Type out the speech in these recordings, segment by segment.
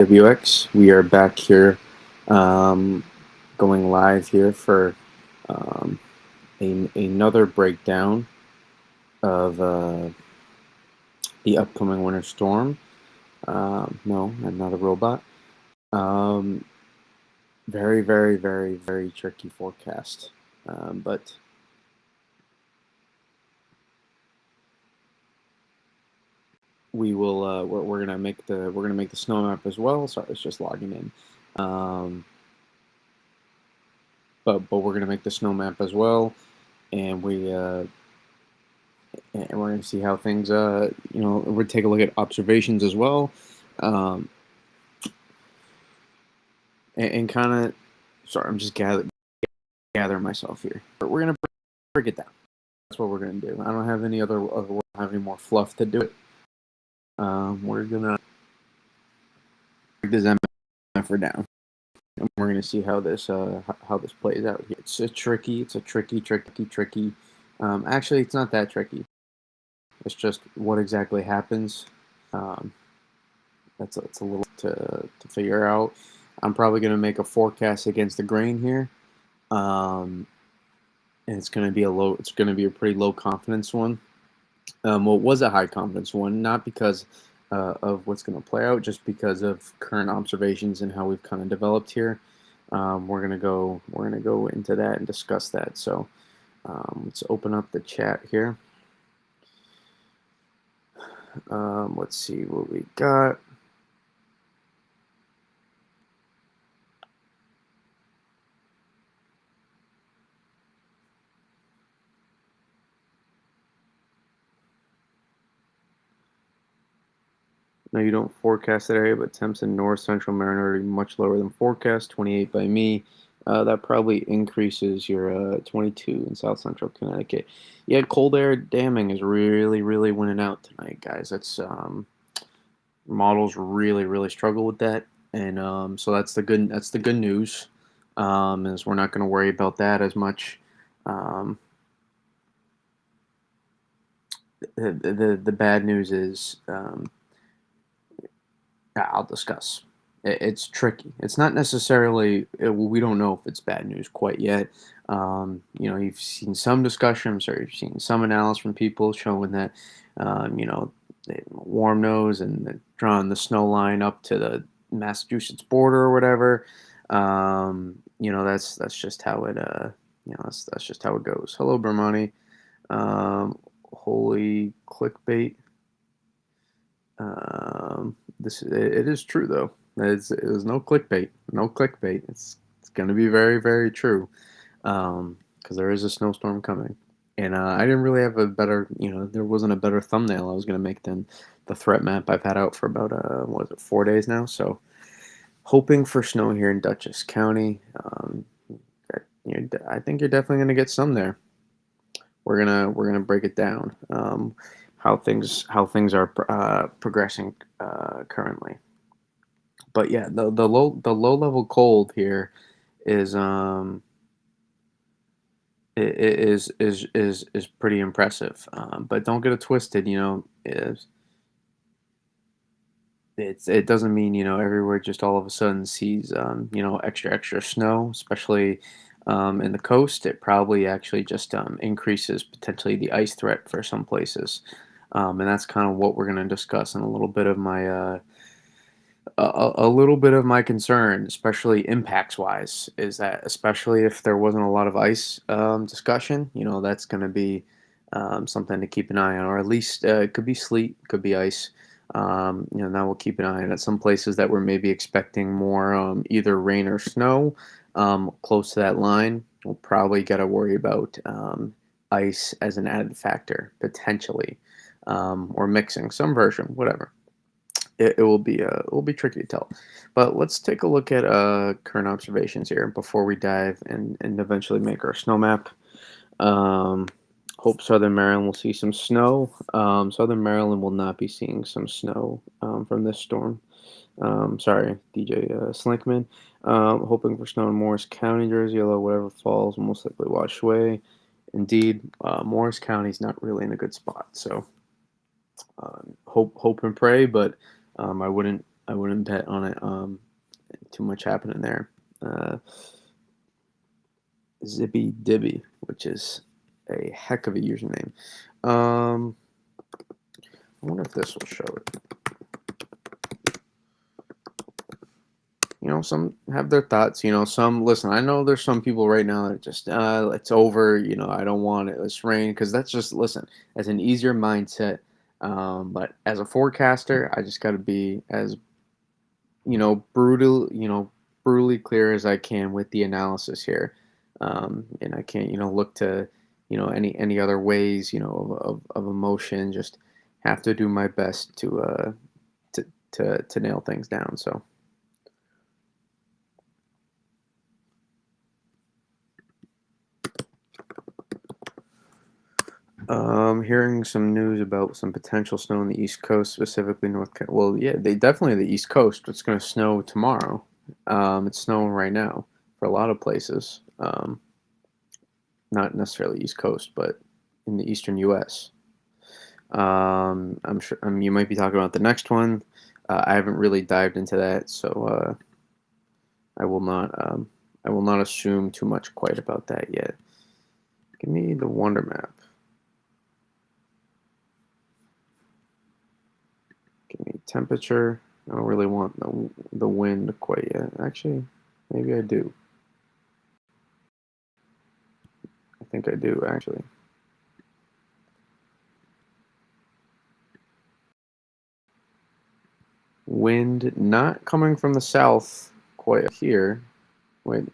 WX. We are back here, um, going live here for um, another breakdown of the upcoming winter storm. No, I'm not a robot. Um, Very, very, very, very tricky forecast. But we will. We're gonna make the snow map as well. Sorry, it's just logging in. But we're gonna make the snow map as well, and we're going to see how things, we'll take a look at observations as well, um, and kind of, sorry, I'm just gathering myself here. But we're going to break it down. That's what we're going to do. I don't have have any more fluff to do it. We're going to break this MFR down, and we're going to see how this plays out here. It's a tricky. Actually, it's not that tricky. It's just what exactly happens. Um, it's a little to figure out. I'm probably going to make a forecast against the grain here, and it's going to be a pretty low confidence one. Well, it was a high confidence one, not because of what's going to play out, just because of current observations and how we've kind of developed here. We're gonna go into that and discuss that. So let's open up the chat here. Let's see what we got. No, you don't forecast that area, but temps in north central Maryland are much lower than forecast. 28 by me. That probably increases your 22 in south central Connecticut. Yeah, cold air damming is really, really winning out tonight, guys. That's models really struggle with that, and so that's the good news. Is we're not going to worry about that as much. Um, the bad news is I'll discuss. It's tricky. It's not necessarily. We don't know if it's bad news quite yet. You've seen some discussion. I'm sorry, you've seen some analysis from people showing that, warm nose and drawing the snow line up to the Massachusetts border or whatever. That's just how it. That's just how it goes. Hello, Bermani. Holy clickbait. It is true though. It is no clickbait. No clickbait. It's going to be very very true. Because there is a snowstorm coming, and I didn't really have a better. There wasn't a better thumbnail I was going to make than the threat map I've had out for about what is it, 4 days now. So hoping for snow here in Dutchess County. I think you're definitely going to get some there. We're gonna break it down. How things are progressing currently. But yeah, the low level cold here is is pretty impressive. But don't get it twisted. It doesn't mean everywhere just all of a sudden sees extra snow, especially in the coast. It probably actually just increases potentially the ice threat for some places, and that's kind of what we're going to discuss in a little bit of my a little bit of my concern, especially impacts wise, is that especially if there wasn't a lot of ice discussion, that's going to be something to keep an eye on, or at least it could be sleet, could be ice. Now we'll keep an eye on it. Some places that we're maybe expecting more either rain or snow close to that line, we'll probably got to worry about ice as an added factor potentially, or mixing some version, whatever. It will be tricky to tell. But let's take a look at current observations here before we dive and eventually make our snow map. Um, Hope Southern Maryland will see some snow. Southern Maryland will not be seeing some snow from this storm. Sorry, DJ Slinkman. Hoping for snow in Morris County, Jersey, although whatever falls will most likely wash away. Indeed, Morris County is not really in a good spot. So hope and pray, but I wouldn't I wouldn't bet on it. Too much happening there. Uh, Zippy Dibby, which is a heck of a username. Um, I wonder if this will show it. Some have their thoughts. Some listen. I know there's some people right now that just it's over. I don't want it. Let's rain because that's just listen as an easier mindset. But as a forecaster, I just got to be as brutally clear as I can with the analysis here. And I can't look to any other ways of emotion. Just have to do my best to nail things down. So. Hearing some news about some potential snow on the East Coast, specifically North Carolina. Well, yeah, they definitely the East Coast. It's going to snow tomorrow. It's snowing right now for a lot of places. Not necessarily East Coast, but in the Eastern U.S. I'm sure you might be talking about the next one. I haven't really dived into that, so I will not. I will not assume too much quite about that yet. Give me the Wonder Map. Give me temperature. I don't really want the wind quite yet. Actually, maybe I do. I think I do, actually. Wind not coming from the south quite here. Wait,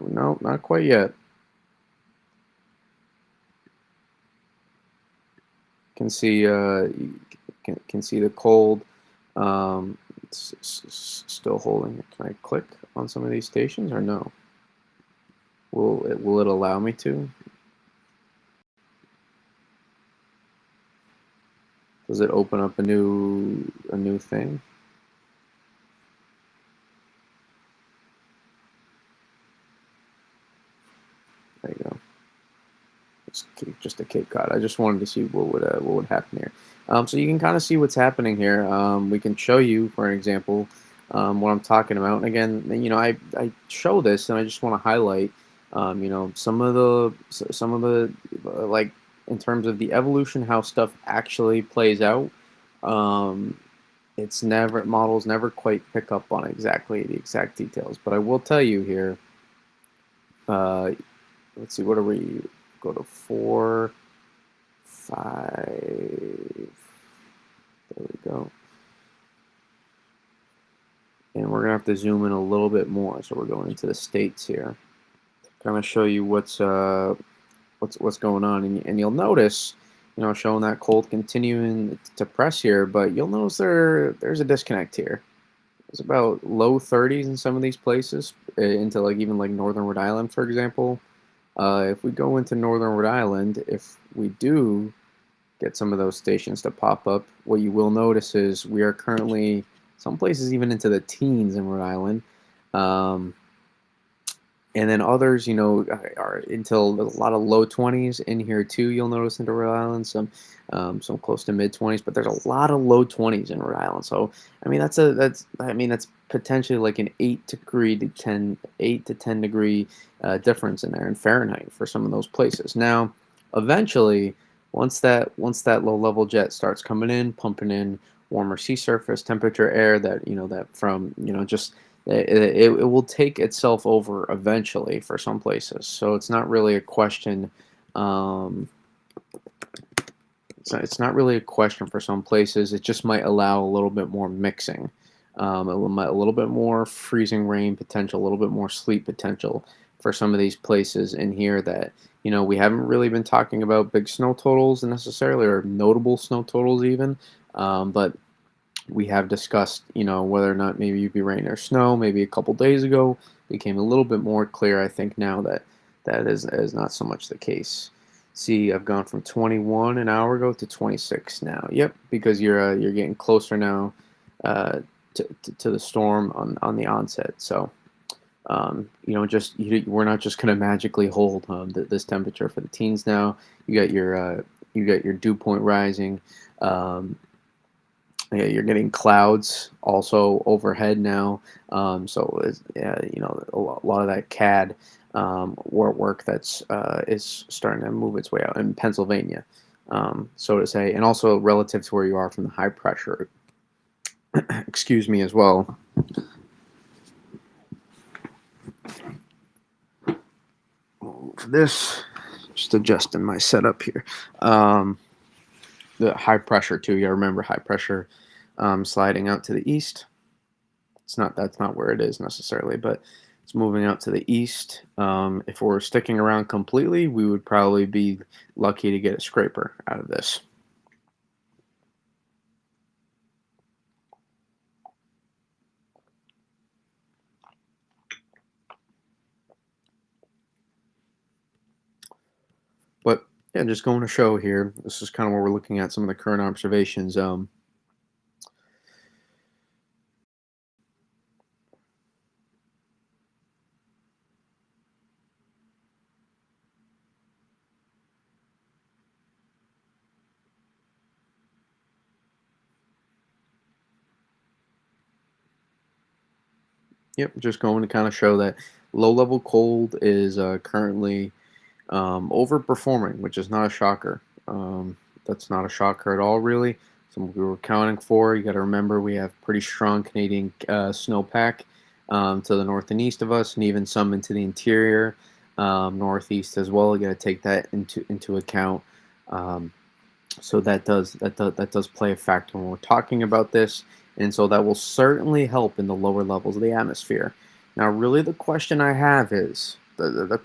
no, not quite yet. Can see, you can see the cold. It's still holding it. Can I click on some of these stations or no? Will it allow me to? Does it open up a new thing? There you go. Just a Cape Cod. I just wanted to see what would happen here. So you can kind of see what's happening here. We can show you, for an example, what I'm talking about. And again, I show this, and I just want to highlight, some of the like in terms of the evolution, how stuff actually plays out. Um, it's never models never quite pick up on exactly the exact details. But I will tell you here. Uh, let's see, what are we? Go to 4, 5. There we go. And we're gonna have to zoom in a little bit more. So we're going into the states here. Kind of show you what's going on, and you'll notice, showing that cold continuing to press here, but you'll notice there's a disconnect here. It's about low 30s in some of these places, into like even like northern Rhode Island, for example. If we go into northern Rhode Island, if we do get some of those stations to pop up, what you will notice is we are currently some places even into the teens in Rhode Island. Um, and then others, are until a lot of low 20s in here too. You'll notice into Rhode Island, some close to mid 20s, but there's a lot of low 20s in Rhode Island. So I mean that's potentially like an 8 to 10 degree difference in there in Fahrenheit for some of those places. Now, eventually, once that low level jet starts coming in, pumping in warmer sea surface temperature air, that from just it will take itself over eventually for some places. So it's not really a question. Um, it's not really a question for some places. It just might allow a little bit more mixing, a little bit more freezing rain potential, a little bit more sleet potential for some of these places in here that we haven't really been talking about big snow totals necessarily, or notable snow totals even. But we have discussed, whether or not maybe you'd be rain or snow. Maybe a couple days ago became a little bit more clear. I think now that is not so much the case. See, I've gone from 21 an hour ago to 26 now. Yep, because you're getting closer now uh, to the storm on the onset. So we're not just gonna magically hold this temperature for the teens now. You got your dew point rising. Um, Yeah, you're getting clouds also overhead now. So yeah, a lot of that CAD work that's is starting to move its way out in Pennsylvania, so to say, and also relative to where you are from the high pressure. Excuse me as well. This just adjusting my setup here. Um, the high pressure too. You remember high pressure sliding out to the east. It's not That's not where it is necessarily, but it's moving out to the east. If we're sticking around completely, we would probably be lucky to get a scraper out of this. But yeah, just going to show here. This is kind of where we're looking at some of the current observations. Yep, just going to kind of show that low level cold is currently overperforming, which is not a shocker. That's not a shocker at all, really. Something we were accounting for. You got to remember we have pretty strong Canadian snowpack to the north and east of us, and even some into the interior, northeast as well. You got to take that into account. Um, so that does play a factor when we're talking about this, and so that will certainly help in the lower levels of the atmosphere. Now, really, the question I have is the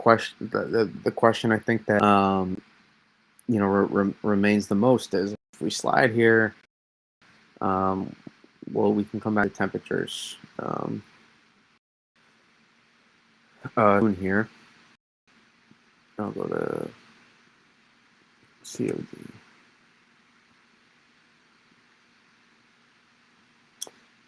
question I think that remains the most is if we slide here, um, well, we can come back to temperatures here. I'll go to COD.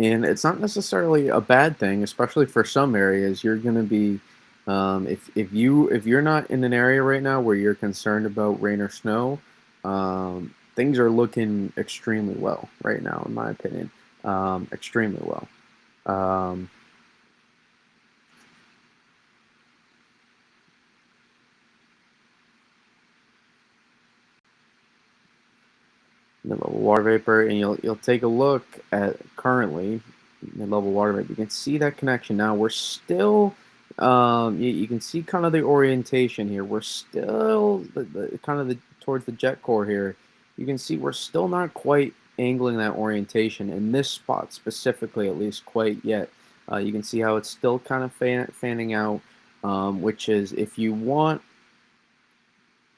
And it's not necessarily a bad thing, especially for some areas. You're going to be, if you're not in an area right now where you're concerned about rain or snow, things are looking extremely well right now, in my opinion, extremely well. Um, Mid-level water vapor, and you'll take a look at currently mid-level water vapor. You can see that connection now. We're still, you can see kind of the orientation here. We're still the kind of the towards the jet core here. You can see we're still not quite angling that orientation in this spot specifically, at least quite yet. You can see how it's still kind of fanning out, which is if you want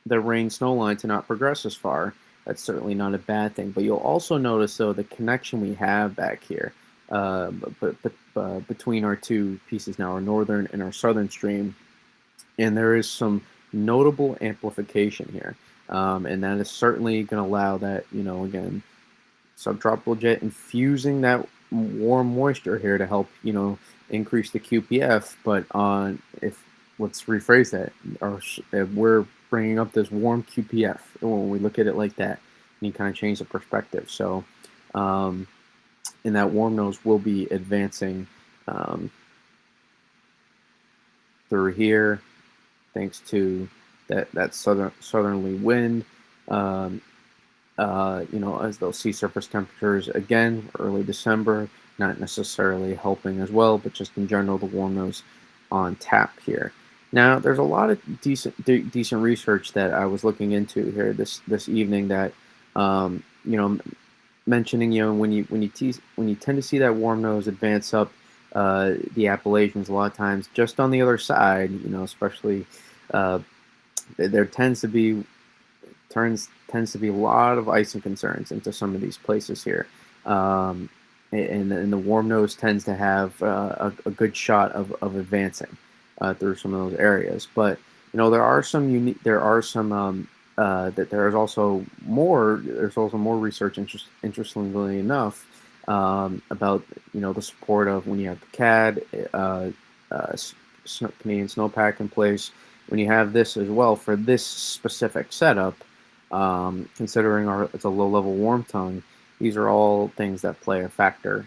the rain snow line to not progress as far, that's certainly not a bad thing. But you'll also notice, though, the connection we have back here between our two pieces now, our northern and our southern stream, and there is some notable amplification here. And that is certainly going to allow that, again, subtropical jet infusing that warm moisture here to help, increase the QPF. But on if let's rephrase that, if we're bringing up this warm QPF when we look at it like that, and you kind of change the perspective. So, um, and that warm nose will be advancing um, through here, thanks to that southerly wind. Um, as those sea surface temperatures again, early December, not necessarily helping as well, but just in general, the warm nose on tap here. Now, there's a lot of decent research that I was looking into here this evening that, um, you know, mentioning, when you tend to see that warm nose advance up the Appalachians a lot of times, just on the other side, especially uh, there tends to be a lot of icing concerns into some of these places here. Um, and the warm nose tends to have a good shot of advancing through some of those areas. But there are some unique. There are some that there is also more. There's also more research, interestingly enough, about the support of when you have the CAD, Canadian snowpack in place. When you have this as well for this specific setup, considering it's a low-level warm tongue, These are all things that play a factor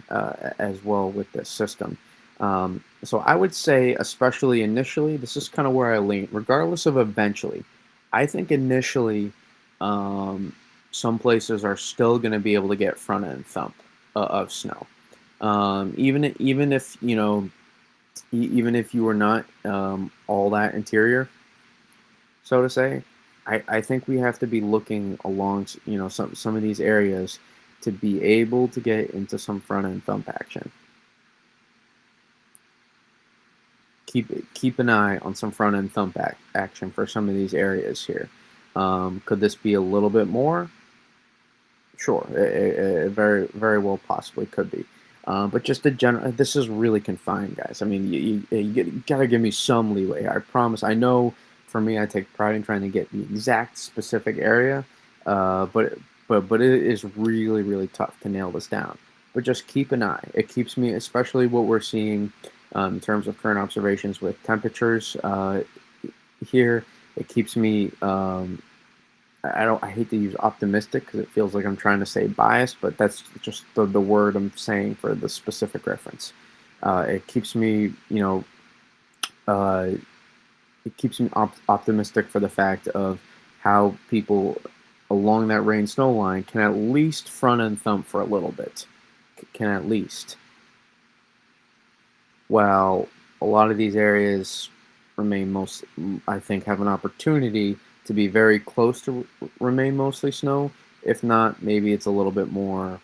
as well with this system. So I would say, especially initially, this is kind of where I lean, regardless of eventually. I think initially, um, some places are still going to be able to get front end thump of snow. Even if even if you are not all that interior, so to say, I think we have to be looking along some of these areas to be able to get into some front end thump action. Keep an eye on some front end thump action for some of these areas here. Could this be a little bit more? Sure, it very well possibly could be. But just the general, this is really confined, guys. I mean, you gotta give me some leeway. I promise. I know for me, I take pride in trying to get the exact specific area, but it is really tough to nail this down. But just keep an eye. It keeps me, especially what we're seeing in terms of current observations with temperatures here. It keeps me. I hate to use optimistic because it feels like I'm trying to say biased, but that's just the word I'm saying for the specific reference. It keeps me, uh, it keeps me optimistic for the fact of how people along that rain snow line can at least front end thump for a little bit. Can at least. While a lot of these areas remain most, I think, have an opportunity to be very close to remain mostly snow. If not, maybe it's a little bit more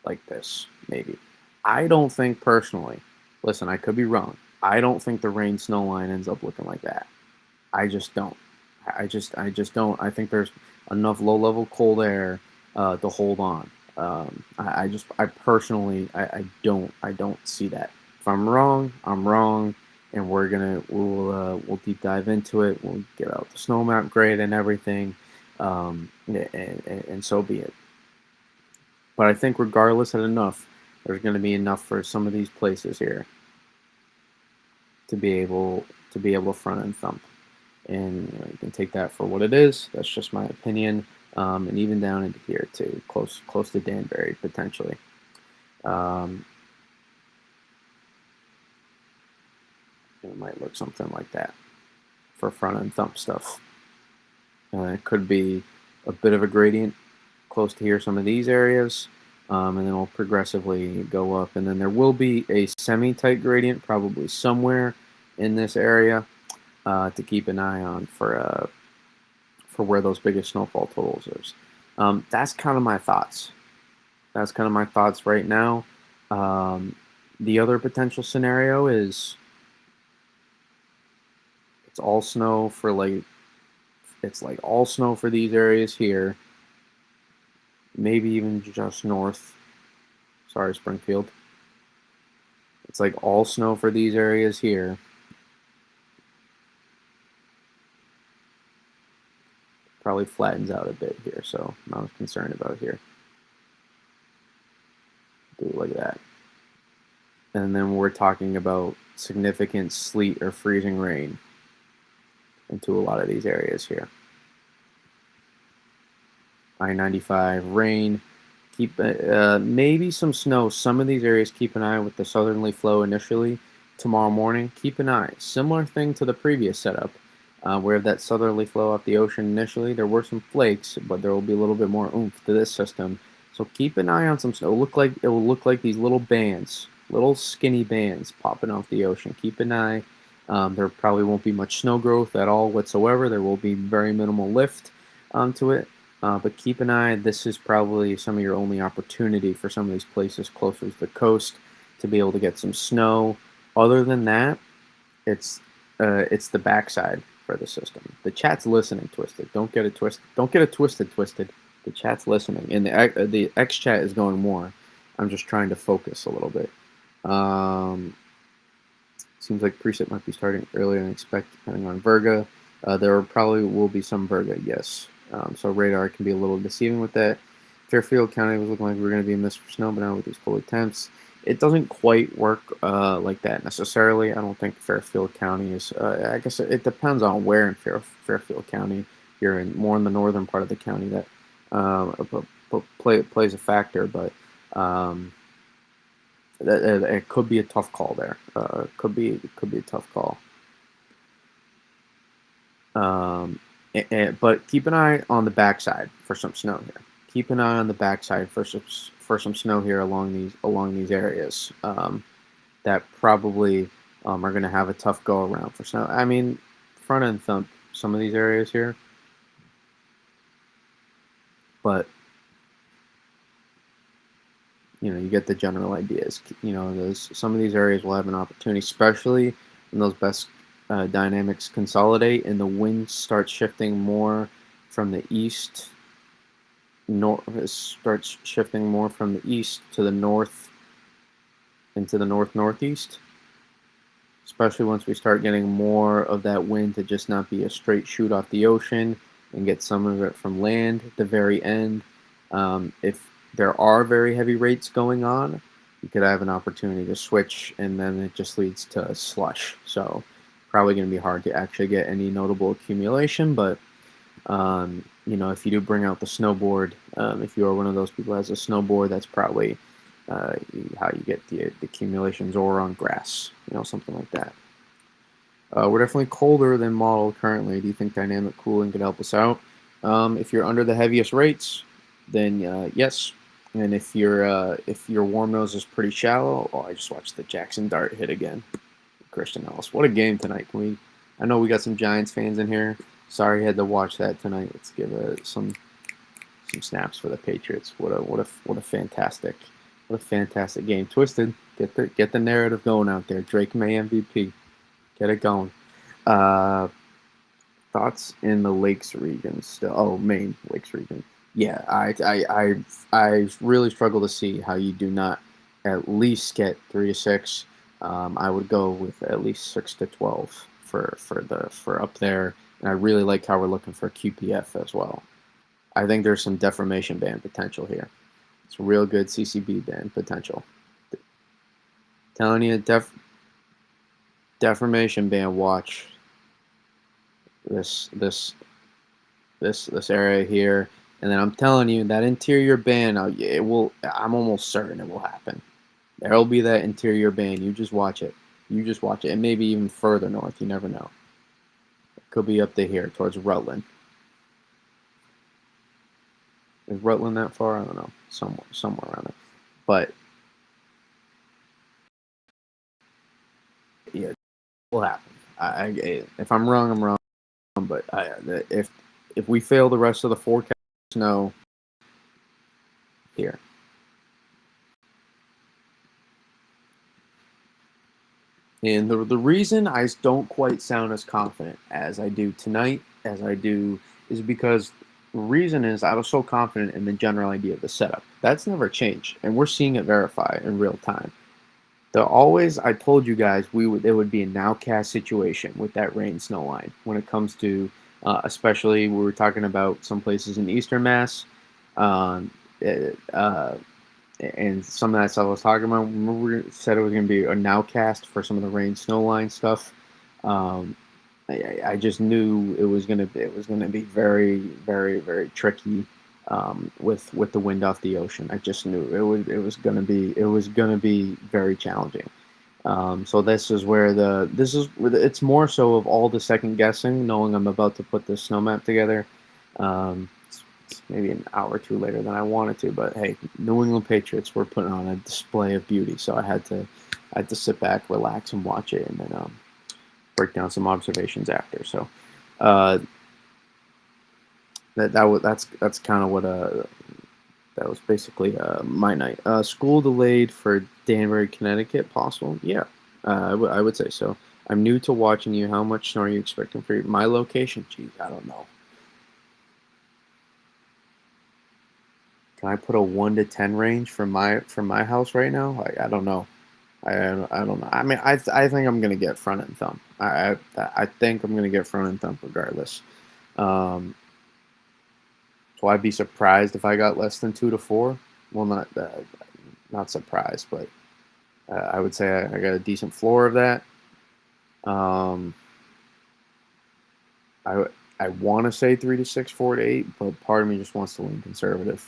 like this, maybe. I don't think personally, listen, I could be wrong. I don't think the rain snow line ends up looking like that. I just don't. I just don't. I think there's enough low level cold air to hold on. I personally, I don't see that. If I'm wrong, I'm wrong, and we'll deep dive into it. We'll get out the snow map grid and everything, and so be it. But I think regardless of enough, there's going to be enough for some of these places here to be able to front end thump. And you can take that for what it is. That's just my opinion, and even down into here too, close to Danbury potentially. Um, it might look something like that for front end thump stuff. It could be a bit of a gradient close to here, some of these areas, and then it'll progressively go up. And then there will be a semi-tight gradient probably somewhere in this area to keep an eye on for where those biggest snowfall totals is. That's kind of my thoughts. That's kind of my thoughts right now. The other potential scenario is it's all snow for it's like all snow for these areas here, maybe even just north. Sorry, Springfield. It's like all snow for these areas here. Probably flattens out a bit here, so I'm not concerned about here. Do it like that. And then we're talking about significant sleet or freezing rain into a lot of these areas here. I-95 rain. Keep maybe some snow. Some of these areas keep an eye with the southerly flow initially. Tomorrow morning, keep an eye. Similar thing to the previous setup, where that southerly flow up the ocean initially, there were some flakes, but there will be a little bit more oomph to this system. So keep an eye on some snow. It will look like these little bands, little skinny bands popping off the ocean. Keep an eye. There probably won't be much snow growth at all whatsoever. There will be very minimal lift to it. But keep an eye. This is probably some of your only opportunity for some of these places closer to the coast to be able to get some snow. Other than that, it's the backside for the system. The chat's listening, Twisted. Don't get it twisted. Don't get it twisted. The chat's listening, and the X chat is going more. I'm just trying to focus a little bit. Seems like preset might be starting earlier than expected, depending on Virga. There probably will be some Virga, yes. So radar can be a little deceiving with that. Fairfield County was looking like we were going to be in this for snow, but now with these colder temps, it doesn't quite work like that necessarily. I don't think Fairfield County is. I guess it depends on where in Fairfield County you're in. More in the northern part of the county, that plays a factor, but um, it could be a tough call there. Could be a tough call. Um, but keep an eye on the backside for some snow here. Keep an eye on the backside for some snow here along these areas that probably are going to have a tough go around for snow. I mean, front end thump some of these areas here, but you get the general ideas. Those some of these areas will have an opportunity, especially when those best dynamics consolidate and the wind starts shifting more from the east north starts shifting more from the east to the north into the northeast, especially once we start getting more of that wind to just not be a straight shoot off the ocean and get some of it from land at the very end. If there are very heavy rates going on, you could have an opportunity to switch, and then it just leads to slush. So probably going to be hard to actually get any notable accumulation, but if you do bring out the snowboard, if you are one of those people who has a snowboard, that's probably how you get the accumulations, or on grass, something like that. We're definitely colder than modeled currently. Do you think dynamic cooling could help us out? If you're under the heaviest rates, then yes. And if your warm nose is pretty shallow, I just watched the Jackson Dart hit again. Christian Ellis. What a game tonight. I know we got some Giants fans in here. Sorry you had to watch that tonight. Let's give some snaps for the Patriots. What a fantastic game. Twisted. Get the narrative going out there. Drake May MVP. Get it going. Uh, Thoughts in the Lakes region still. Oh, Maine Lakes region. Yeah, I really struggle to see how you do not at least get 3 to 6. I would go with at least 6 to 12 for up there, and I really like how we're looking for QPF as well. I think there's some deformation band potential here. It's real good CCB band potential. Telling you, deformation band. Watch this this area here, and then I'm telling you that interior band. It will. I'm almost certain it will happen. There'll be that interior band. You just watch it. You just watch it, and maybe even further north. You never know. It could be up to here towards Rutland. Is Rutland that far? I don't know. Somewhere around there. But yeah, it will happen. If I'm wrong, I'm wrong. But if we fail the rest of the forecast, snow here. And the reason I don't quite sound as confident as I do tonight, as I do, is because the reason is I was so confident in the general idea of the setup. That's never changed, and we're seeing it verify in real time. I told you guys it would be a nowcast situation with that rain snow line when it comes to, especially we were talking about some places in Eastern Mass. Um, uh, and some of that stuff I was talking about. Remember we said it was going to be a nowcast for some of the rain snow line stuff. Um, I just knew it was gonna be very very very tricky with the wind off the ocean. I just knew it was gonna be very challenging. So it's more so of all the second guessing, knowing I'm about to put this snow map together. It's maybe an hour or two later than I wanted to, but hey, New England Patriots were putting on a display of beauty, so I had to sit back, relax, and watch it, and then break down some observations after. So uh, that's kind of what that was basically my night. School delayed for Danbury, Connecticut. Possible? Yeah, I would say so. I'm new to watching you. How much snow are you expecting for my location? Geez, I don't know. Can I put a 1 to 10 range for my house right now? I don't know. I don't know. I mean, I think I'm gonna get front end thumb. I think I'm gonna get front end thumb regardless. Um, so I'd be surprised if I got less than 2 to 4. Well, not surprised, but I would say I got a decent floor of that. Um, I I want to say 3 to 6, 4 to 8, but part of me just wants to lean conservative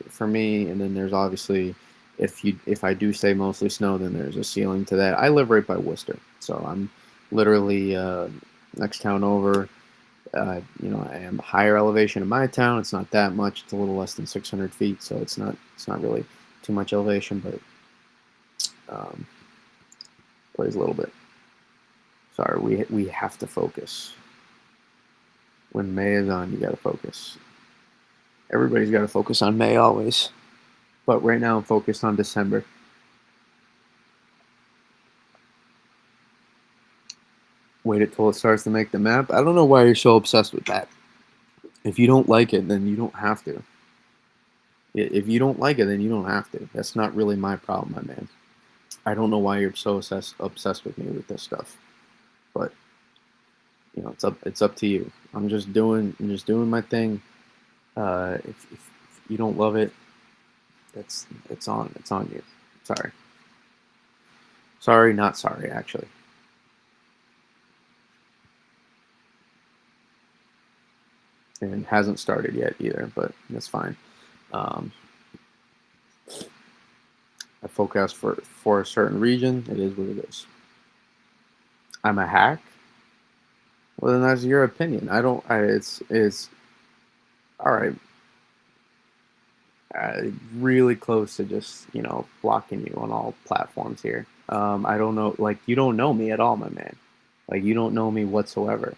for me. And then there's obviously, if I do say mostly snow, then there's a ceiling to that. I live right by Worcester, so I'm literally next town over. I am higher elevation in my town. It's not that much. It's a little less than 600 feet, so it's not really too much elevation, but um, plays a little bit. Sorry, we have to focus. When May is on, you got to focus. Everybody's got to focus on May always, but right now I'm focused on December. Wait until it starts to make the map. I don't know why you're so obsessed with that. If you don't like it, then you don't have to. If you don't like it, then you don't have to. That's not really my problem, my man. I don't know why you're so obsessed with me with this stuff, but it's up to you. I'm just doing my thing. If you don't love it, it's on you. Sorry, not sorry actually. And hasn't started yet either, but that's fine. Um, I forecast for a certain region. It is what it is. I'm a hack. Well, then that's your opinion. I don't. It's all right. Really close to just blocking you on all platforms here. I don't know. Like you don't know me at all, my man. Like you don't know me whatsoever.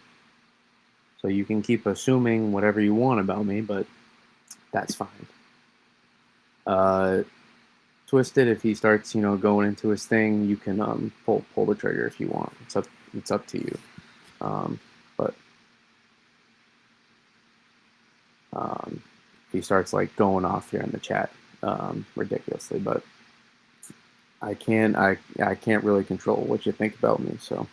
So you can keep assuming whatever you want about me, but that's fine. Uh, Twisted, if he starts, going into his thing, you can pull the trigger if you want. It's up to you. Um, but if he starts like going off here in the chat ridiculously, but I can't really control what you think about me. So,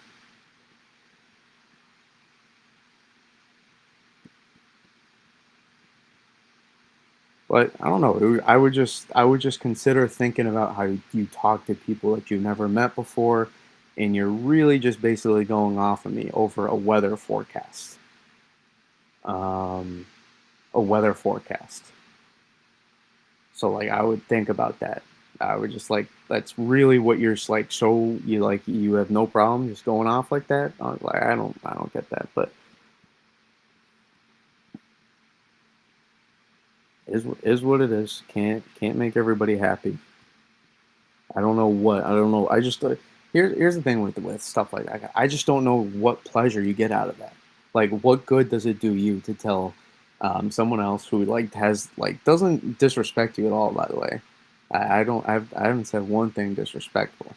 but I don't know. I would just consider thinking about how you talk to people that you've never met before, and you're really just basically going off of me over a weather forecast. Um, a weather forecast. So like I would think about that. I would just like that's really what you're like. So you have no problem just going off like that. Like I don't get that, but is what it is. Can't make everybody happy. I don't know. I just here's the thing with stuff like that. I just don't know what pleasure you get out of that. Like, what good does it do you to tell someone else who like has like doesn't disrespect you at all? By the way, I don't. I haven't said one thing disrespectful.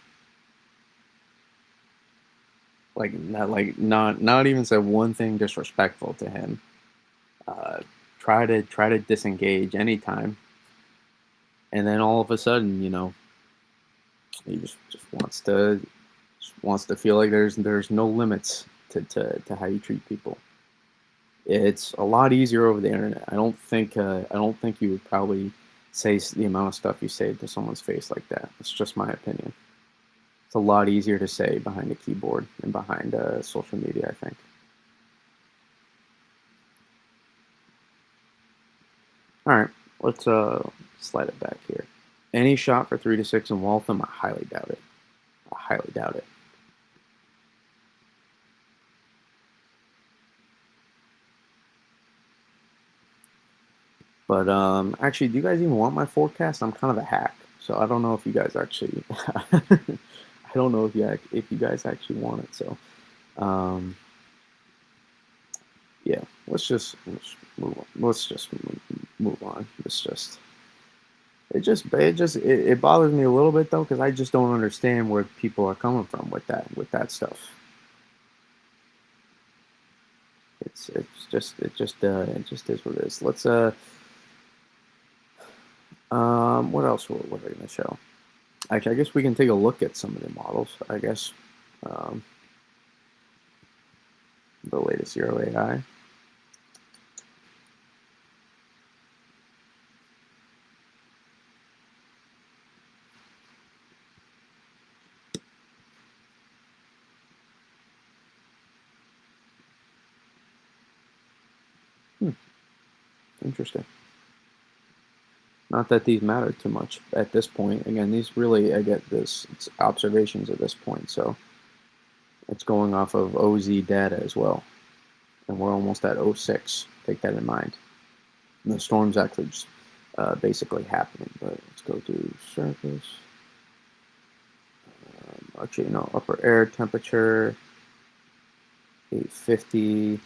Not even said one thing disrespectful to him. Uh, try to disengage anytime, and then all of a sudden, he just wants to feel like there's no limits to how you treat people. It's a lot easier over the internet. I don't think you would probably say the amount of stuff you say to someone's face like that. It's just my opinion. It's a lot easier to say behind a keyboard and behind social media, I think. All right, let's slide it back here. Any shot for 3 to 6 in Waltham? I highly doubt it. I highly doubt it. But actually, do you guys even want my forecast? I'm kind of a hack, so I don't know if you guys actually. I don't know if you guys actually want it. So, um, yeah, let's move on. Let's just move on. It bothers me a little bit though because I just don't understand where people are coming from with that stuff. It just is what it is. Let's what else what are we gonna show? Actually, I guess we can take a look at some of the models. I guess um, the latest Euro AI. Hmm, interesting. Not that these matter too much at this point. Again, these really, I get this, it's observations at this point, so it's going off of OZ data as well. And we're almost at '06. Take that in mind. And the storm's actually just basically happening. But let's go to surface. Actually, no, upper air temperature, 850.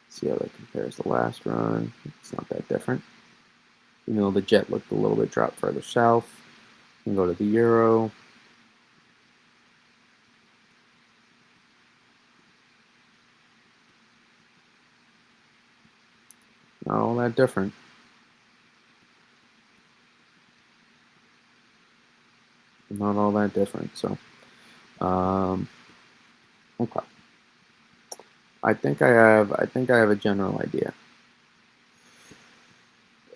See how that compares to the last run. It's not that different. You know, the jet looked a little bit dropped further south. You can go to the euro. Not all that different. Not all that different. So, um, okay. I think I have a general idea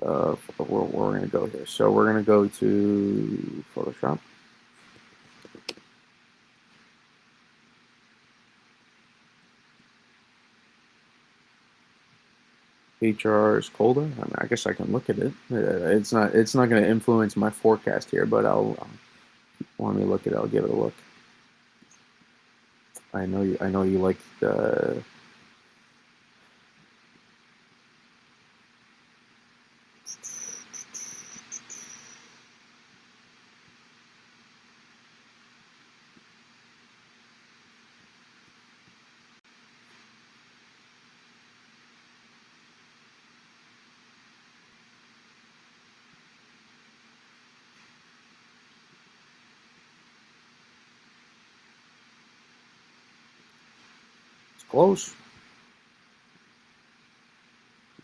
of where we're going to go here. So we're going to go to Photoshop. HR is colder. I mean, I guess I can look at it. It's not going to influence my forecast here, but I'll want me to look at it. I'll give it a look. I know you like the. It's close.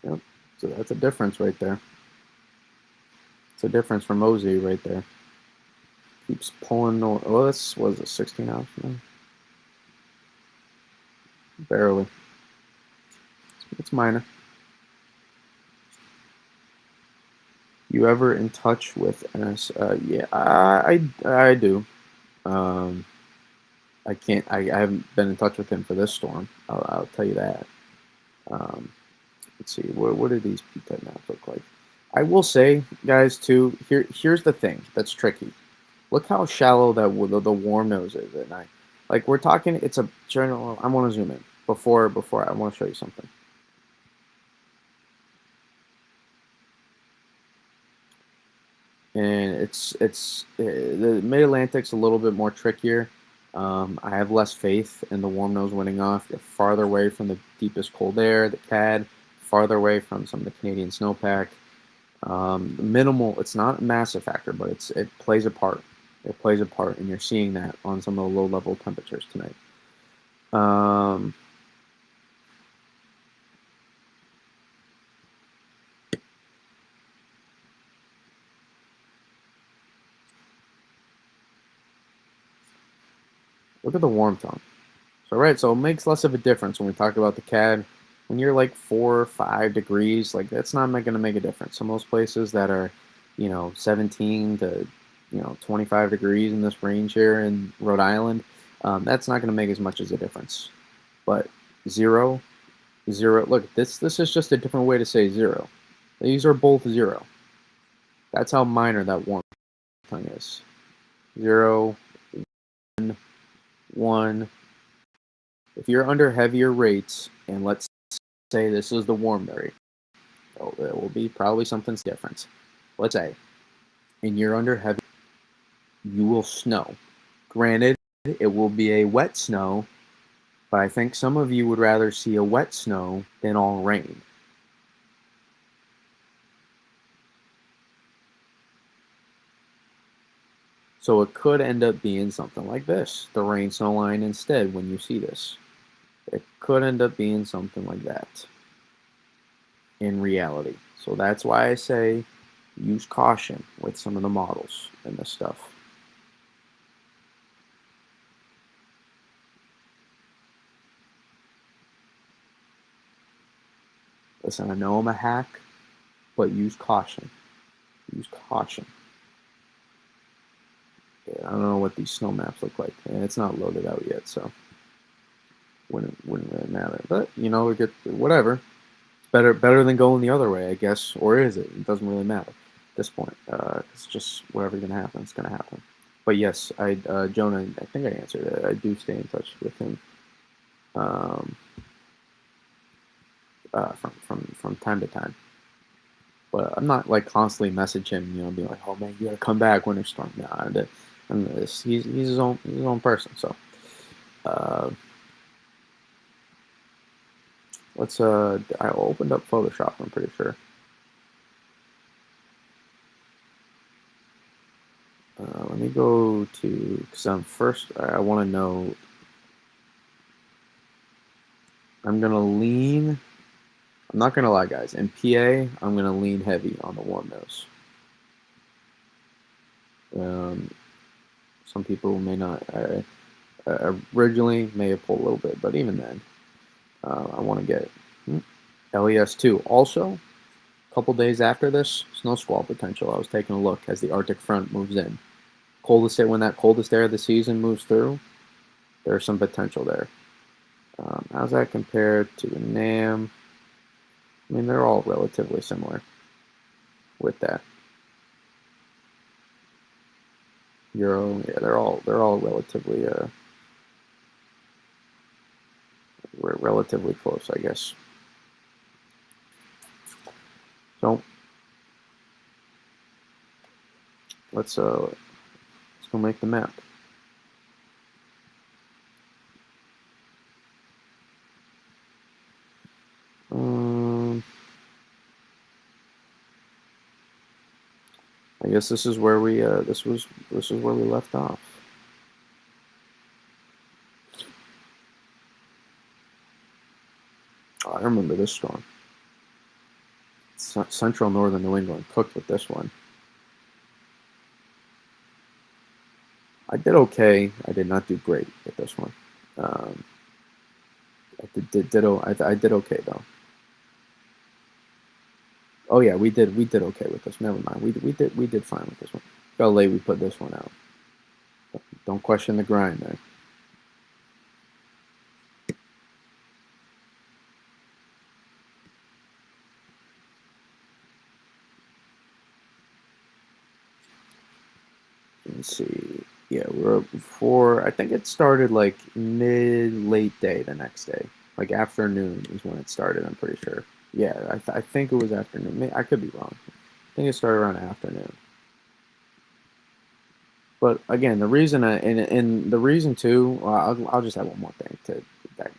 Yep. So that's a difference right there. It's a difference from Mosey right there. Keeps pulling north. Oh, this was a 16 hours. No, barely. It's minor. You ever in touch with NS? Yeah, I do. Um, I can't. I haven't been in touch with him for this storm. I'll tell you that. Um, let's see. What do these P-type maps look like? I will say, guys, too. Here's the thing that's tricky. Look how shallow that the warm nose is at night. Like we're talking. It's a general. I want to zoom in before I want to show you something. And the Mid Atlantic's a little bit more trickier. I have less faith in the warm nose winning off. You're farther away from the deepest cold air, the CAD, farther away from some of the Canadian snowpack. Minimal. It's not a massive factor, but it plays a part. It plays a part, and you're seeing that on some of the low level temperatures tonight. Um, Look at the warm tone. So right, so it makes less of a difference when we talk about the CAD. When you're like 4 or 5 degrees, like that's not going to make a difference. Some of those places that are, 17 to 25 degrees in this range here in Rhode Island, that's not going to make as much as a difference. But zero, zero. Look, this is just a different way to say zero. These are both zero. That's how minor that warm tongue is. 0, 1. If you're under heavier rates, and let's say this is the warm area, it will be probably something different. Let's say, and you're under heavy, you will snow. Granted, it will be a wet snow, but I think some of you would rather see a wet snow than all rain. So it could end up being something like this, the rain snow line instead when you see this. It could end up being something like that in reality. So that's why I say use caution with some of the models and this stuff. Listen, I know I'm a hack, but use caution. Use caution. Yeah, I don't know what these snow maps look like, and it's not loaded out yet, so wouldn't really matter. But it get whatever. Better than going the other way, I guess. Or is it? It doesn't really matter at this point. It's just whatever's gonna happen. It's gonna happen. But yes, Jonah. I think I answered it. I do stay in touch with him um, from time to time. But I'm not like constantly message him, being like, "Oh man, you gotta come back, Winter Storm." Nah, he's his own person. So uh, let's. I opened up Photoshop. I'm pretty sure. Let me go to because I'm first. I want to know. I'm gonna lean. I'm not gonna lie, guys. In PA, I'm gonna lean heavy on the warm nose. Um, some people may not. Originally may have pulled a little bit, but even then, I want to get LES2. Also, a couple days after this, snow squall potential. I was taking a look as the Arctic front moves in. Coldest day when that coldest air of the season moves through, there's some potential there. How's that compared to NAM? I mean, they're all relatively similar with that. Euro, yeah, they're all relatively close, I guess. So let's go make the map. Um, I guess this is where we this is where we left off. Oh, I remember this storm. Central northern New England cooked with this one. I did okay. I did not do great with this one. Um, I did okay though. Oh yeah, we did okay with this. Never mind. We did fine with this one. How late we put this one out. Don't question the grind there. Let's see. Yeah, we're up before. I think it started like mid late day the next day. Like afternoon is when it started. I'm pretty sure. Yeah, I think it was afternoon. I could be wrong. I think it started around afternoon. But again, the reason and the reason too, I'll just add one more thing to that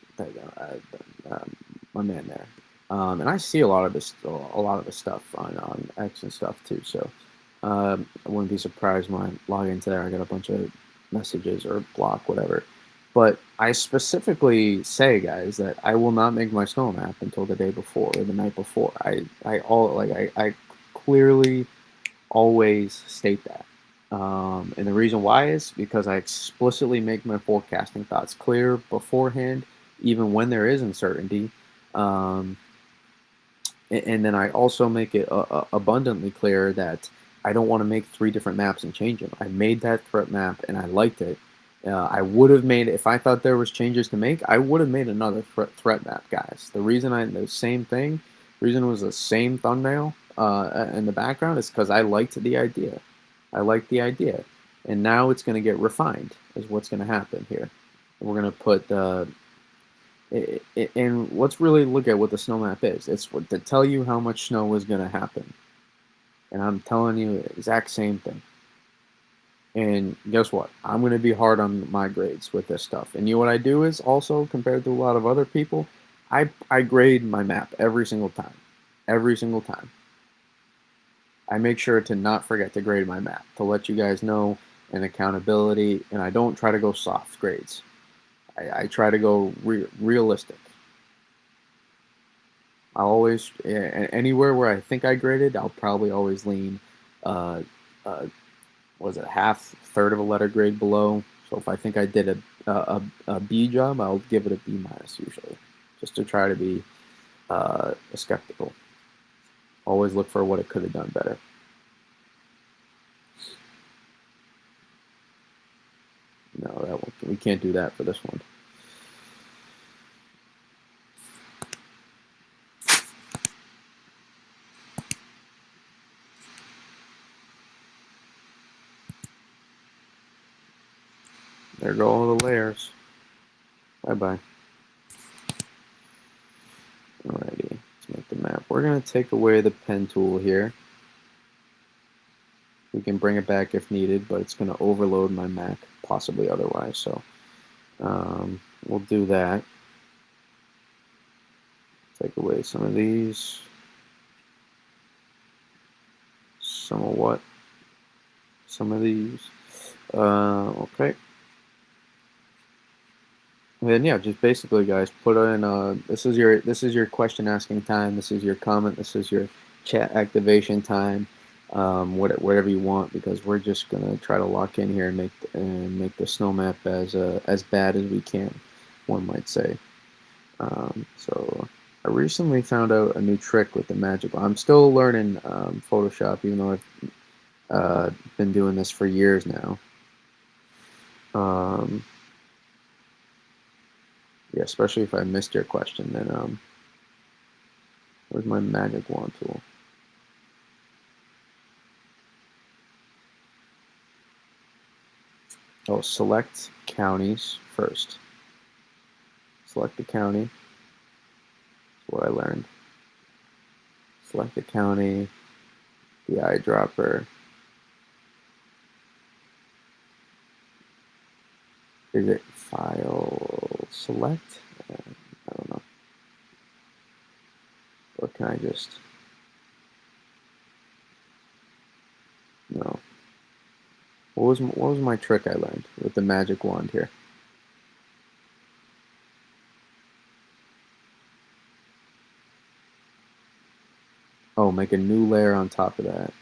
my man there, and I see a lot of this stuff on X and stuff too. So I wouldn't be surprised when I log into there. I get a bunch of messages or block whatever. But I specifically say, guys, that I will not make my snow map until the day before or the night before. I clearly always state that. And the reason why is because I explicitly make my forecasting thoughts clear beforehand, even when there is uncertainty. Um, and then I also make it abundantly clear that I don't want to make three different maps and change them. I made that threat map and I liked it. I would have made if I thought there was changes to make. I would have made another threat map, guys. The same thing. The reason it was the same thumbnail in the background is because I liked the idea. I liked the idea, and now it's going to get refined. Is what's going to happen here. We're going to put and let's really look at what the snow map is. It's to tell you how much snow is going to happen. And I'm telling you the exact same thing. And guess what? I'm going to be hard on my grades with this stuff. And you know what I do is also, compared to a lot of other people, I grade my map every single time. Every single time. I make sure to not forget to grade my map, to let you guys know and accountability. And I don't try to go soft grades. I try to go realistic. I'll always anywhere where I think I graded, I'll probably always lean. Uh, was it half, third of a letter grade below? So if I think I did a B job, I'll give it a B minus usually, just to try to be skeptical. Always look for what it could have done better. No, we can't do that for this one. There go all the layers. Bye bye. Alrighty, let's make the map. We're gonna take away the pen tool here. We can bring it back if needed, but it's gonna overload my Mac, possibly otherwise. So we'll do that. Take away some of these. Some of what? Some of these. Okay. And then yeah, just basically, guys, put in. This is your question asking time. This is your comment. This is your chat activation time. Whatever you want, because we're just gonna try to lock in here and make the snow map as bad as we can, one might say. So I recently found out a new trick with the magic. I'm still learning Photoshop, even though I've been doing this for years now. Um, yeah, especially if I missed your question, then where's my magic wand tool? Oh, select counties first. Select the county. That's what I learned. Select the county, the eyedropper. Is it file select? I don't know. Or can I just... No. What was my trick I learned with the magic wand here? Oh, make a new layer on top of that.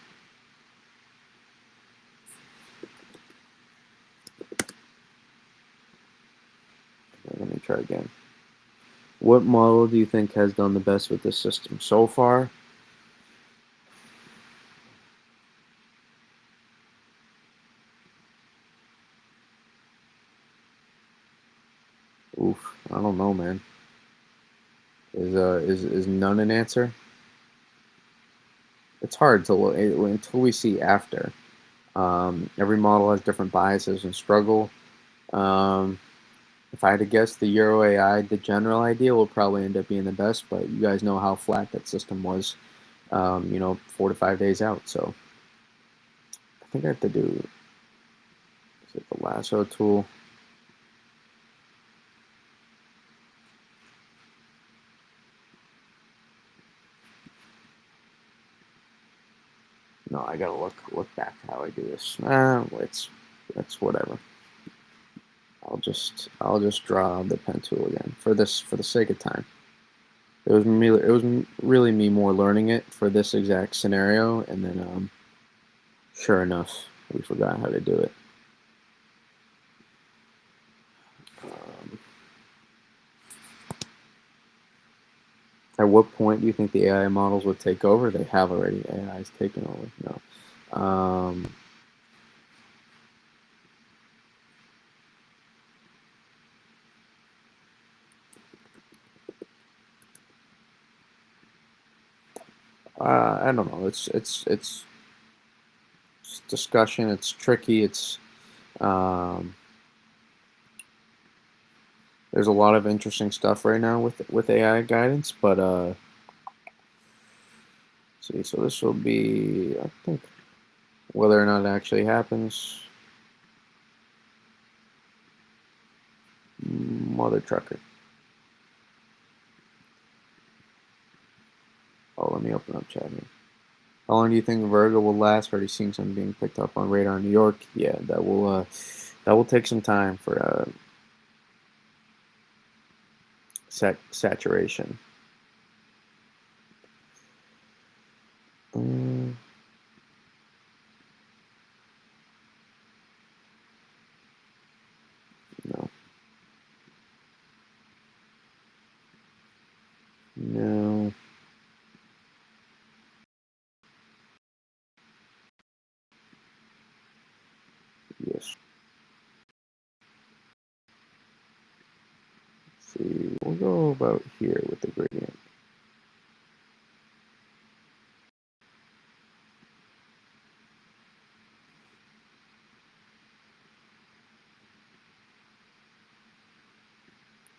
Let me try again. What model do you think has done the best with this system so far? Oof, I don't know, man. Is none an answer? It's hard to until we see after. Every model has different biases and struggle. Um, if I had to guess, the Euro AI, the general idea, will probably end up being the best. But you guys know how flat that system was. 4 to 5 days out. So I think I have to do. Is it the lasso tool? No, I gotta look back how I do this. It's whatever. I'll just draw the pen tool again for the sake of time. It was really me more learning it for this exact scenario, and then sure enough, we forgot how to do it. Um, at what point do you think the AI models would take over? They have already. AI is taken over. No. I don't know. It's discussion. It's tricky. Um, there's a lot of interesting stuff right now with AI guidance, but see. So this will be, I think, whether or not it actually happens. Mother trucker. Oh, let me open up chat here. How long do you think Virgo will last? Already seeing some being picked up on radar in New York. Yeah, that will take some time for saturation. Um, no, no, yes. Let's see, we'll go about here with the gradient.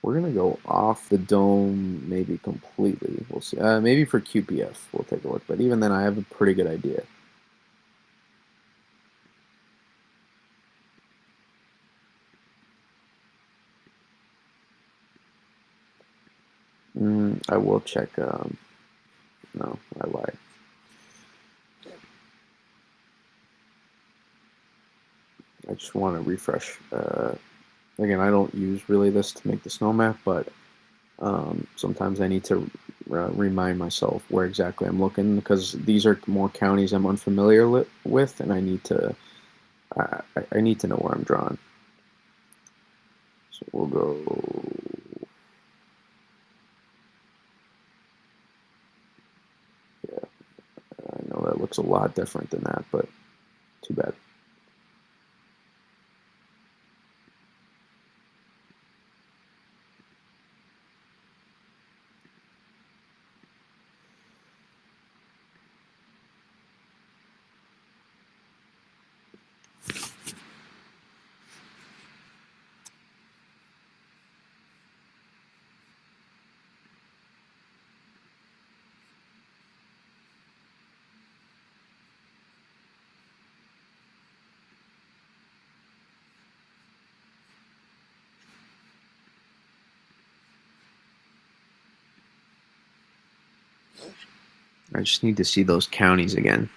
We're gonna go off the dome, maybe completely. We'll see. Maybe for QPF, we'll take a look. But even then, I have a pretty good idea. I will check. No, I lied. I just want to refresh. Again, I don't use really this to make the snow map, but sometimes I need to remind myself where exactly I'm looking because these are more counties I'm unfamiliar with, and I need to know where I'm drawing. So we'll go. Yeah, I know that looks a lot different than that, but too bad. I just need to see those counties again,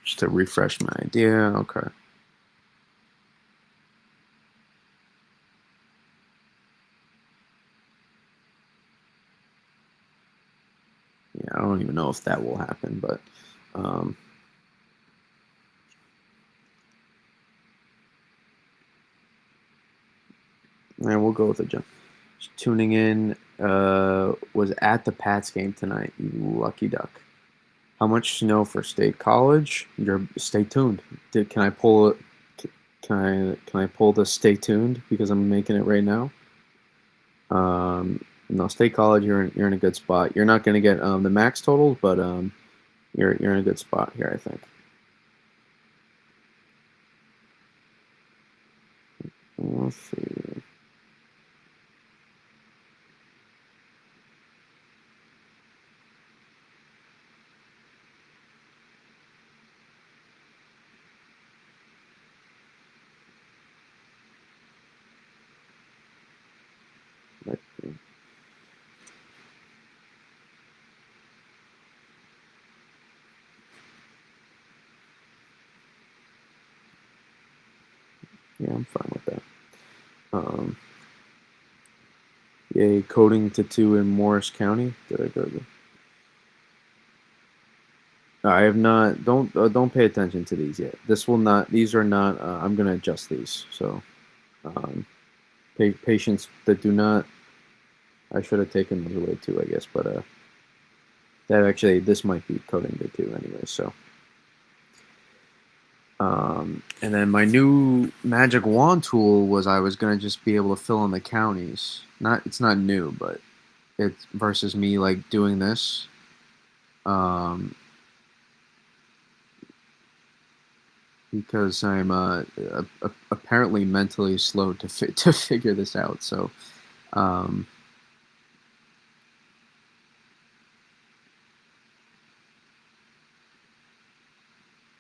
just to refresh my idea. Okay. Yeah, I don't even know if that will happen, but um, and we'll go with the jump. Just tuning in. Was at the Pats game tonight. You lucky duck. How much snow for State College? You're stay tuned. Can I pull it? Can I pull the stay tuned because I'm making it right now? No, State College. You're in a good spot. You're not going to get the max totals, but you're in a good spot here. I think. Let's see. Yeah, I'm fine with that. Um, Yay, coding to two in Morris County. Did I go to? I have not. Don't pay attention to these yet. This will not. These are not. I'm gonna adjust these. So, um, patients that do not. I should have taken those away too, I guess. But that actually this might be coding to two anyway. So, and then my new magic wand tool was I was gonna just be able to fill in the counties. Not it's not new, but it's versus me like doing this. Um, because I'm apparently mentally slow to to figure this out. So um,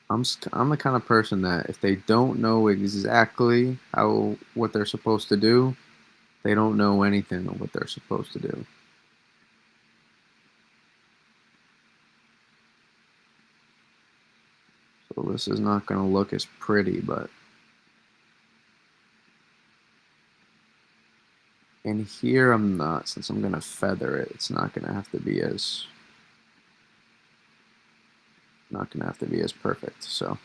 I'm the kind of person that if they don't know exactly how what they're supposed to do, they don't know anything of what they're supposed to do. So this is not going to look as pretty, but in here I'm not. Since I'm going to feather it, it's not going to have to be as perfect. So.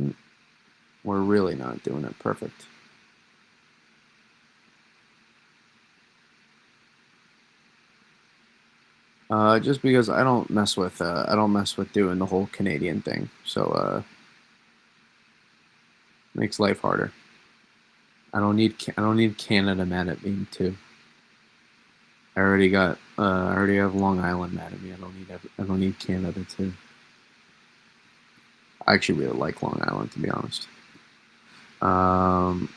Mm, we're really not doing it perfect. Just because I don't mess with doing the whole Canadian thing, so makes life harder. I don't need Canada mad at me too. I already have Long Island mad at me. I don't need Canada too. I actually really like Long Island, to be honest. Um,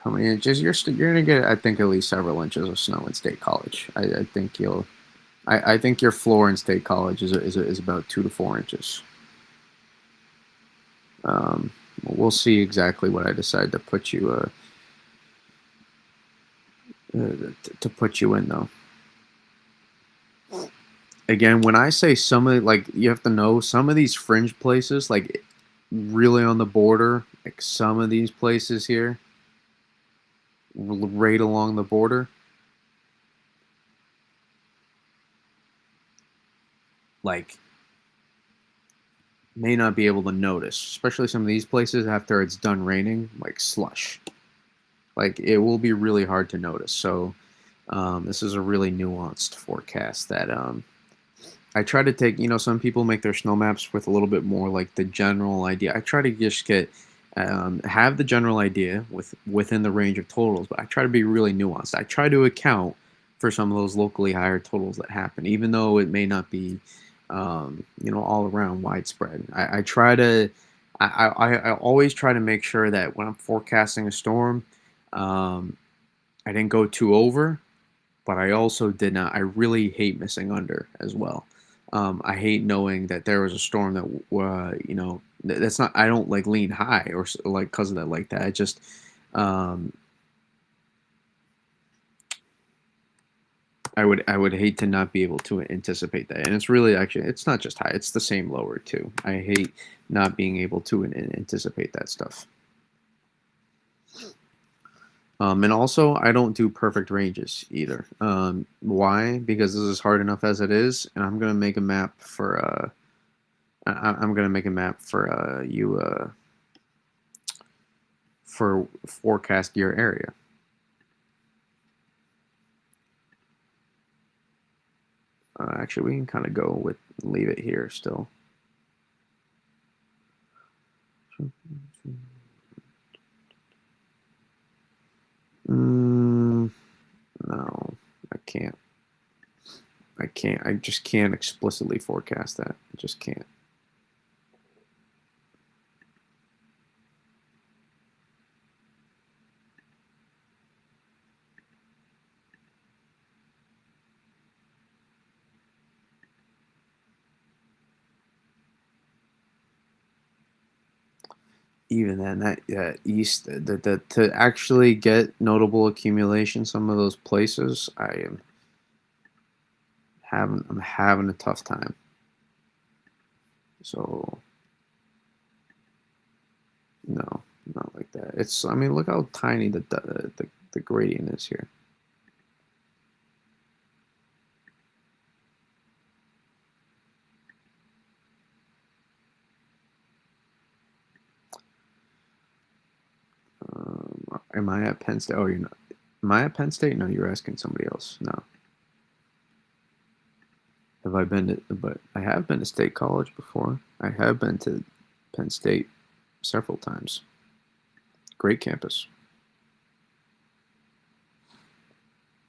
how many inches? You're gonna get, I think, at least several inches of snow in State College. I think you'll. I think your floor in State College is about 2 to 4 inches. Um, we'll see exactly what I decide to put you to put you in though. Again, when I say some of, like, you have to know some of these fringe places, like really on the border, like some of these places here, right along the border, like may not be able to notice, especially some of these places after it's done raining, like slush. Like it will be really hard to notice. So this is a really nuanced forecast that I try to take, some people make their snow maps with a little bit more like the general idea. I try to just have the general idea within the range of totals, but I try to be really nuanced. I try to account for some of those locally higher totals that happen, even though it may not be, all around widespread. I try to, I always try to make sure that when I'm forecasting a storm, um, I didn't go too over, but I also did not. I really hate missing under as well. I hate knowing that there was a storm that that's not. I don't like lean high or like because of that like that. I just um, I would hate to not be able to anticipate that. And it's really actually it's not just high. It's the same lower too. I hate not being able to anticipate that stuff. And also, I don't do perfect ranges either. Why? Because this is hard enough as it is, and I'm gonna make a map for I'm gonna make a map for you for forecast your area. Actually, we can kind of go with leave it here still. Mm, no, I can't. I can't. I just can't explicitly forecast that. I just can't. Even then, that east, the to actually get notable accumulation, some of those places, I'm having a tough time. So no, not like that. It's, I mean, look how tiny the gradient is here. Am I at Penn State? Oh, you're not. Am I at Penn State? No, you're asking somebody else. No. Have I been to? But I have been to State College before. I have been to Penn State several times. Great campus.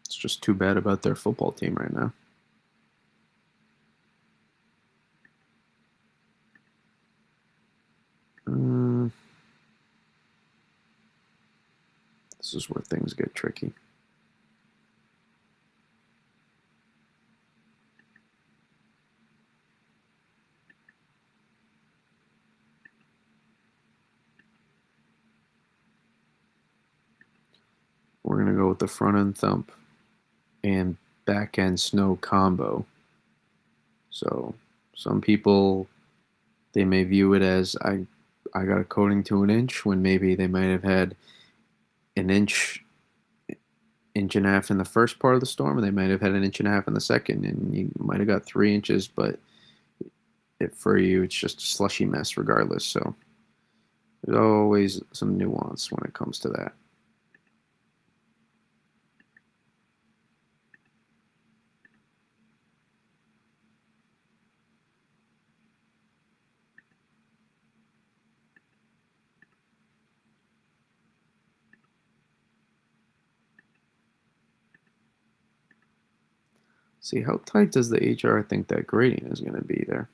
It's just too bad about their football team right now. Mm, this is where things get tricky. We're gonna go with the front end thump and back end snow combo. So some people, they may view it as I got a coating to an inch when maybe they might have had an inch and a half in the first part of the storm, and they might have had an inch and a half in the second, and you might have got 3 inches, but for you, it's just a slushy mess regardless. So there's always some nuance when it comes to that. See, how tight does the HR think that gradient is going to be there?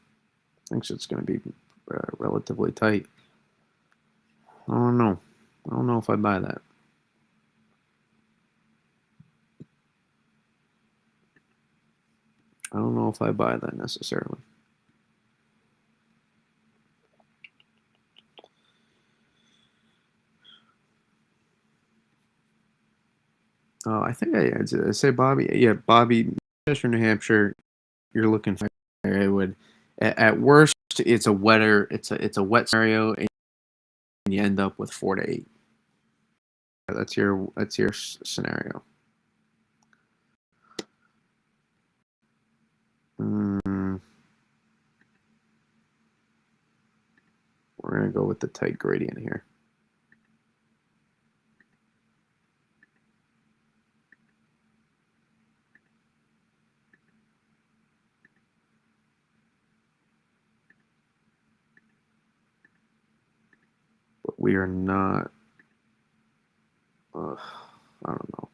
Thinks it's going to be relatively tight. I don't know. I don't know if I buy that. I don't know if I buy that necessarily. I think I'd say Bobby. Yeah, Bobby, Manchester, New Hampshire. You're looking for. It would, at worst, it's a wetter. It's a wet scenario, and you end up with 4 to 8. That's your scenario. Mm, we're gonna go with the tight gradient here. But we are not. I don't know.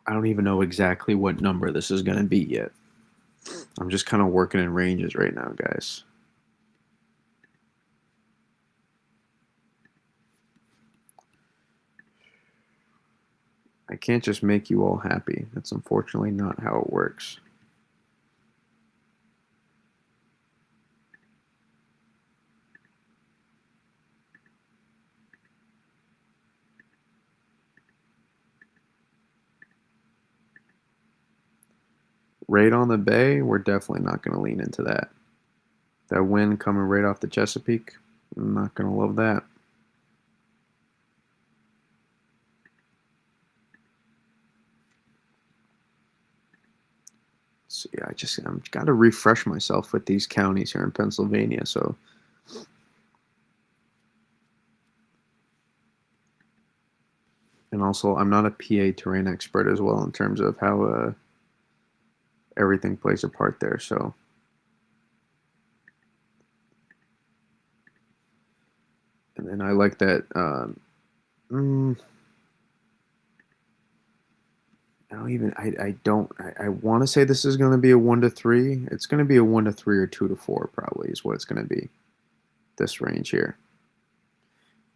I don't even know exactly what number this is gonna be yet. I'm just kind of working in ranges right now, guys. I can't just make you all happy. That's unfortunately not how it works. Right on the bay, we're definitely not going to lean into that. That wind coming right off the Chesapeake, I'm not going to love that. So yeah, I'm got to refresh myself with these counties here in Pennsylvania. So, and also I'm not a PA terrain expert as well in terms of how everything plays a part there. So, and then I like that. Mm, I don't even. I don't. I want to say this is going to be a 1 to 3. It's going to be a 1 to 3 or 2 to 4. Probably is what it's going to be. This range here.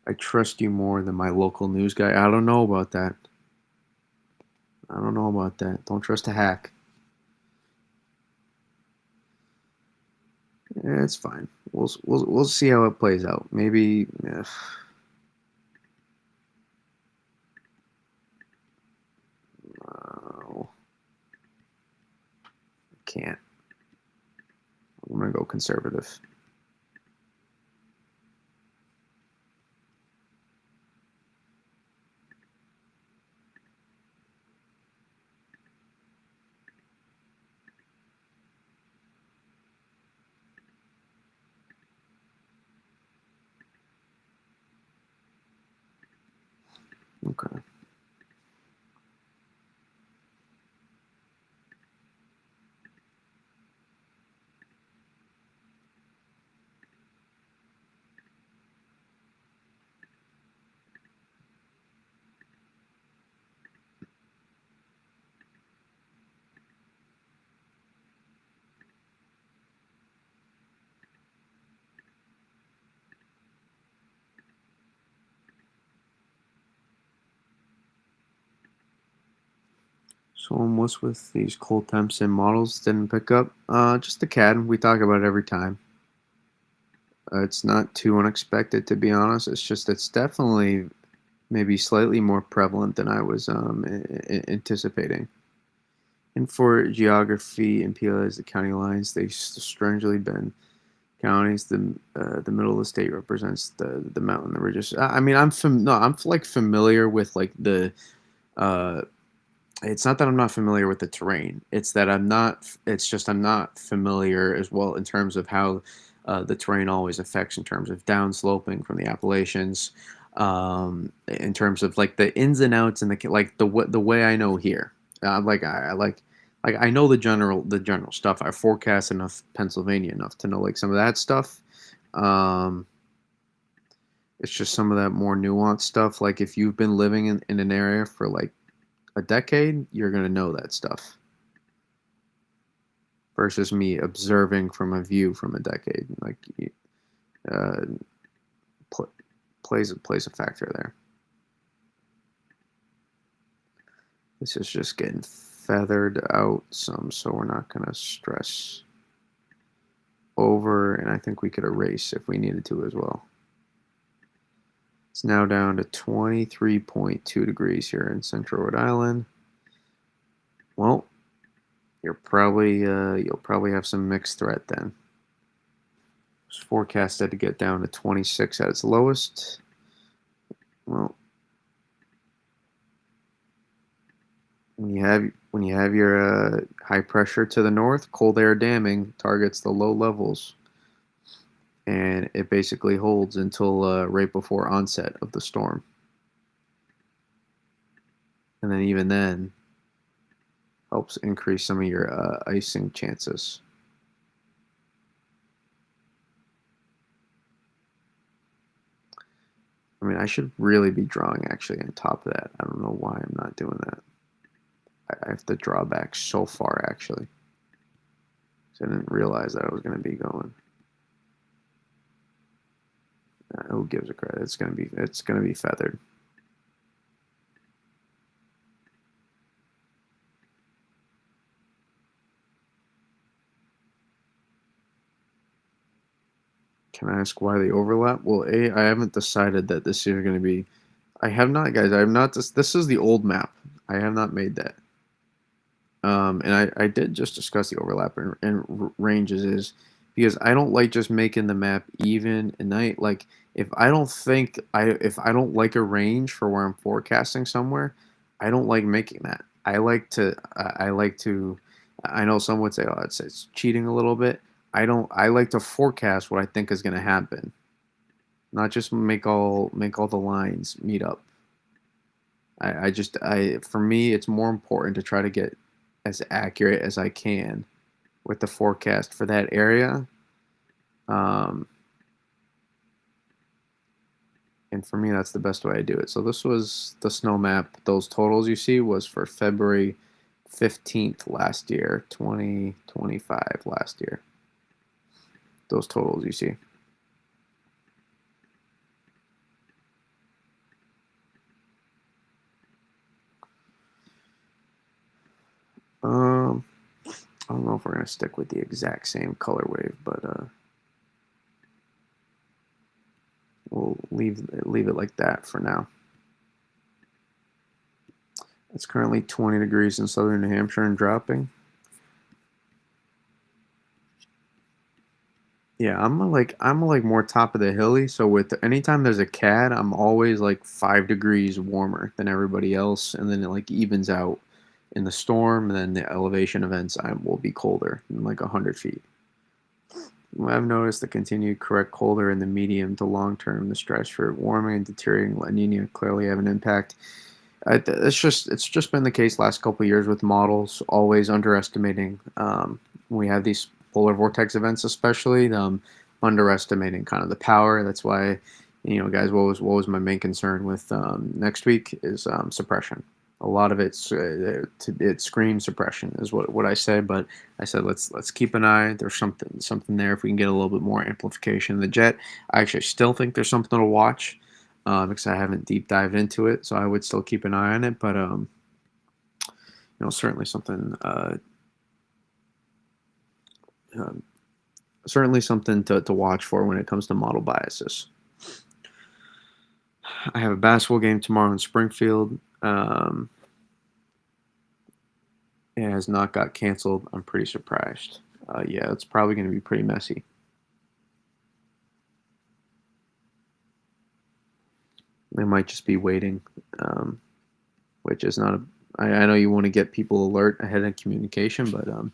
I trust you more than my local news guy. I don't know about that. I don't know about that. Don't trust a hack. Yeah, it's fine. We'll see how it plays out. Maybe. No, can't. I'm gonna go conservative. Okay. So what's with these cold temps and models didn't pick up? Just the CAD. We talk about it every time. It's not too unexpected, to be honest. It's just it's definitely maybe slightly more prevalent than I was anticipating. And for geography and PLAs, the county lines, they've strangely been counties. The middle of the state represents the mountain, the ridges. I mean, no, like familiar with like the. Uh, it's not that I'm not familiar with the terrain. It's that I'm not. It's just I'm not familiar as well in terms of how the terrain always affects in terms of downsloping from the Appalachians, in terms of like the ins and outs and the way I know here. I like I know the general stuff. I forecast enough Pennsylvania enough to know like some of that stuff. Um, It's just some of that more nuanced stuff. Like if you've been living in an area for like a decade, you're gonna know that stuff. Versus me observing from a view from a decade, like uh, pl- plays a factor there. This is just getting feathered out some, so we're not gonna stress over, and I think we could erase if we needed to as well. It's now down to 23.2 degrees here in Central Rhode Island. Well, you'll probably have some mixed threat then. It's forecasted to get down to 26 at its lowest. Well, when you have your high pressure to the north, cold air damming targets the low levels, and it basically holds until right before onset of the storm. And then even then, helps increase some of your icing chances. I mean, I should really be drawing actually on top of that. I don't know why I'm not doing that. I have to draw back so far actually. So I didn't realize that I was going to be going. Who gives a credit? It's gonna be feathered. Can I ask why the overlap? Well, I haven't decided that this is going to be. I have not, guys. I have not. This is the old map. I have not made that. And I did just discuss the overlap and ranges is because I don't like just making the map even and night. Like if I don't like a range for where I'm forecasting somewhere, I don't like making that. I like to. I know some would say, oh, it's cheating a little bit. I don't. I like to forecast what I think is going to happen, not just make all the lines meet up. I just I for me it's more important to try to get as accurate as I can with the forecast for that area. Um, and for me that's the best way I do it. So this was the snow map. Those totals you see was for February 15th last year, 2025 last year. Those totals you see. Um, I don't know if we're gonna stick with the exact same color wave, but we'll leave it like that for now. It's currently 20 degrees in southern New Hampshire and dropping. Yeah, I'm like more top of the hilly. So with anytime there's a CAD, I'm always like 5 degrees warmer than everybody else, and then it like evens out in the storm. And then the elevation events, I will be colder, like 100 feet. I've noticed the continued correct colder in the medium to long term. The stress for warming and deteriorating La Nina clearly have an impact. It's just been the case last couple of years with models always underestimating. We have these polar vortex events, especially underestimating kind of the power. That's why, guys, what was my main concern with next week is suppression. A lot of it screams suppression is what I say, but I said let's keep an eye. There's something there if we can get a little bit more amplification in the jet. I actually still think there's something to watch because I haven't deep dived into it, so I would still keep an eye on it. But certainly um, certainly something to watch for when it comes to model biases. I have a basketball game tomorrow in Springfield. It has not got canceled. I'm pretty surprised. Yeah, it's probably going to be pretty messy. They might just be waiting, which is not a. I know you want to get people alert ahead of communication, but I'm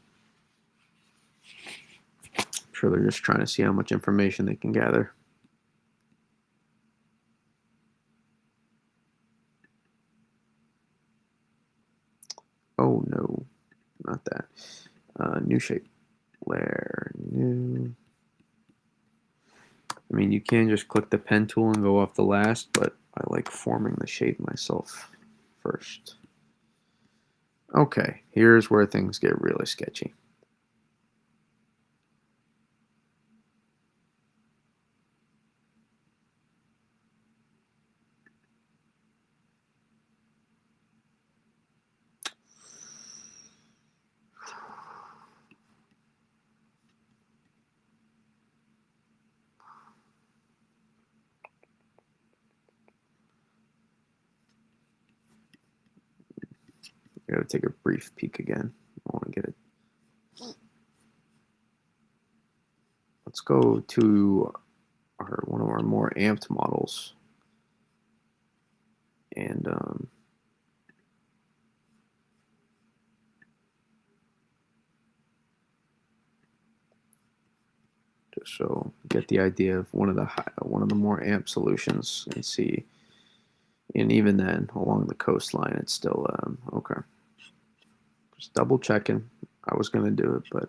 sure they're just trying to see how much information they can gather. Oh no, not that. New shape. Layer new. I mean, you can just click the pen tool and go off the last, but I like forming the shape myself first. Okay, here's where things get really sketchy. I gotta take a brief peek again. I want to get it. Let's go to one of our more amped models, and just so get the idea of one of the more amped solutions and see. And even then, along the coastline, it's still okay. Just double checking. I was gonna do it, but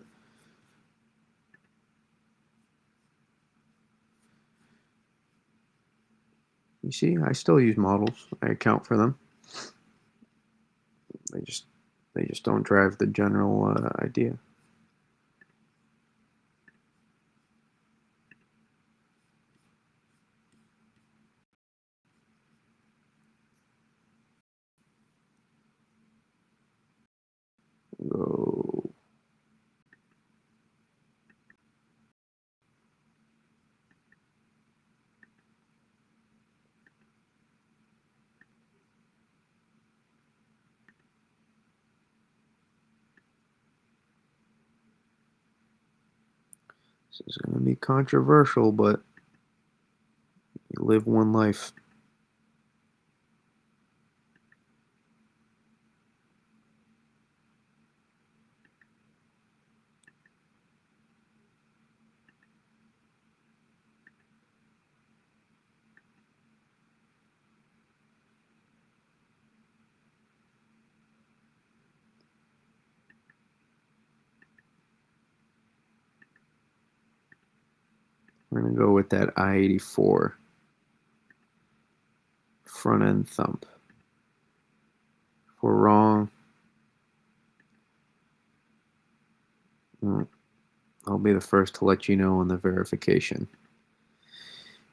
you see, I still use models. I account for them. They just they just don't drive the general idea. Go. This is gonna be controversial, but you live one life. We're gonna go with that I-84 front end thump. If we're wrong, mm, I'll be the first to let you know on the verification.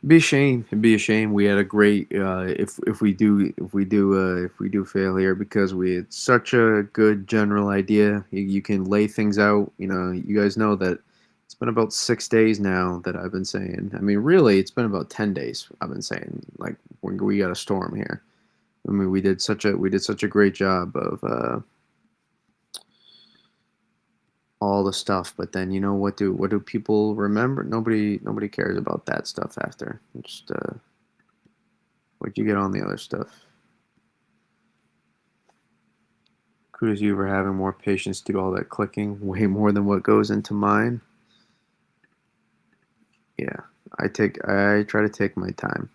It'd be a shame. It'd be a shame. We had a great if we do fail here because we had such a good general idea. You can lay things out. You know, you guys know that it's been about 6 days now that I've been saying. I mean, really, it's been about 10 days. I've been saying like we got a storm here. I mean, we did such a great job of all the stuff, but then you know what do people remember? Nobody cares about that stuff after. Just what'd you get on the other stuff? Kudos to you for having more patience to do all that clicking, way more than what goes into mine. Yeah, I try to take my time.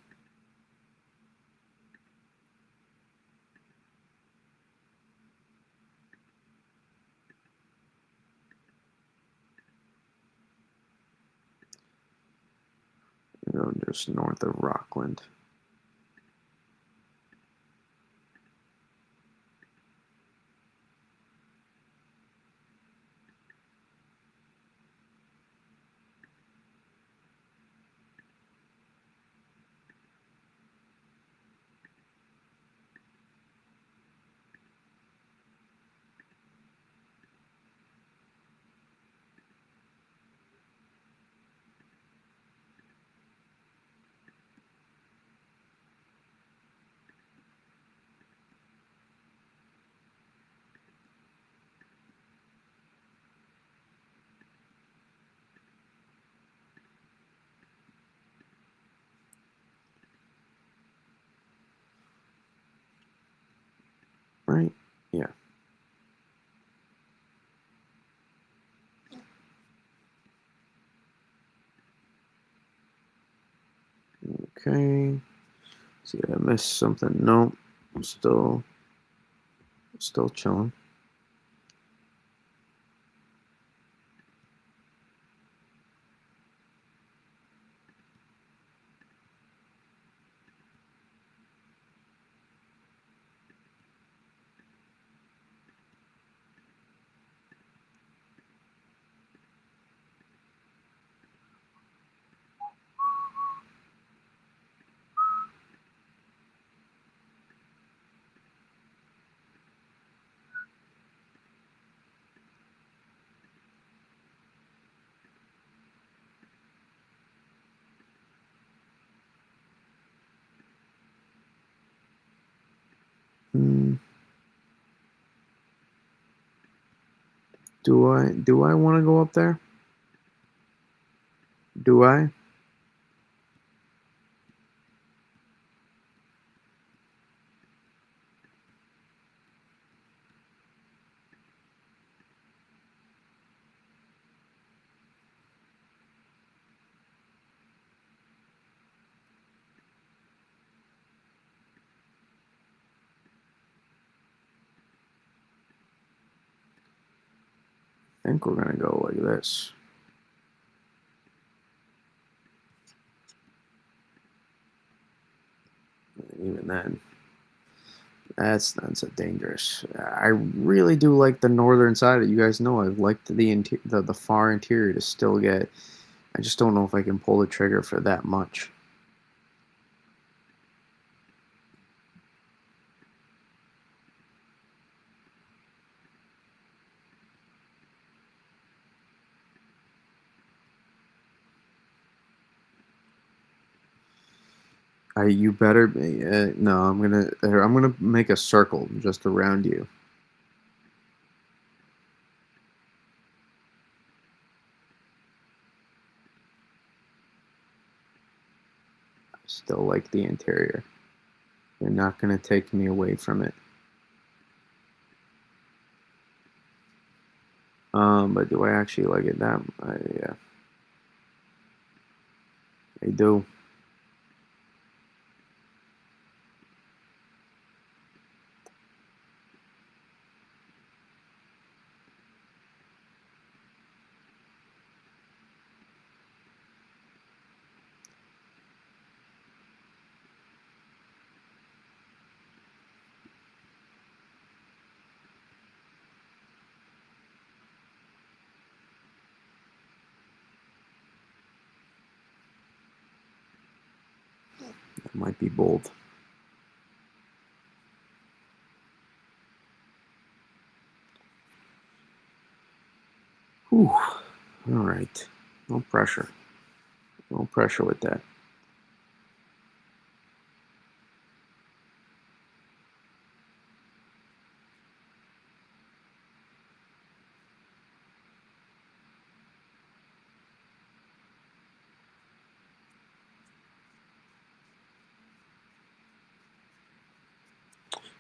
You know, just north of Rockland. Right? Yeah. Okay. See, I missed something. No, I'm still chilling. Do I want to go up there? Do I? I think we're gonna go like this. Even then, that's not so dangerous. I really do like the northern side. You guys know I've liked the far interior to still get. I just don't know if I can pull the trigger for that much. You better be. No, I'm gonna make a circle just around you. I still like the interior. You're not gonna take me away from it. But do I actually like it? Yeah, I do. It might be bold. Whew. All right. No pressure. No pressure with that.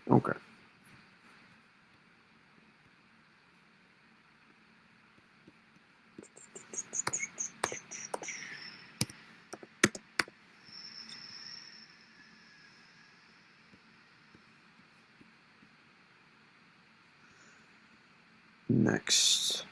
Okay. Next.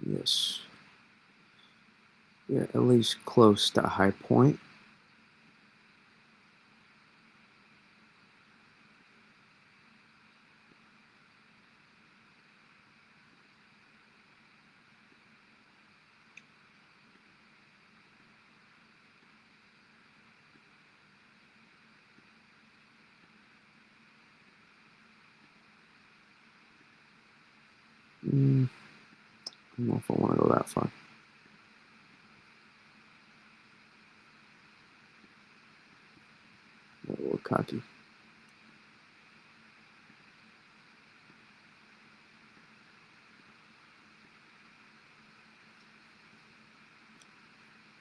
Yes. Yeah, at least close to a high point. Mm, I don't know if I want to go that far. A little cocky.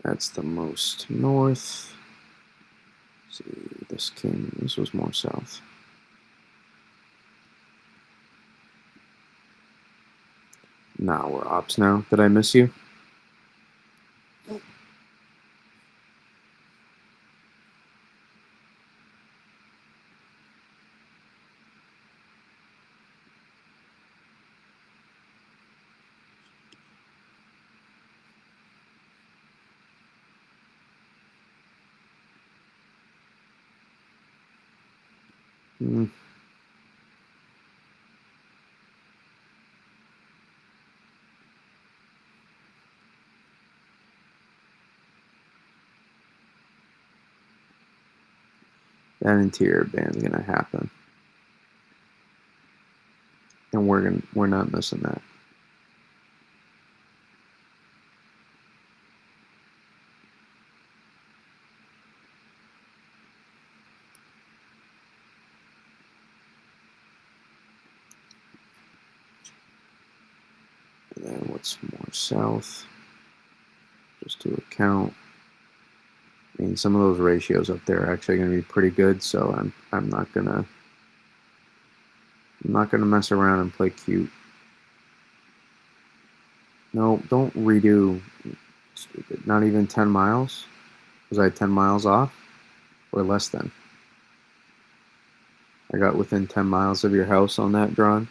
That's the most north. Let's see, this was more south. Now we're ops now. Did I miss you? Hmm. That interior band's gonna happen, and we're not missing that. And then what's more south? Just to account. I mean, some of those ratios up there are actually going to be pretty good, so I'm not gonna mess around and play cute. No, don't redo. Stupid. Not even 10 miles. Was I 10 miles off or less than? I got within 10 miles of your house on that drawing.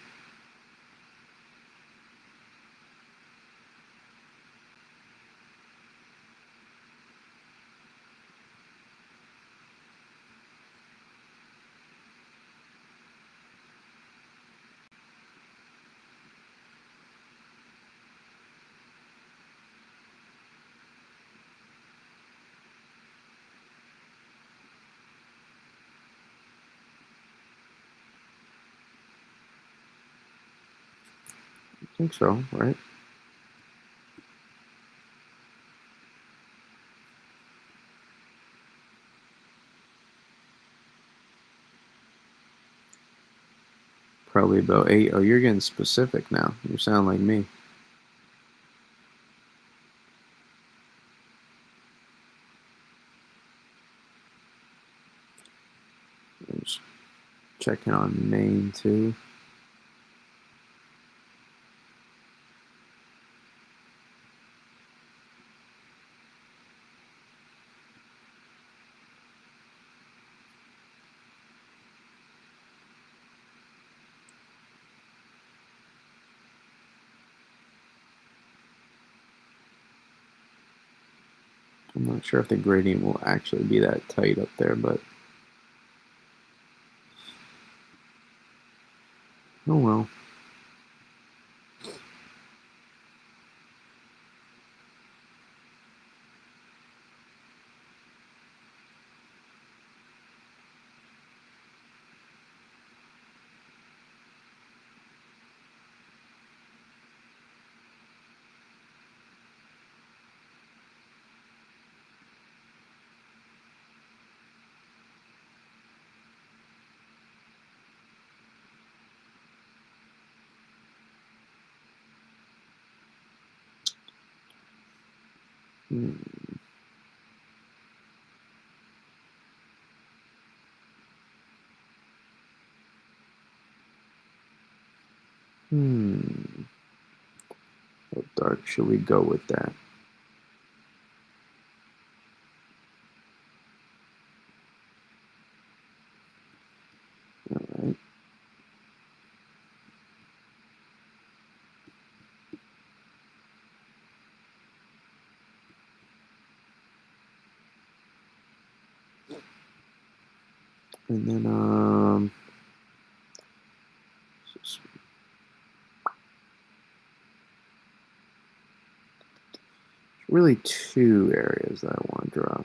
I think so, right? Probably about 8. Oh, you're getting specific now. You sound like me. I'm just checking on Maine too. I'm not sure if the gradient will actually be that tight up there, but oh well. Hmm. Hmm. How dark should we go with that? All right. And then there's really two areas that I want to draw.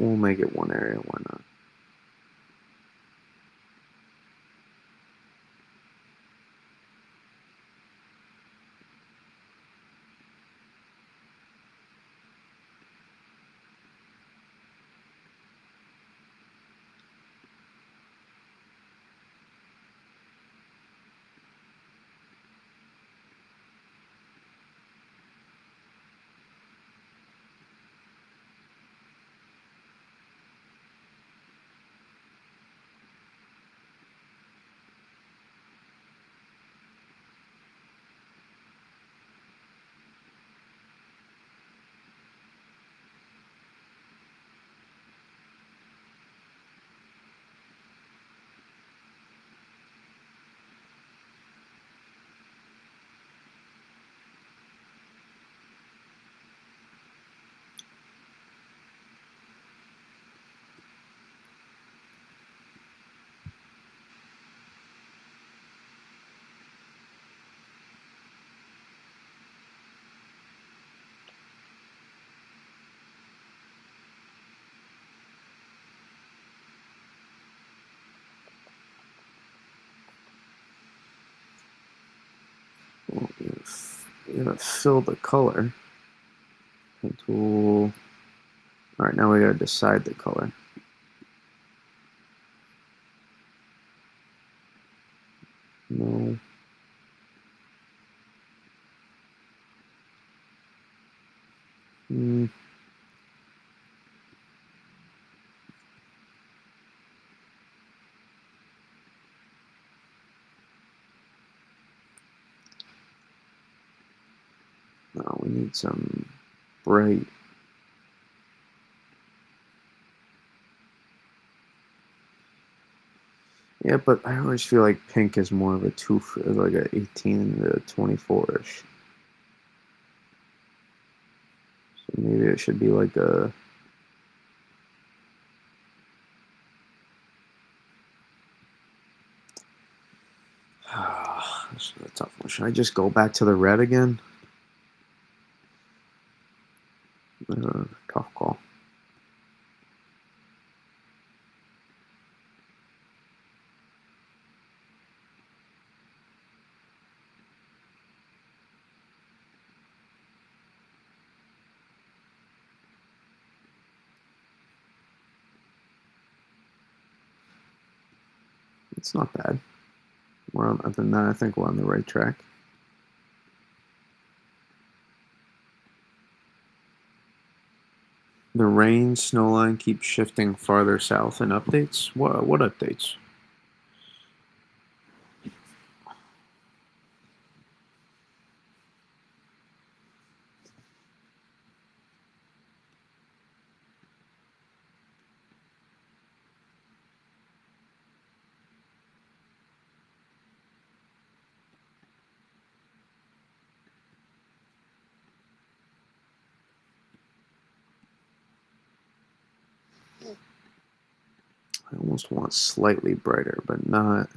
We'll make it one area. Why not? Well, we're gonna fill the color. Tool. All right, now we gotta decide the color. No. Mm, no, we need some bright. Yeah, but I always feel like pink is more of a like a 18 to 24-ish. So maybe it should be like a. This is a tough one. Should I just go back to the red again? Tough call. It's not bad. I think we're on the right track. The rain snow line keeps shifting farther south in updates. What updates? I almost want slightly brighter, but not.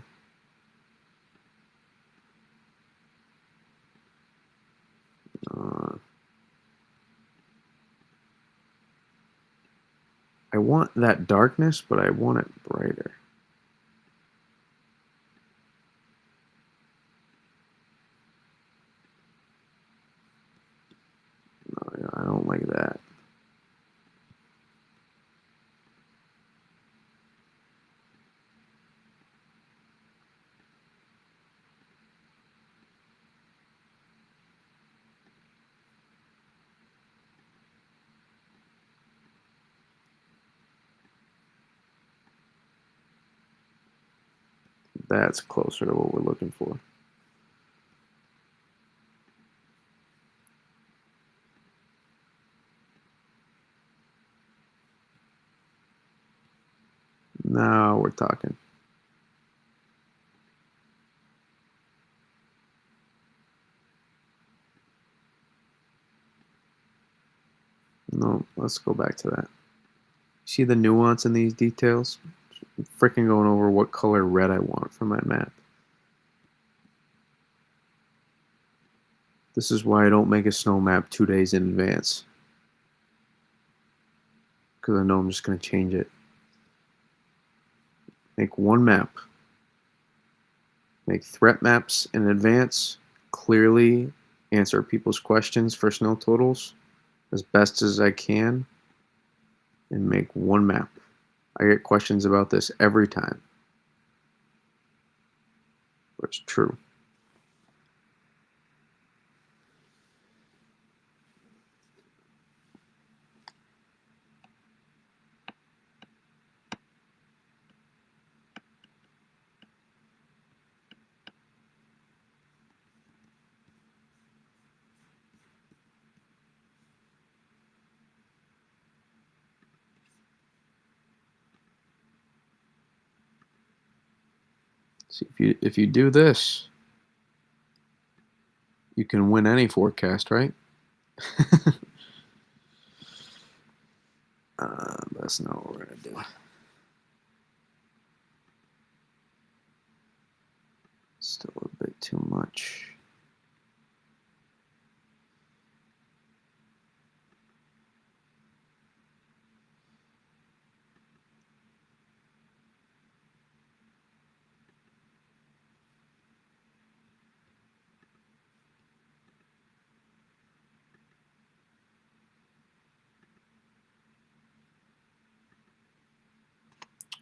Uh, I want that darkness, but I want it brighter. No, I don't like that. That's closer to what we're looking for. Now we're talking. No, let's go back to that. See the nuance in these details? Freaking going over what color red I want for my map. This is why I don't make a snow map 2 days in advance. because I know I'm just going to change it. Make one map. Make threat maps in advance. Clearly answer people's questions for snow totals as best as I can. And make one map. I get questions about this every time. But it's true. See, if you do this, you can win any forecast, right? That's not what we're gonna do. Still a bit too much.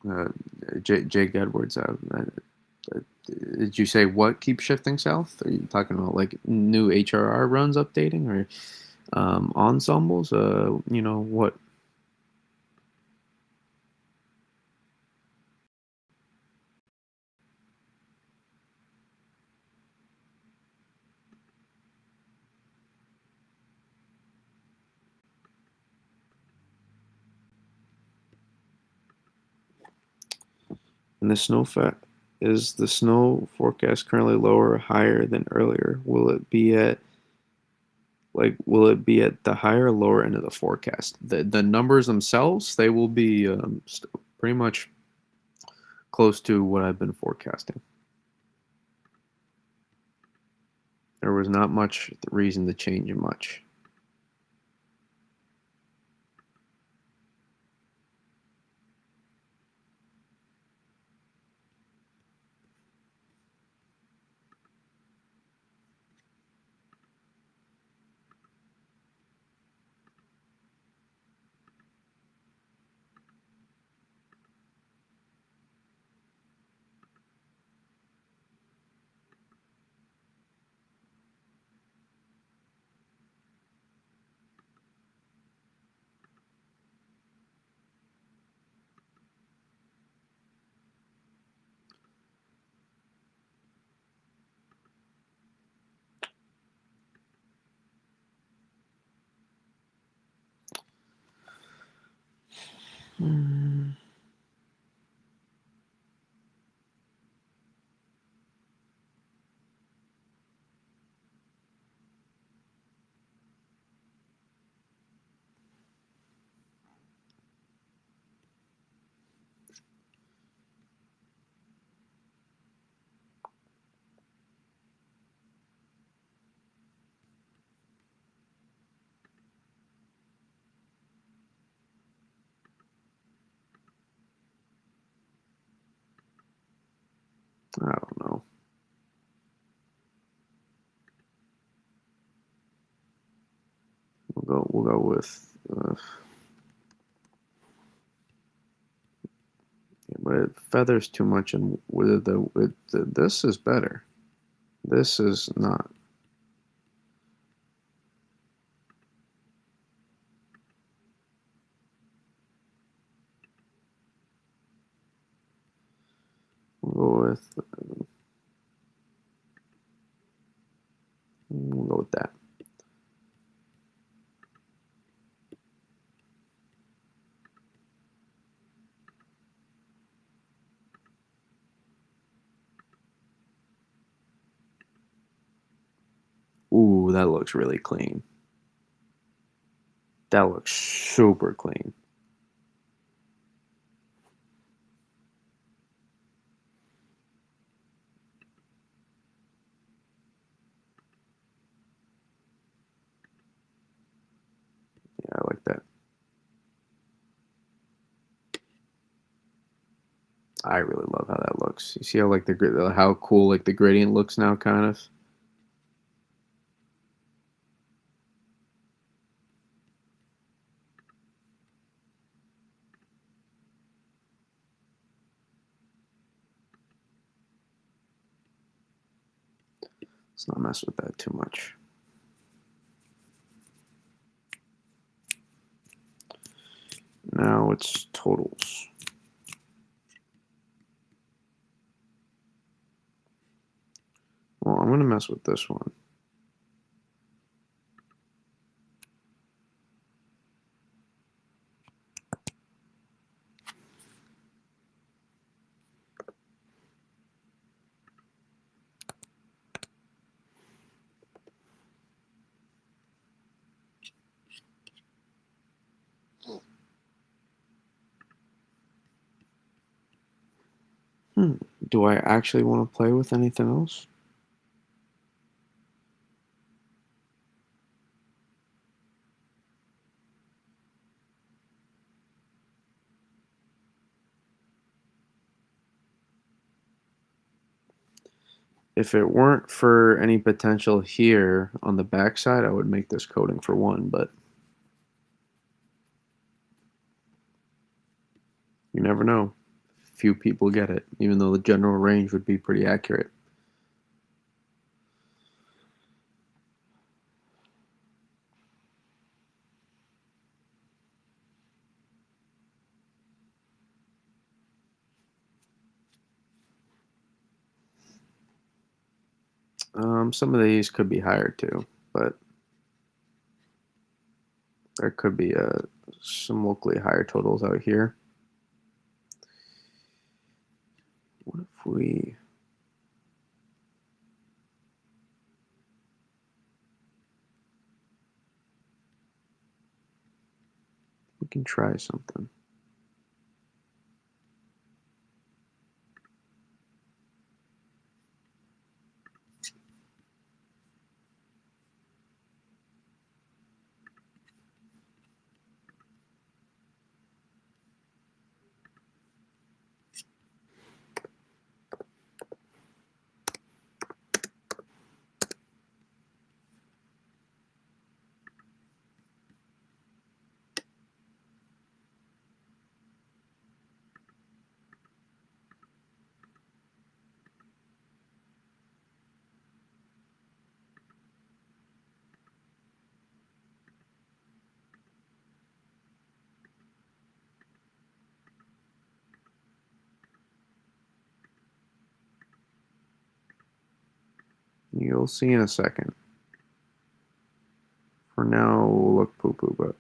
Uh, Jake Edwards. Did you say what keeps shifting south? Are you talking about like new HRR runs updating or ensembles? What? And the is the snow forecast currently lower or higher than earlier? Will it be at the higher or lower end of the forecast? The numbers themselves, they will be pretty much close to what I've been forecasting. There was not much reason to change much. Hmm. I don't know. We'll go with. But it feathers too much, and this is better. This is not. We'll go with that. Ooh, that looks really clean. That looks super clean. Yeah, I like that. I really love how that looks. You see how like how cool like the gradient looks now, kind of. Let's not mess with that too much. Now it's totals. Well, I'm gonna mess with this one. Hmm. Do I actually want to play with anything else? If it weren't for any potential here on the backside, I would make this coating for one, but you never know. Few people get it, even though the general range would be pretty accurate. Some of these could be higher too, but there could be some locally higher totals out here. What if we can try something? You'll see in a second. For now, we'll look poo-poo, but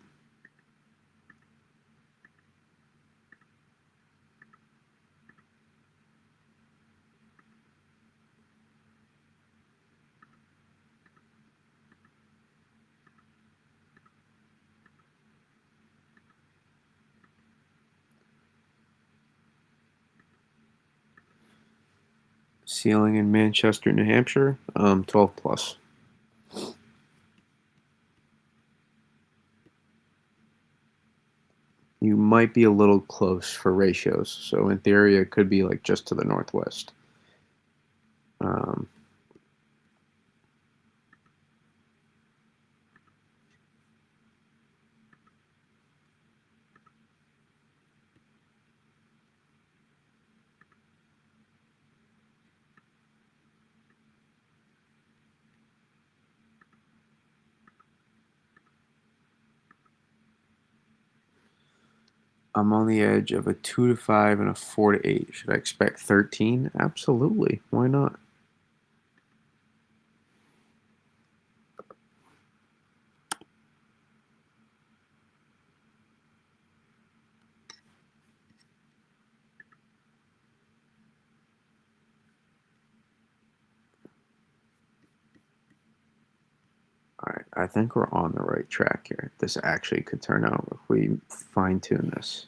ceiling in Manchester, New Hampshire, 12 plus. You might be a little close for ratios, so in theory, it could be like just to the northwest. Um, I'm on the edge of a 2 to 5 and a 4 to 8. Should I expect 13? Absolutely. Why not? All right, I think we're on the right track here. This actually could turn out if we fine tune this.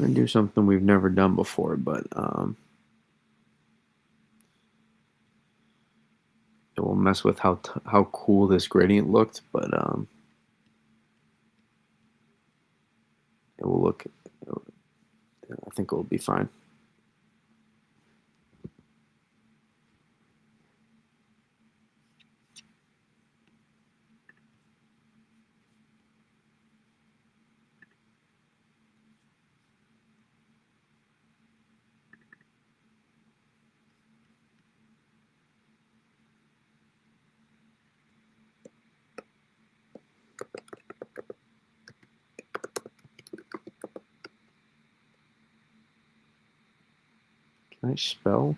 gonna do something we've never done before, but it will mess with how cool this gradient looked. But it will look. I think it will be fine. Can I spell?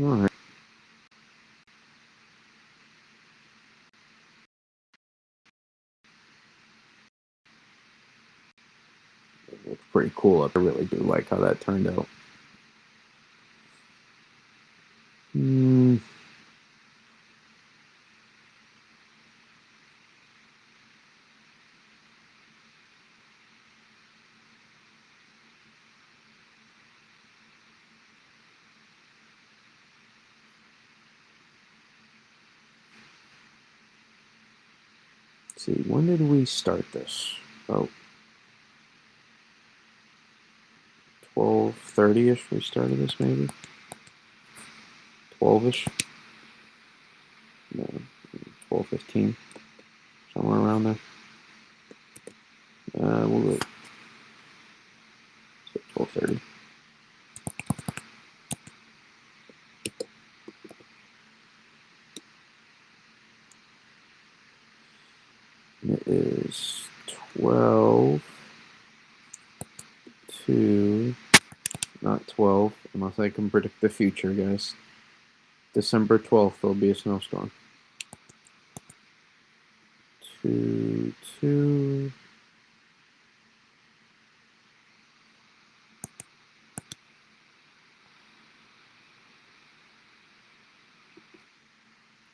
All right. It looks pretty cool. I really do like how that turned out. Mm, let's see, when did we start this? About 12:30ish. We started this maybe 12ish. No, 12:15, somewhere around there. We'll go 12:30. It is 12 to not 12, unless I can predict the future, guys. December 12th, there'll be a snowstorm. 2.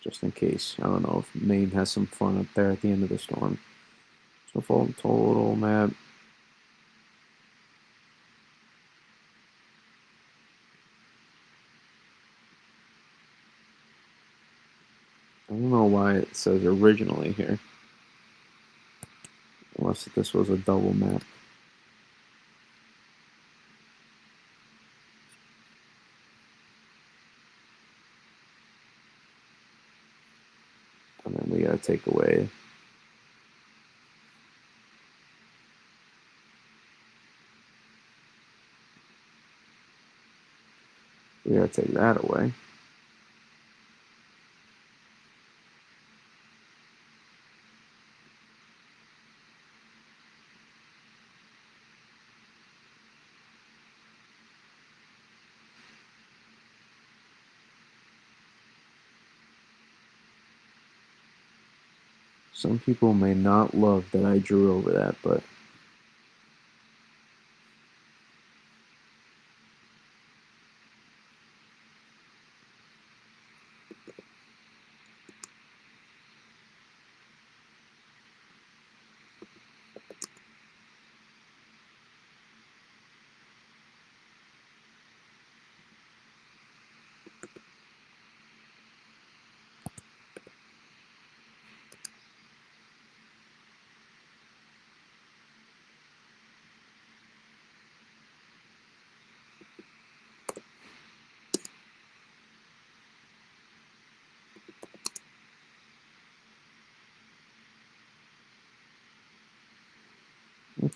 Just in case. I don't know if Maine has some fun up there at the end of the storm. Snowfall total map. I don't know why it says originally here. Unless this was a double map. And then we gotta take away. We gotta take that away. Some people may not love that I drew over that, but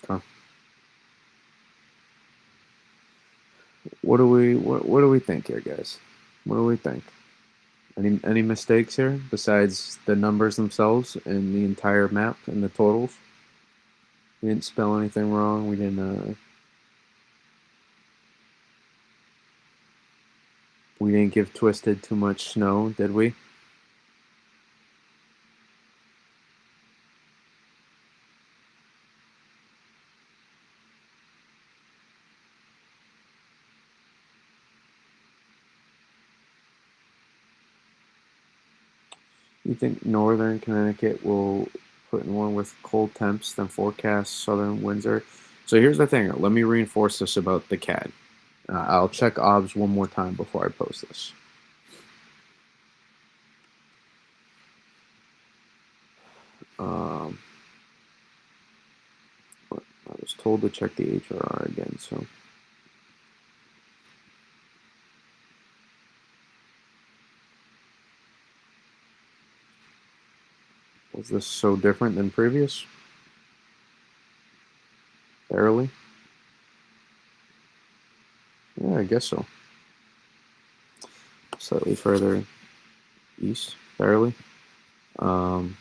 Okay. What do we think here, guys? What do we think? Any mistakes here besides the numbers themselves and the entire map and the totals? We didn't spell anything wrong. We didn't give Twisted too much snow, did we? You think northern Connecticut will put in one with cold temps, then forecast southern Windsor? So here's the thing. Let me reinforce this about the CAD. I'll check OBS one more time before I post this. Um, I was told to check the HRR again, so was this so different than previous? Barely? Yeah, I guess so. Slightly further east, barely. Um,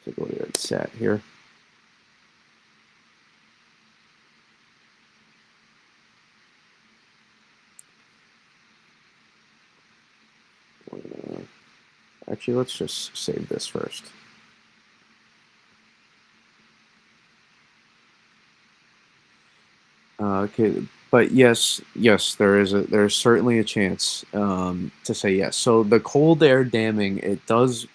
let's take a look at SAT here. Actually, let's just save this first. Okay, but yes, there's certainly a chance to say yes. So the cold air damming it does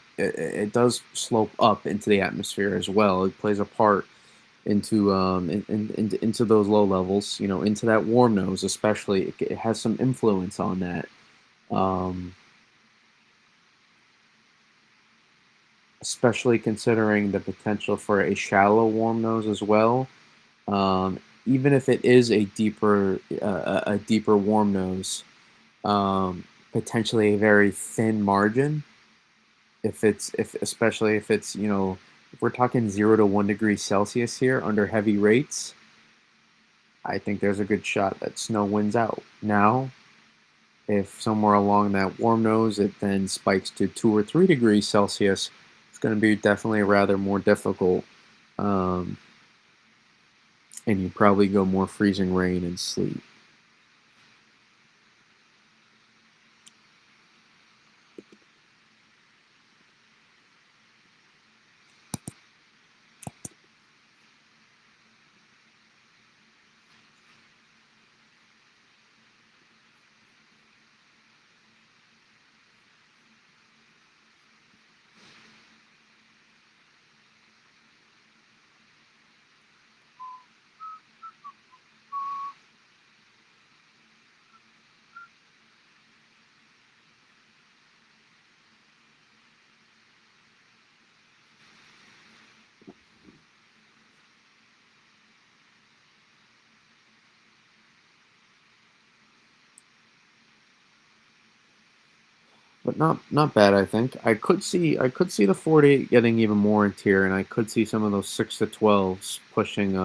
slope up into the atmosphere as well. It plays a part into into those low levels. You know, into that warm nose, especially. It has some influence on that. Um, Especially considering the potential for a shallow warm nose as well. Um, Even if it is a deeper warm nose, potentially a very thin margin. If especially if it's if we're talking 0 to 1 degree Celsius here under heavy rates, I think there's a good shot that snow wins out. Now, if somewhere along that warm nose it then spikes to 2 or 3 degrees Celsius, it's going to be definitely rather more difficult, um, and you probably go more freezing rain and sleet. But not bad, I think. I could see the 48 getting even more into here, and I could see some of those 6 to 12s pushing.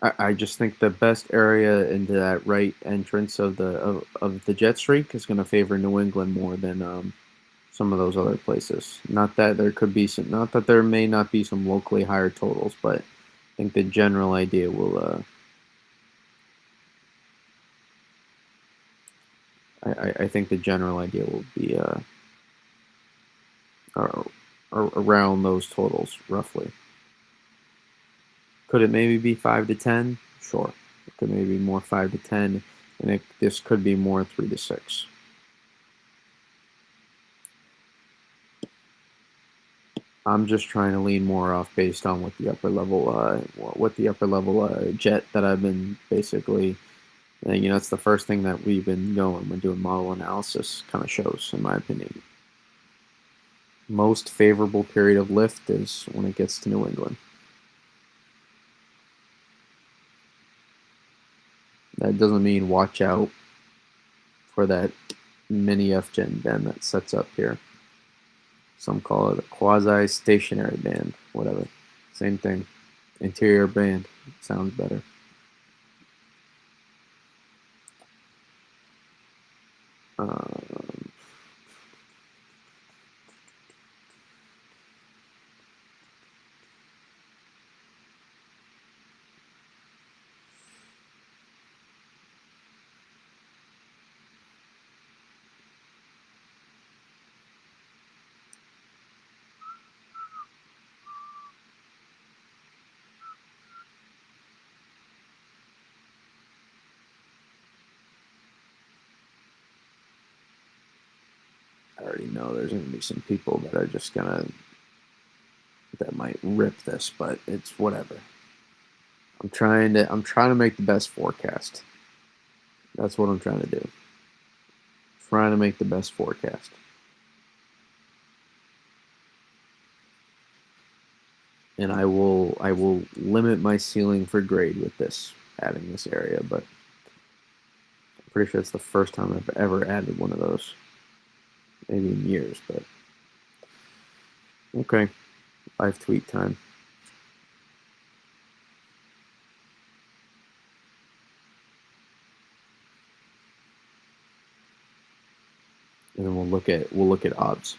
I just think the best area into that right entrance of the jet streak is going to favor New England more than some of those other places. Not that there could be some, not that there may not be some locally higher totals, but I think the general idea will. I think the general idea will be ar- around those totals roughly. Could it maybe be 5 to 10? Sure. It could maybe be more 5 to 10, and this could be more 3 to 6. I'm just trying to lean more off based on what the upper level jet that I've been basically. It's the first thing that we've been going when doing model analysis. Kind of shows, in my opinion. Most favorable period of lift is when it gets to New England. That doesn't mean watch out for that mini F-gen band that sets up here. Some call it a quasi-stationary band, whatever. Same thing. Interior band sounds better. Um, I already know there's going to be some people that are just going to that might rip this, but it's whatever. I'm trying to make the best forecast. That's what I'm trying to do. Trying to make the best forecast. And I will limit my ceiling for grade with this, adding this area, but I'm pretty sure it's the first time I've ever added one of those. Maybe in years, but okay. Live tweet time. And then we'll look at odds.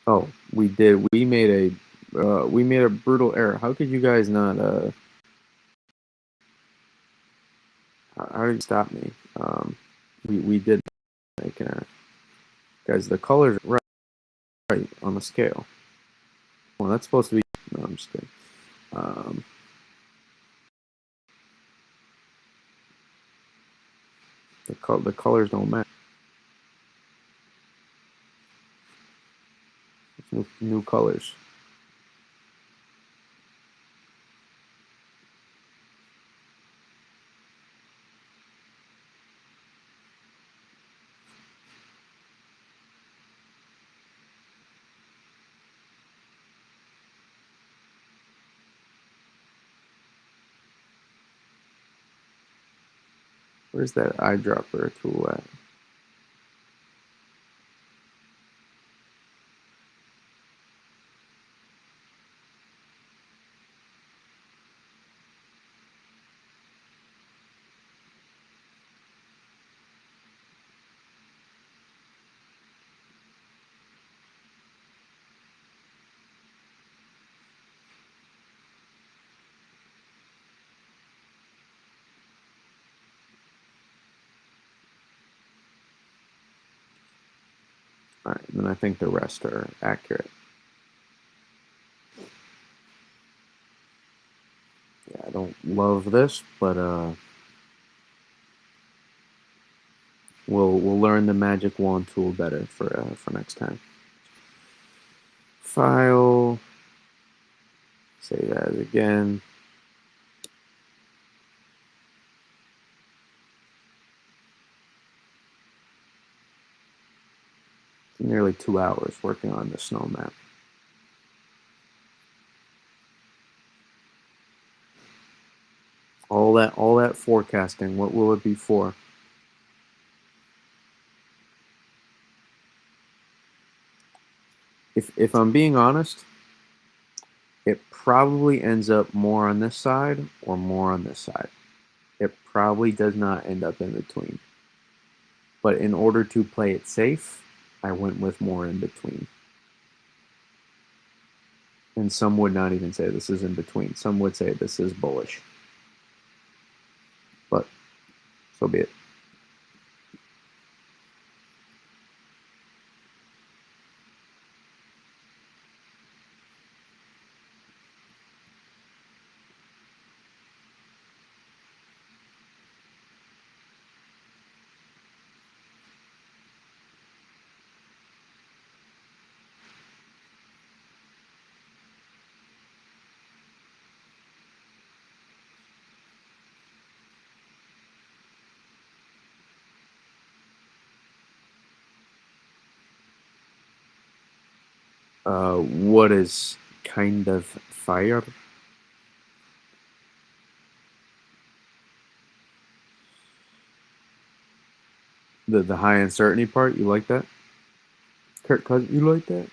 Oh, we did. We made a brutal error. How could you guys not? How did you stop me? We did make an error, guys. The colors are right on the scale. Well, that's supposed to be. No, I'm just kidding. Um, the colors don't match. It's new colors. Where's that eyedropper tool at? All right, and then I think the rest are accurate. Yeah, I don't love this, but we'll learn the magic wand tool better for next time. File, save as again. Nearly 2 hours working on the snow map. All that forecasting. What will it be for? If I'm being honest, it probably ends up more on this side or more on this side. It probably does not end up in between. But in order to play it safe, I went with more in between. And some would not even say this is in between. Some would say this is bullish. But So be it. What is kind of fire? The high uncertainty part. You like that? Kirk Cousins, you like that?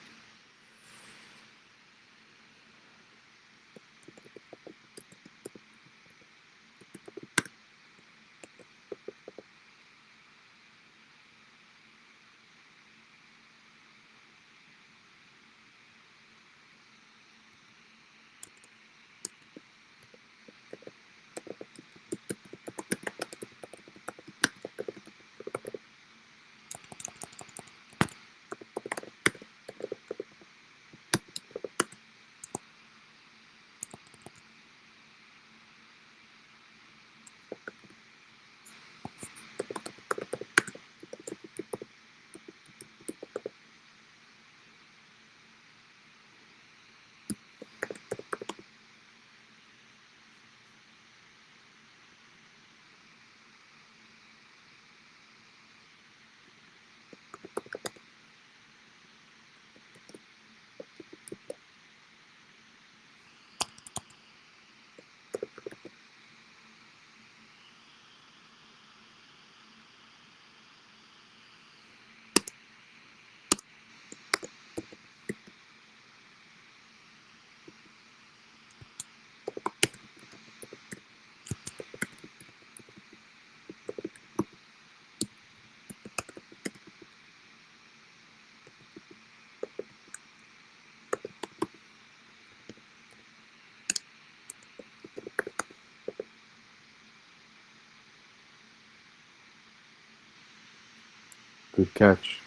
Good catch.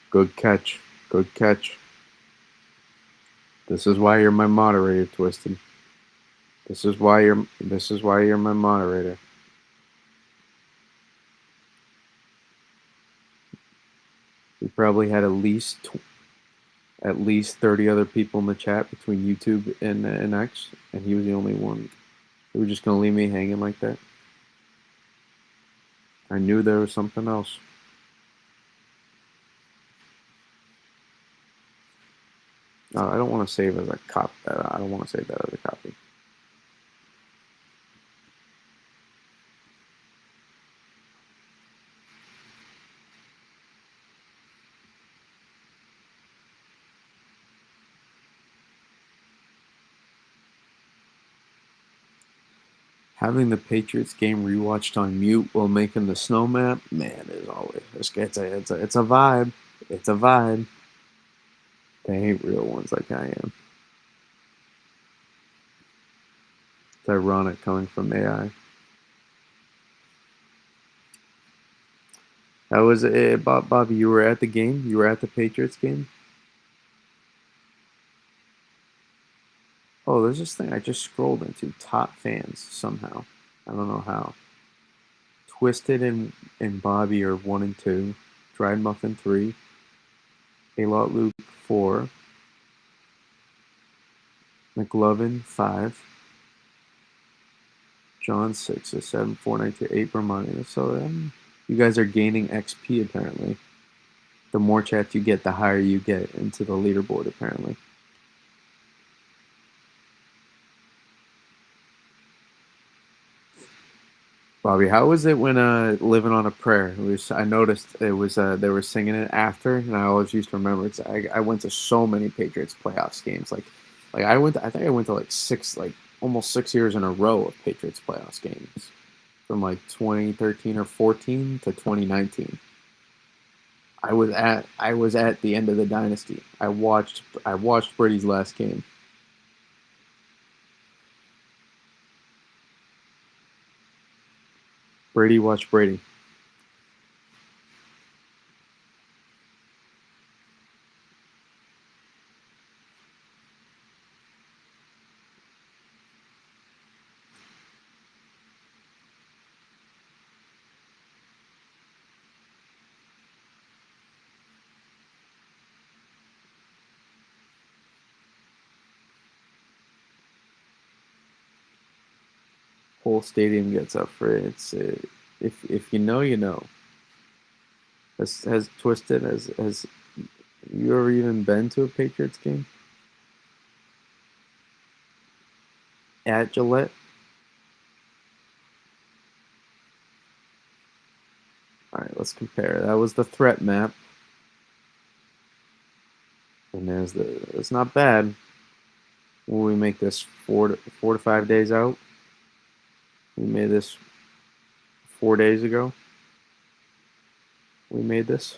Good catch. Good catch. This is why you're my moderator, Twisted. This is why you're my moderator. We probably had at least 30 other people in the chat between YouTube and X, and he was the only one. You were just gonna leave me hanging like that? I knew there was something else. I don't want to save as a cop. I don't want to save that as a copy. Having the Patriots game rewatched on mute while making the snow map, man, is always it's a vibe. It's a vibe. They ain't real ones like I am. It's ironic coming from AI. That was it, Bobby. You were at the game. You were at the Patriots game. Oh, there's this thing I just scrolled into. Top fans somehow. I don't know how. Twisted and Bobby are 1 and 2. Dried Muffin 3. A Lot Luke 4. McLovin 5. John 6, 7, 4, 9, 2, 8 Bermani. So you guys are gaining XP apparently. The more chats you get, the higher you get into the leaderboard apparently. Bobby, how was it when living on a prayer? I noticed it was they were singing it after, and I always used to remember. I went to so many Patriots playoffs games. Like I think I went to like almost 6 years in a row of Patriots playoffs games, from like 2013 or 14 to 2019. I was at the end of the dynasty. I watched Brady's last game. Brady, watch Brady. Whole stadium gets up for it. It's if you know, you know. Has Twisted has you ever even been to a Patriots game at Gillette? All right, let's compare. That was the threat map, and there's the. It's not bad. When we make this 4 to 5 days out, we made this 4 days ago. We made this.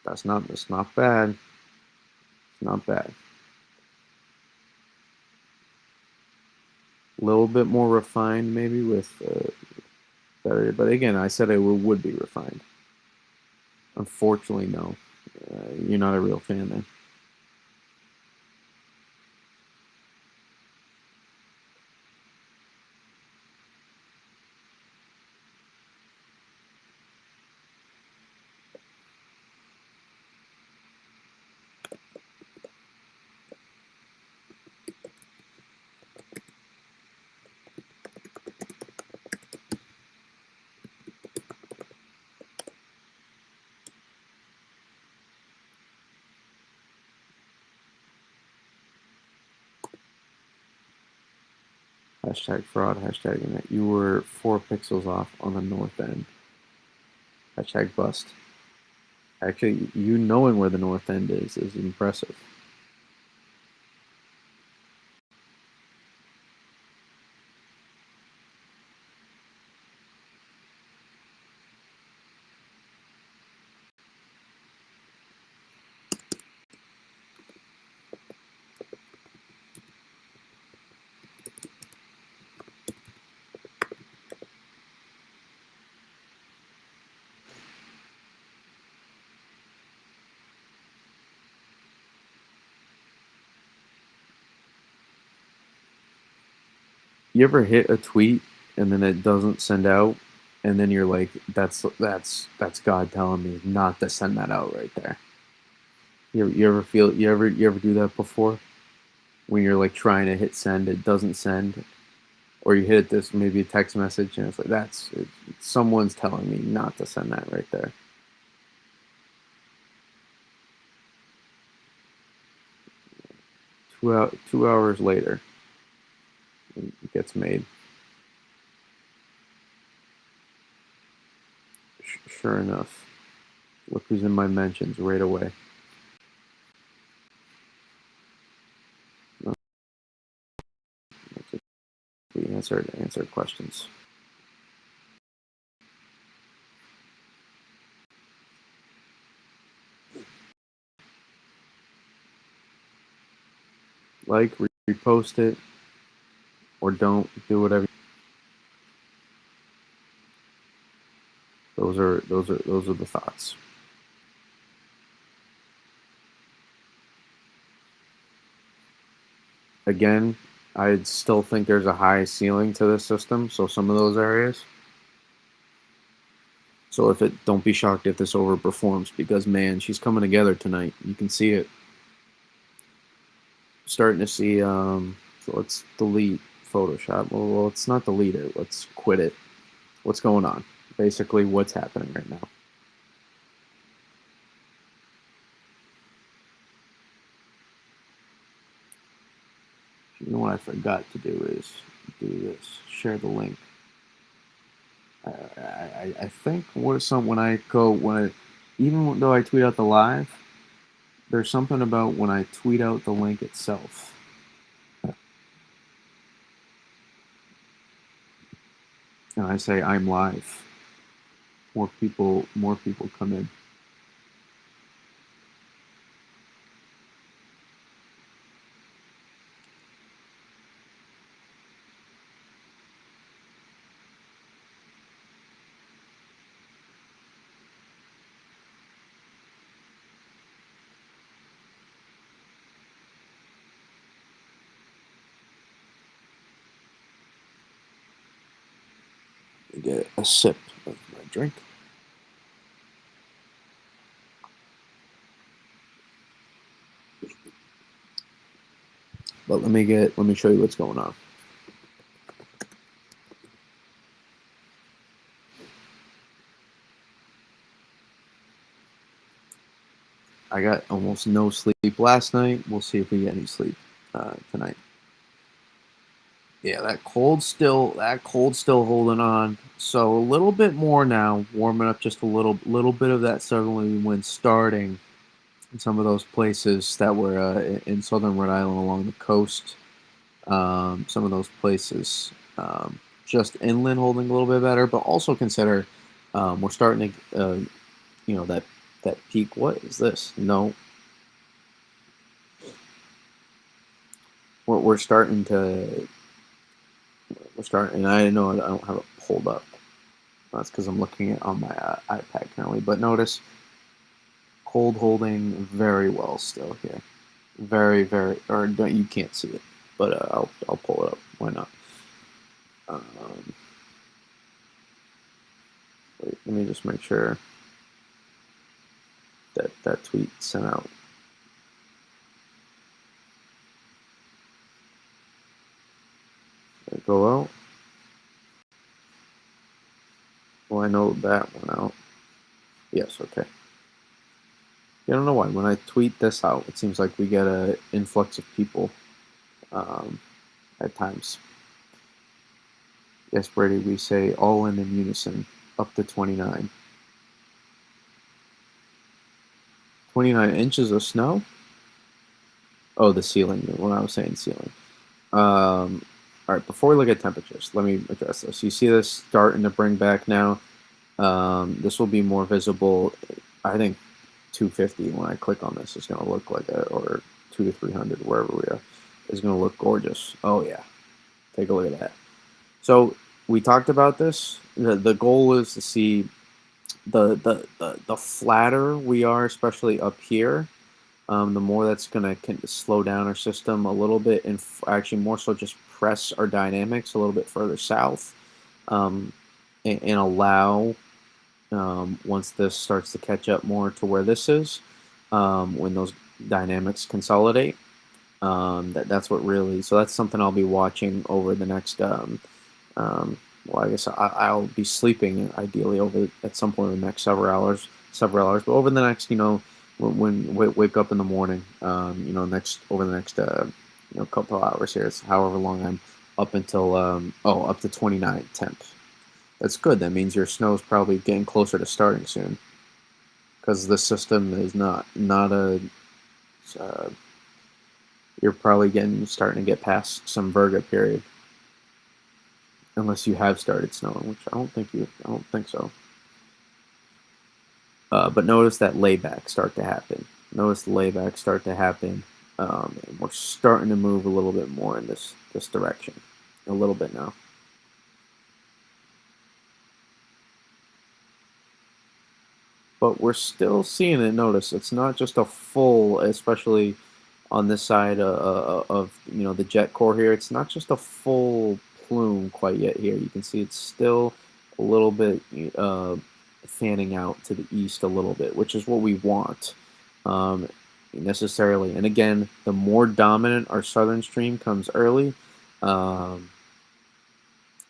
That's not. It's not bad. It's not bad. A little bit more refined, maybe with better. But again, I said it would be refined. Unfortunately, no. You're not a real fan then. Hashtag fraud. Hashtag internet. You were 4 pixels off on the north end. Hashtag bust. Actually, you knowing where the north end is impressive. You ever hit a tweet and then it doesn't send out, and then you're like, that's God telling me not to send that out right there. You ever feel you ever do that before? When you're like trying to hit send, it doesn't send, or you hit this maybe a text message and it's like someone's telling me not to send that right there. 2 hours later, it gets made. Sure enough, look who's in my mentions right away. No, we answered questions. Like, repost it, or don't do whatever. Those are the thoughts. Again, I still think there's a high ceiling to this system. So some of those areas. So if it, don't be shocked if this overperforms because man, she's coming together tonight. You can see it. Starting to see. So let's delete Photoshop. Well, let's not delete it. Let's quit it. What's going on? Basically, what's happening right now? You know what I forgot to do is do this. Share the link. I think when I go when I even though I tweet out the live, there's something about when I tweet out the link itself and I say I'm live. More people come in. Get a sip of my drink. But let me show you what's going on. I got almost no sleep last night. We'll see if we get any sleep tonight. Yeah, that cold still holding on. So a little bit more now, warming up just a little bit of that southerly wind starting in some of those places that were in southern Rhode Island along the coast. Some of those places just inland holding a little bit better, but also consider we're starting to that peak. What is this? No, we're starting to we're starting, and I know I don't have it pulled up. That's because I'm looking at on my iPad currently. But notice cold holding very well still here. Very, very, or don't, you can't see it, but I'll pull it up. Why not? Um, Wait, let me just make sure that that tweet sent out. Did it go out? Well, I know that went out. Yes, okay. I don't know why. When I tweet this out, it seems like we get an influx of people um, at times. Yes, Brady, we say all in unison, up to 29. 29 inches of snow? Oh, the ceiling, when I was saying ceiling. All right, before we look at temperatures, let me address this. You see this starting to bring back now. This will be more visible. I think 250 when I click on this is going to look like or 2 to 300, wherever we are, is going to look gorgeous. Oh, yeah. Take a look at that. So we talked about this. The goal is to see the flatter we are, especially up here, the more that's going to slow down our system a little bit, and actually more so just press our dynamics a little bit further south, um, and allow once this starts to catch up more to where this is, when those dynamics consolidate. That's what really. So that's something I'll be watching over the next. Well, I guess I'll be sleeping ideally over at some point in the next several hours. But over the next, when wake up in the morning, next over the next, couple of hours here, it's however long I'm up until up to 29 temp. That's good. That means your snow is probably getting closer to starting soon, because the system is not a. Uh, you're probably starting to get past some Virga period, unless you have started snowing, which I don't think so. But notice that layback start to happen. Notice the layback start to happen. And we're starting to move a little bit more in this direction, a little bit now. But we're still seeing it. Notice it's not just a full, especially on this side of the jet core here. It's not just a full plume quite yet here. You can see it's still a little bit fanning out to the east a little bit, which is what we want necessarily. And again, the more dominant our southern stream comes early, um,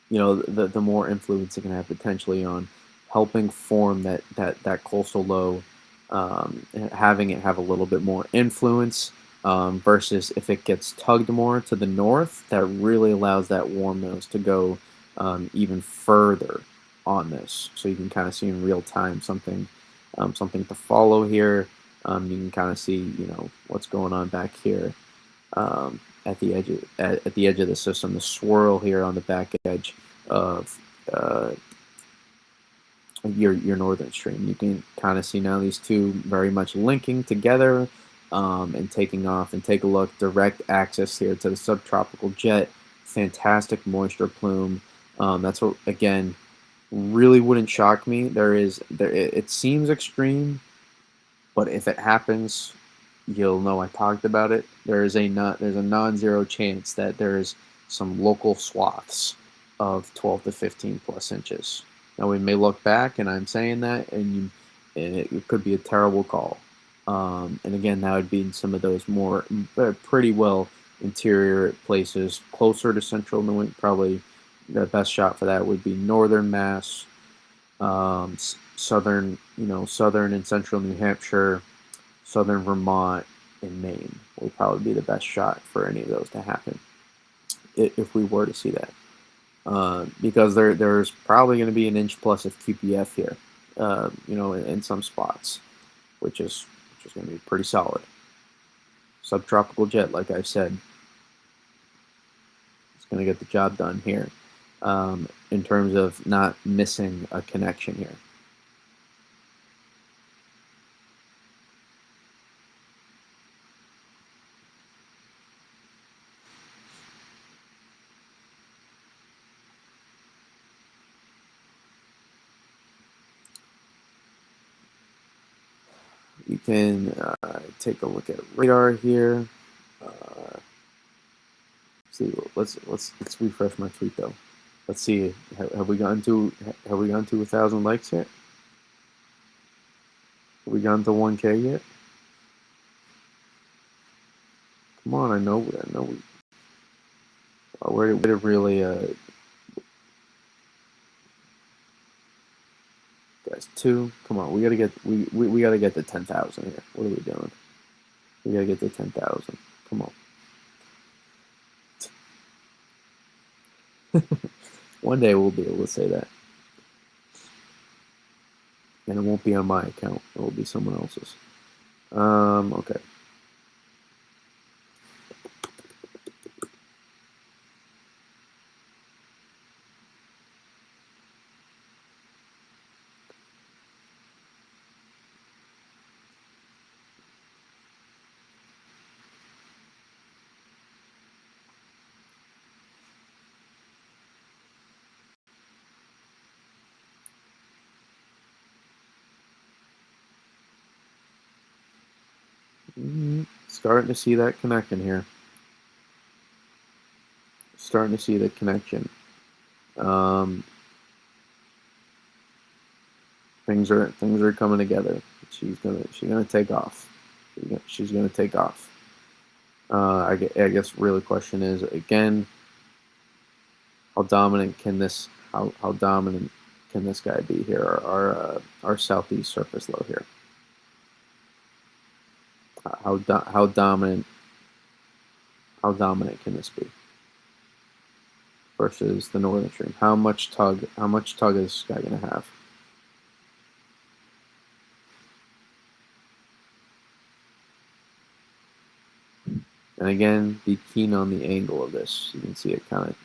the more influence it can have potentially on helping form that coastal low, having it have a little bit more influence, versus if it gets tugged more to the north, that really allows that warm nose to go even further on this. So you can kind of see in real time something to follow here. You can kind of see what's going on back here. At the edge at the edge of the system, the swirl here on the back edge of your northern stream. You can kind of see now these two very much linking together, and taking off. And take a look, direct access here to the subtropical jet. Fantastic moisture plume. That's what, again, really wouldn't shock me. It seems extreme, but if it happens, you'll know I talked about it. There's a non-zero chance that there's some local swaths of 12 to 15 plus inches. Now we may look back, and I'm saying that, and it could be a terrible call. And again, that would be in some of those more pretty well interior places closer to central New England. Probably the best shot for that would be northern Mass, southern, southern and central New Hampshire, southern Vermont, and Maine will probably be the best shot for any of those to happen if we were to see that. Because there's probably going to be an inch plus of QPF here, in some spots, which is going to be pretty solid. Subtropical jet, like I said, is going to get the job done here, in terms of not missing a connection here. You can take a look at radar here. Uh, see, let's refresh my tweet though. Let's see. Have we gone to 1,000 likes yet? Have we gone to 1K yet? Come on, I know we. We're really guys, two. Come on, we gotta get to 10,000 here. What are we doing? We gotta get to 10,000. Come on. One day we'll be able to say that, and it won't be on my account. It will be someone else's. Okay. Starting to see that connection here. Starting to see the connection. Um, things are coming together. She's gonna take off. She's gonna take off. I guess really question is again, how dominant can this how dominant can this guy be here? Our southeast surface low here. How dominant can this be versus the northern stream? How much tug is this guy gonna have? And again, be keen on the angle of this. You can see it kind of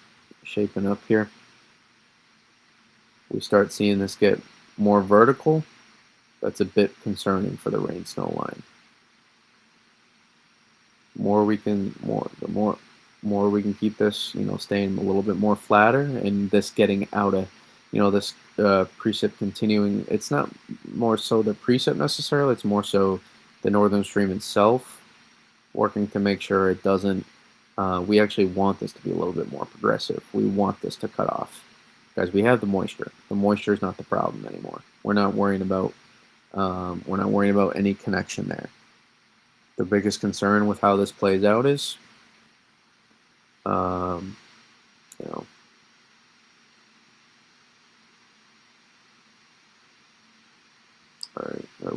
shaping up here. We start seeing this get more vertical. That's a bit concerning for the rain snow line. The more we can keep this, staying a little bit more flatter, and this getting out of, this precip continuing. It's not more so the precip necessarily. It's more so the northern stream itself working to make sure it doesn't. We actually want this to be a little bit more progressive. We want this to cut off, guys. We have the moisture. The moisture is not the problem anymore. We're not worrying about. We're not worrying about any connection there. The biggest concern with how this plays out is, um, you know,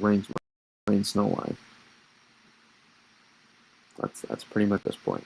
rain snow line. That's pretty much this point.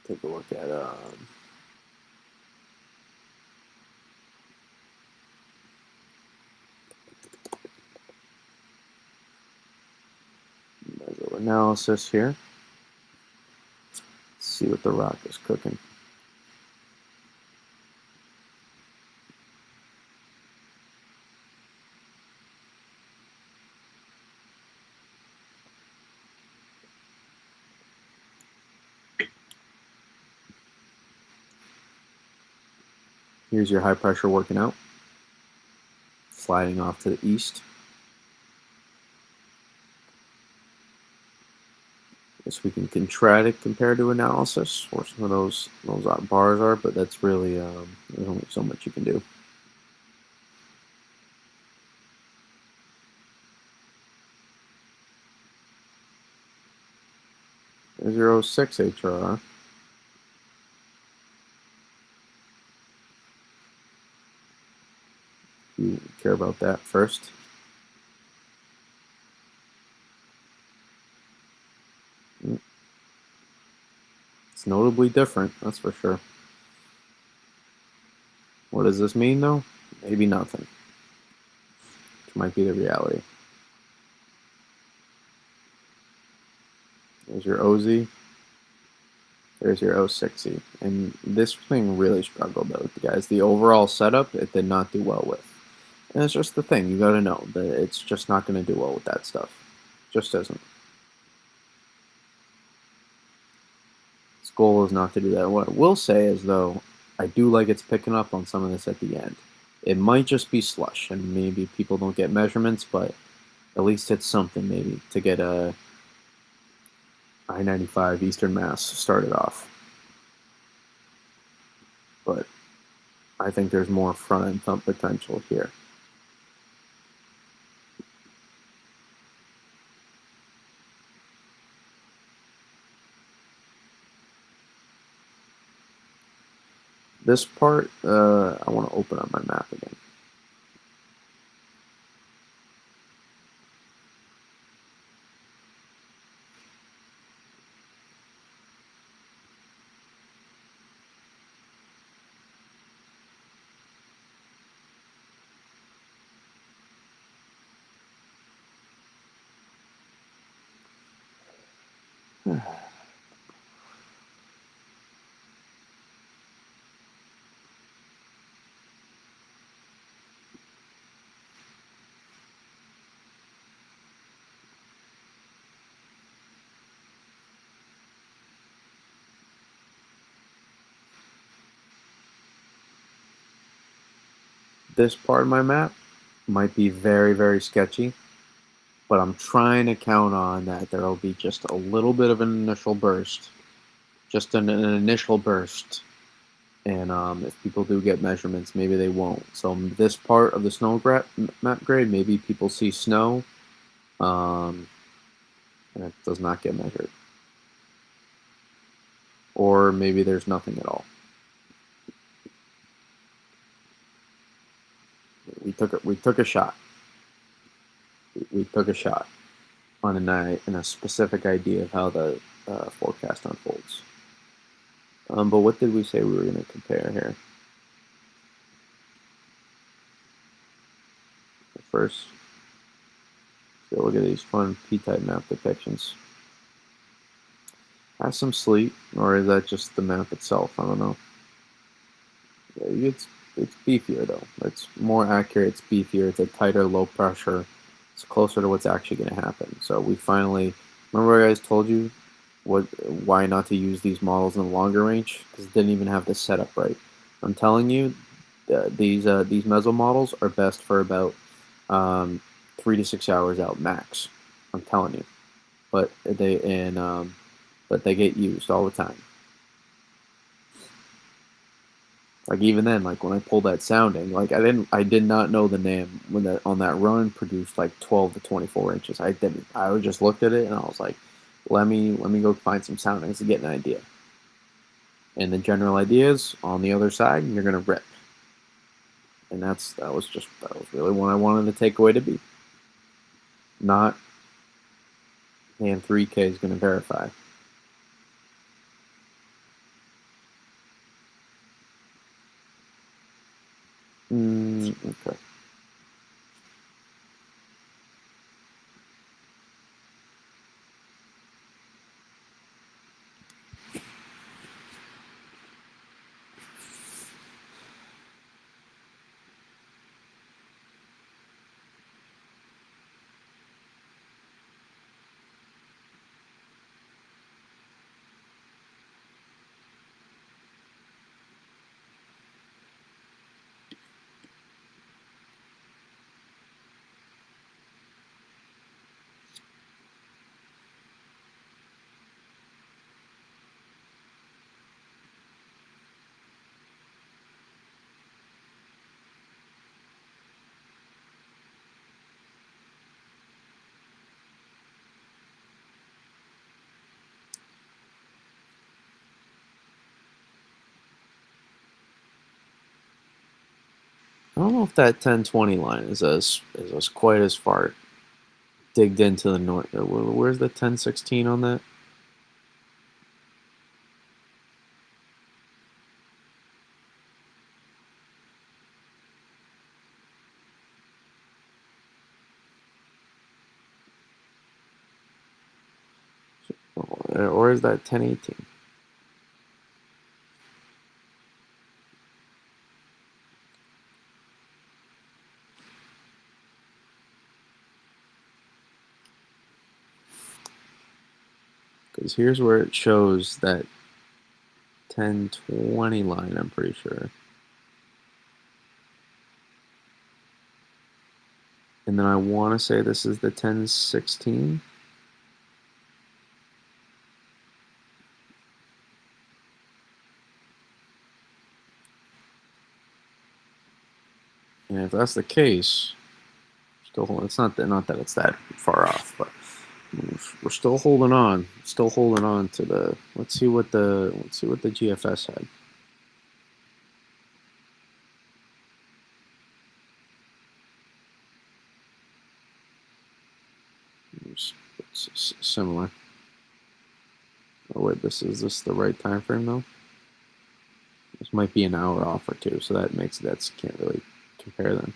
Take a look at analysis here. See what the rock is cooking. Here's your high pressure working out, sliding off to the east. Guess we can try to compare to analysis where some of those bars are, but that's really there's only so much you can do. There's your oh 06 HRR. You care about that first. It's notably different, that's for sure. What does this mean, though? Maybe nothing, which might be the reality. There's your OZ. There's your 06E. And this thing really struggled, though, guys. The overall setup, it did not do well with. And it's just the thing. You got to know that it's just not going to do well with that stuff. Just isn't. Its goal is not to do that. What I will say is, though, I do like it's picking up on some of this at the end. It might just be slush, and maybe people don't get measurements, but at least it's something, maybe, to get a I-95 Eastern Mass started off. But I think there's more front-end thump potential here. This part, I want to open up my map again. This part of my map might be very, very sketchy, but I'm trying to count on that there will be just a little bit of an initial burst, just an initial burst. And if people do get measurements, maybe they won't. So this part of the snow map grade, maybe people see snow, and it does not get measured. Or maybe there's nothing at all. We took a shot. We took a shot on a specific idea of how the forecast unfolds. But what did we say we were going to compare here? First, so look at these fun P-type map depictions. Has some sleet, or is that just the map itself? I don't know. Yeah, it's beefier though. It's more accurate. It's beefier. It's a tighter low pressure. It's closer to what's actually going to happen. So we finally remember I guys told you why not to use these models in the longer range because it didn't even have the setup right. I'm telling you, these meso models are best for about 3 to 6 hours out max. I'm telling you, but they get used all the time. Like even then, like when I pulled that sounding, like I did not know the name when that on that run produced like 12 to 24 inches. I didn't. I just looked at it and I was like, let me go find some soundings to get an idea. And the general idea is on the other side, you're gonna rip. And that was really what I wanted the takeaway to be. Not, and 3K is gonna verify. Okay. I don't know if that 10-20 line is as quite as far digged into the north. Where's the 10-16 on that? Or is that 10-18? Because here's where it shows that 10-20 line, I'm pretty sure. And then I want to say this is the 10-16. And if that's the case, still, it's not that it's that far off, but we're still holding on. Still holding on to the. Let's see what the GFS had. It's similar. Oh wait, is this the right time frame though? This might be an hour off or two, so that's can't really compare them.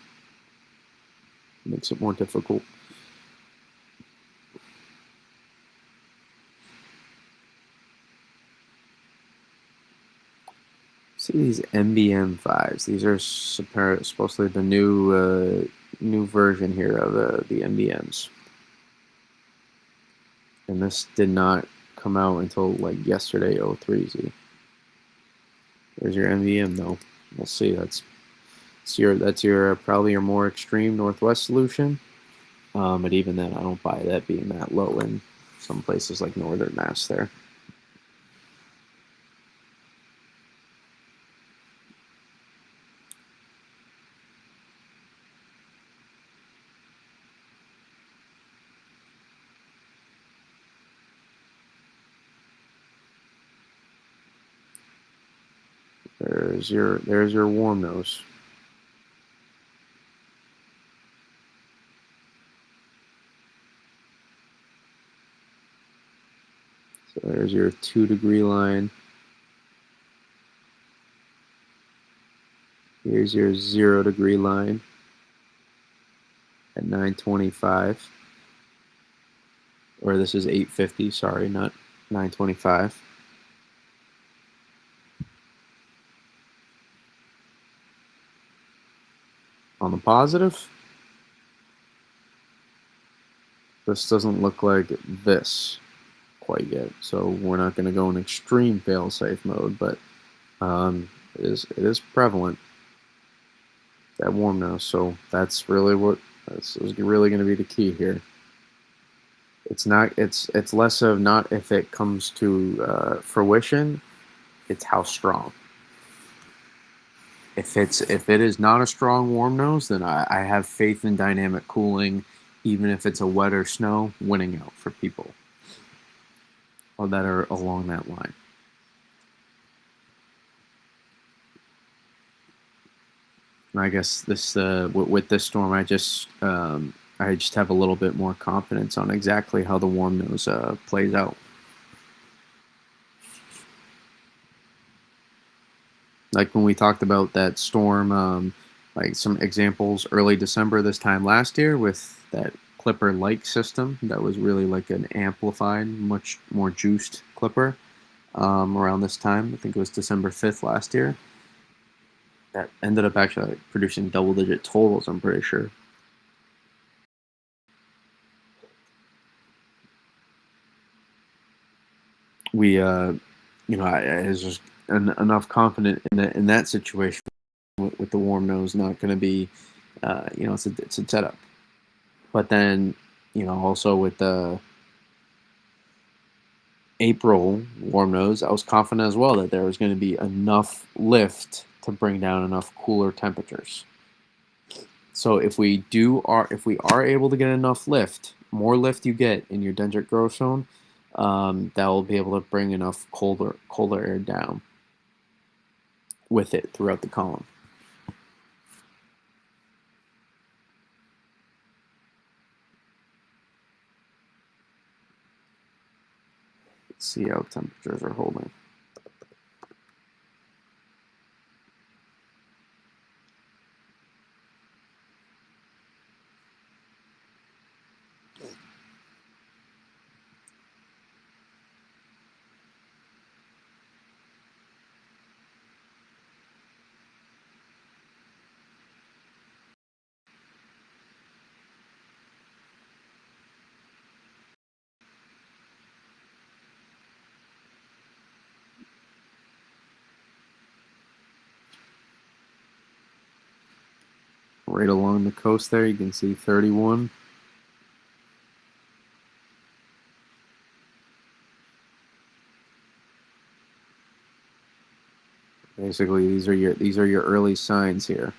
Makes it more difficult. See these MBM5s. These are supposedly the new version here of the MBMs, and this did not come out until like yesterday, 03Z. There's your MBM though. We'll see. That's your probably your more extreme northwest solution. But even then, I don't buy that being that low in some places like northern Mass there. There's your warm nose. So there's your 2-degree line. Here's your 0-degree line at 925. Or this is 850, sorry, not 925. On the positive, this doesn't look like this quite yet. So we're not going to go in extreme fail-safe mode, but it is prevalent, that warm nose. So that's really what this is really going to be the key here. It's not. It's less of not if it comes to fruition. It's how strong. If it is not a strong warm nose, then I have faith in dynamic cooling, even if it's a wet or snow, winning out for people that are along that line. And I guess this with this storm, I just have a little bit more confidence on exactly how the warm nose plays out. Like when we talked about that storm, like some examples early December this time last year with that clipper like system that was really like an amplified, much more juiced clipper around this time. I think it was December 5th last year. That ended up actually producing double-digit totals, I'm pretty sure. We, I was just enough confident in that situation with the warm nose not going to be, it's a setup. But then, also with the April warm nose, I was confident as well that there was going to be enough lift to bring down enough cooler temperatures. So if we are able to get enough lift, more lift you get in your dendritic growth zone, that will be able to bring enough colder air down with it throughout the column. See how temperatures are holding. Right along the coast there, you can see 31. Basically, these are your early signs here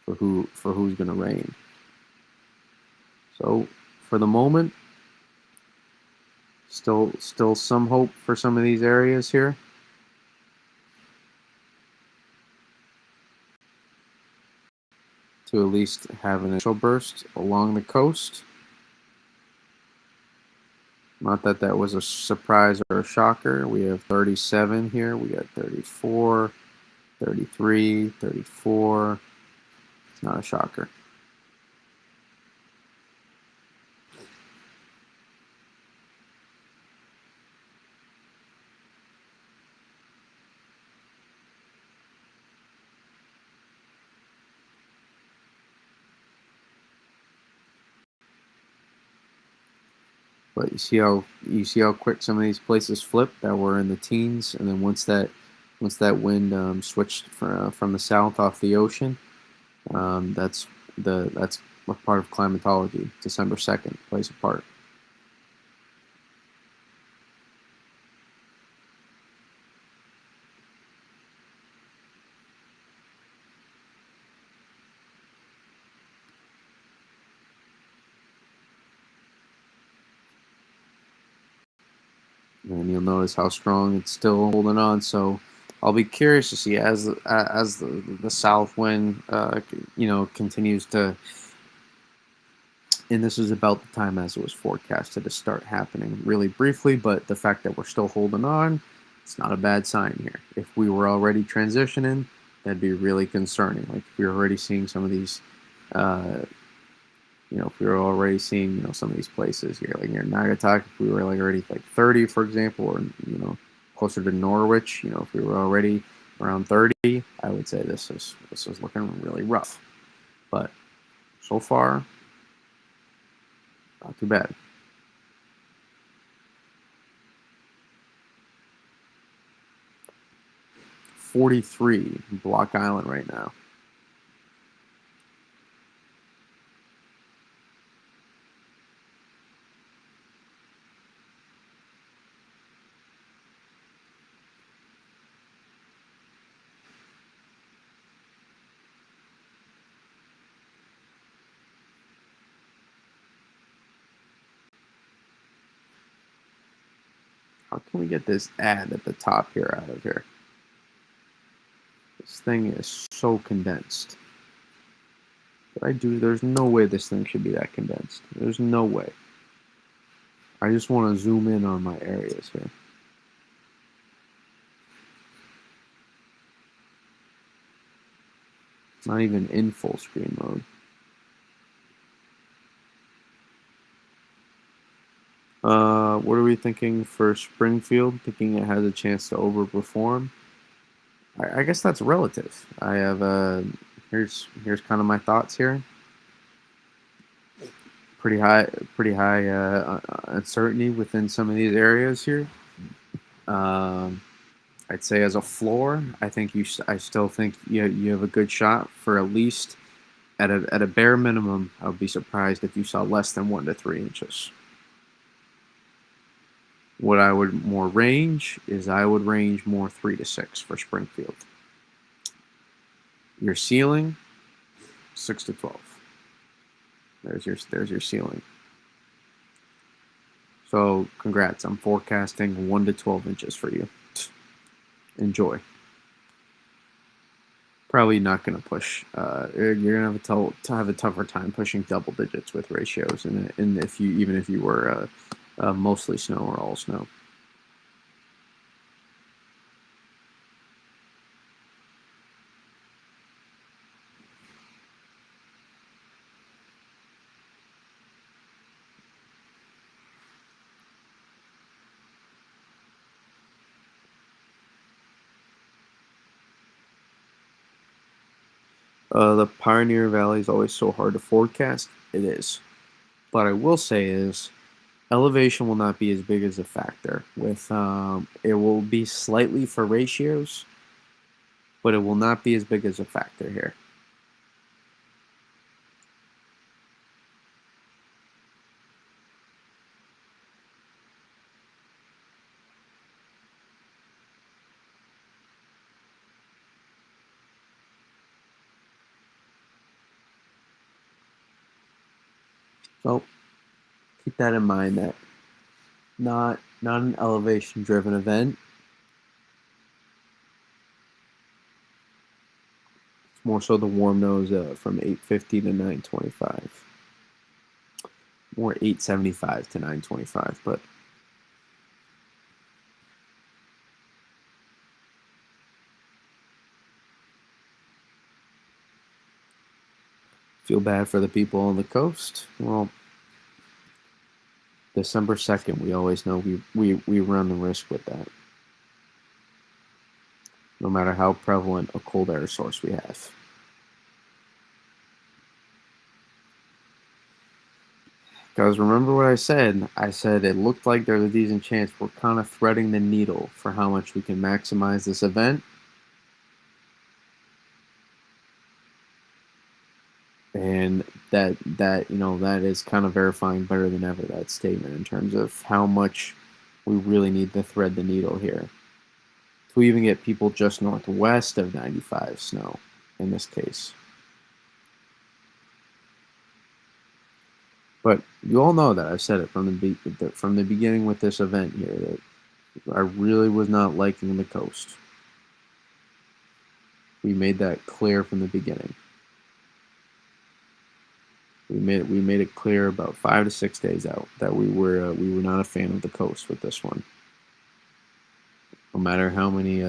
for who's going to rain. So, for the moment, still some hope for some of these areas here. To at least have an initial burst along the coast. Not that that was a surprise or a shocker. We have 37 here. We got 34, 33, 34. It's not a shocker. But you see how quick some of these places flip that were in the teens, and then once that wind switched from the south off the ocean, that's a part of climatology. December 2nd plays a part. And you'll notice how strong it's still holding on. So I'll be curious to see as the south wind continues to, and this is about the time as it was forecasted to start happening really briefly, but the fact that we're still holding on, it's not a bad sign here. If we were already transitioning, that'd be really concerning. Like if we're already seeing some of these uh, if we were already seeing, some of these places here, like near Nagatak, if we were like already like 30, for example, or, closer to Norwich, if we were already around 30, I would say this is looking really rough. But so far, not too bad. 43 Block Island right now. How can we get this ad at the top here out of here? This thing is so condensed. There's no way this thing should be that condensed. There's no way. I just want to zoom in on my areas here. It's not even in full screen mode. What are we thinking for Springfield? Thinking it has a chance to overperform. I guess that's relative. I have here's kind of my thoughts here. Pretty high uncertainty within some of these areas here. Um, I'd say as a floor, I still think you have a good shot for at least at a bare minimum. I would be surprised if you saw less than 1 to 3 inches. What I would more range is I would range more 3 to 6 for Springfield. Your ceiling, 6 to 12. There's your ceiling. So congrats, I'm forecasting 1 to 12 inches for you. Enjoy. Probably not going to push. You're going to have a tougher time pushing double digits with ratios, and if you were mostly snow or all snow. The Pioneer Valley is always so hard to forecast. It is. But I will say is elevation will not be as big as a factor. With it will be slightly for ratios, but it will not be as big as a factor here. So keep that in mind that not an elevation driven event. It's more so the warm nose from 850 to 925. More 875 to 925, but feel bad for the people on the coast. Well, December 2nd, we always know we run the risk with that, no matter how prevalent a cold air source we have. Because remember what I said? I said it looked like there's a decent chance we're kind of threading the needle for how much we can maximize this event. And that is kind of verifying better than ever that statement in terms of how much we really need to thread the needle here to even get people just northwest of 95 snow in this case. But you all know that I've said it from the beginning with this event here that I really was not liking the coast. We made that clear from the beginning. We made it clear about 5 to 6 days out that we were not a fan of the coast with this one. No matter how many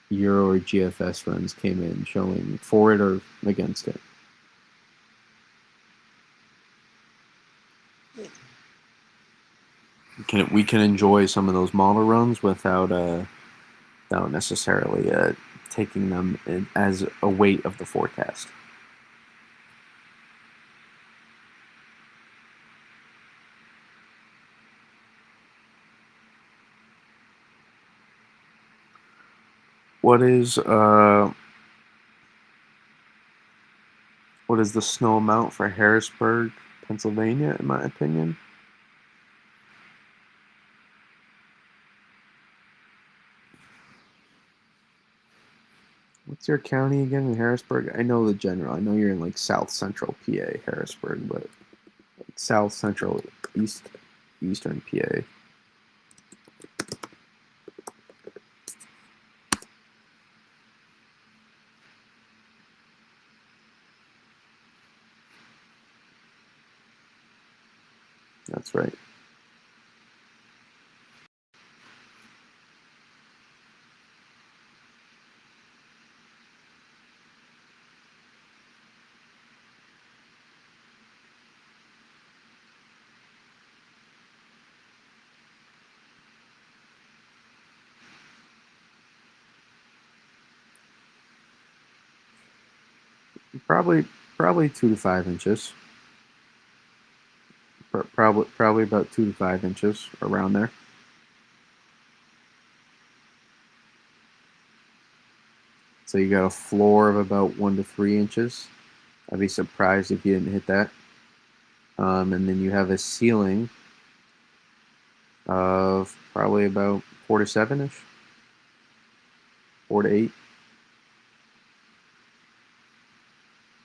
Euro or GFS runs came in showing for it or against it. We can enjoy some of those model runs without necessarily taking them as a weight of the forecast. What is what is the snow amount for Harrisburg, Pennsylvania? In my opinion, what's your county again in Harrisburg? I know the general. I know you're in like South Central PA, Harrisburg, but like South Central Eastern PA. That's right. Probably probably 2 to 5 inches. Probably about 2 to 5 inches around there. So you got a floor of about 1 to 3 inches. I'd be surprised if you didn't hit that. And then you have a ceiling of probably about 4 to 7 ish, 4 to 8.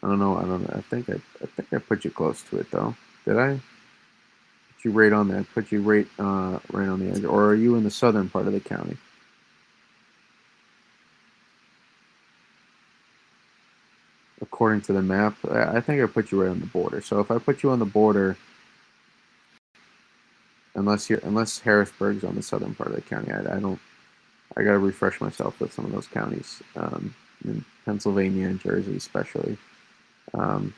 I don't know. I don't know. I think I put you close to it though. Did I? Put you right on there. Put you right on the edge. Or are you in the southern part of the county? According to the map, I think I put you right on the border. So if I put you on the border, unless Harrisburg's on the southern part of the county, I don't. I gotta refresh myself with some of those counties, in Pennsylvania and Jersey especially. Um,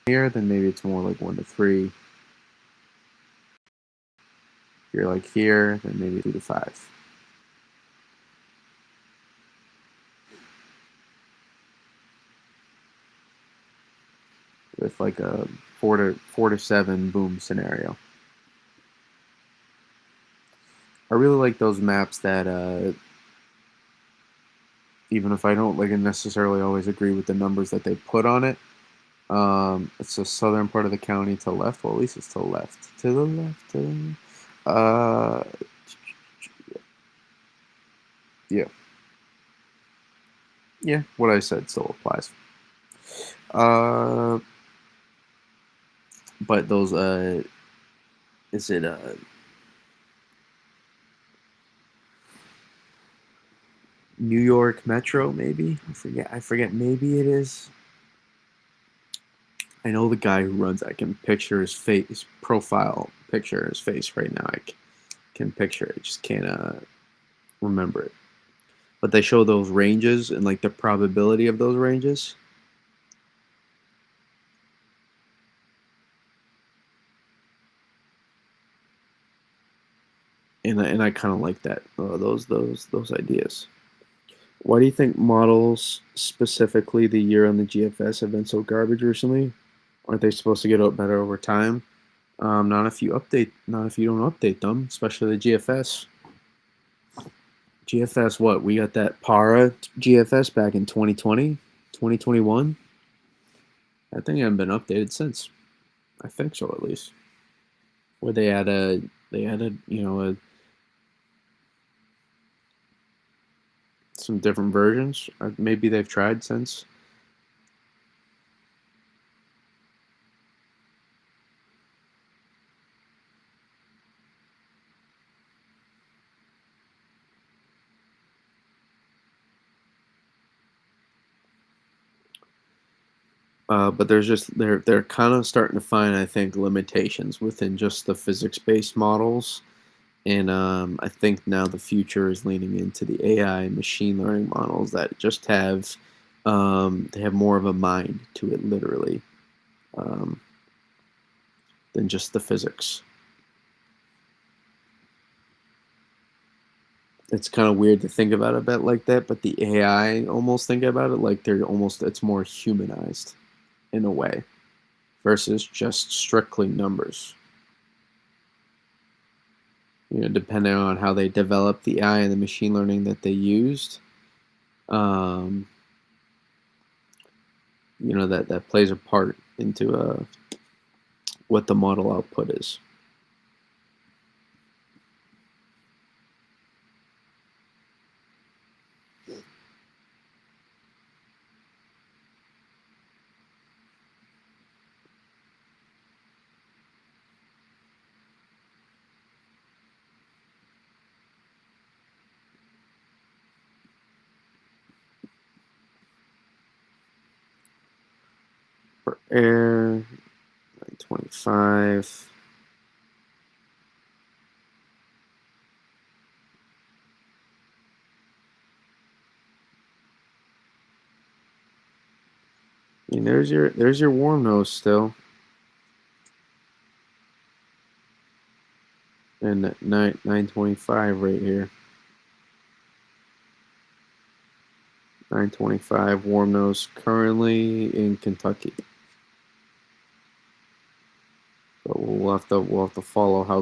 Here, then maybe it's more like 1 to 3. If you're like here, then maybe 2 to 5. with like a four to seven boom scenario. I really like those maps that even if I don't like necessarily always agree with the numbers that they put on it. It's the southern part of the county to the left. Well, at least it's to the left. To the left. Yeah, yeah. What I said still applies. Uh, but those is it New York Metro? Maybe I forget. I forget. Maybe it is. I know the guy who runs. I can picture his face, profile picture, his face right now. Can picture it. I just can't remember it. But they show those ranges and like the probability of those ranges. And I kind of like that those ideas. Why do you think models, specifically the year on the GFS, have been so garbage recently? Aren't they supposed to get out better over time? Not if you don't update them, especially the GFS. GFS, what? We got that Para GFS back in 2020, 2021. I think it hasn't been updated since. I think so, at least. Where they added, some different versions. Maybe they've tried since. But there's just they're kind of starting to find, I think, limitations within just the physics-based models, and I think now the future is leaning into the AI and machine learning models that just have they have more of a mind to it, literally, um, than just the physics. It's kind of weird to think about it a bit like that, but the AI almost think about it like they're almost it's more humanized in a way versus just strictly numbers. Depending on how they develop the AI and the machine learning that they used, um, that plays a part into what the model output is. For air, 925. I mean, there's your warm nose still, and 925 right here. 925 warm nose currently in Kentucky. But we'll have to follow how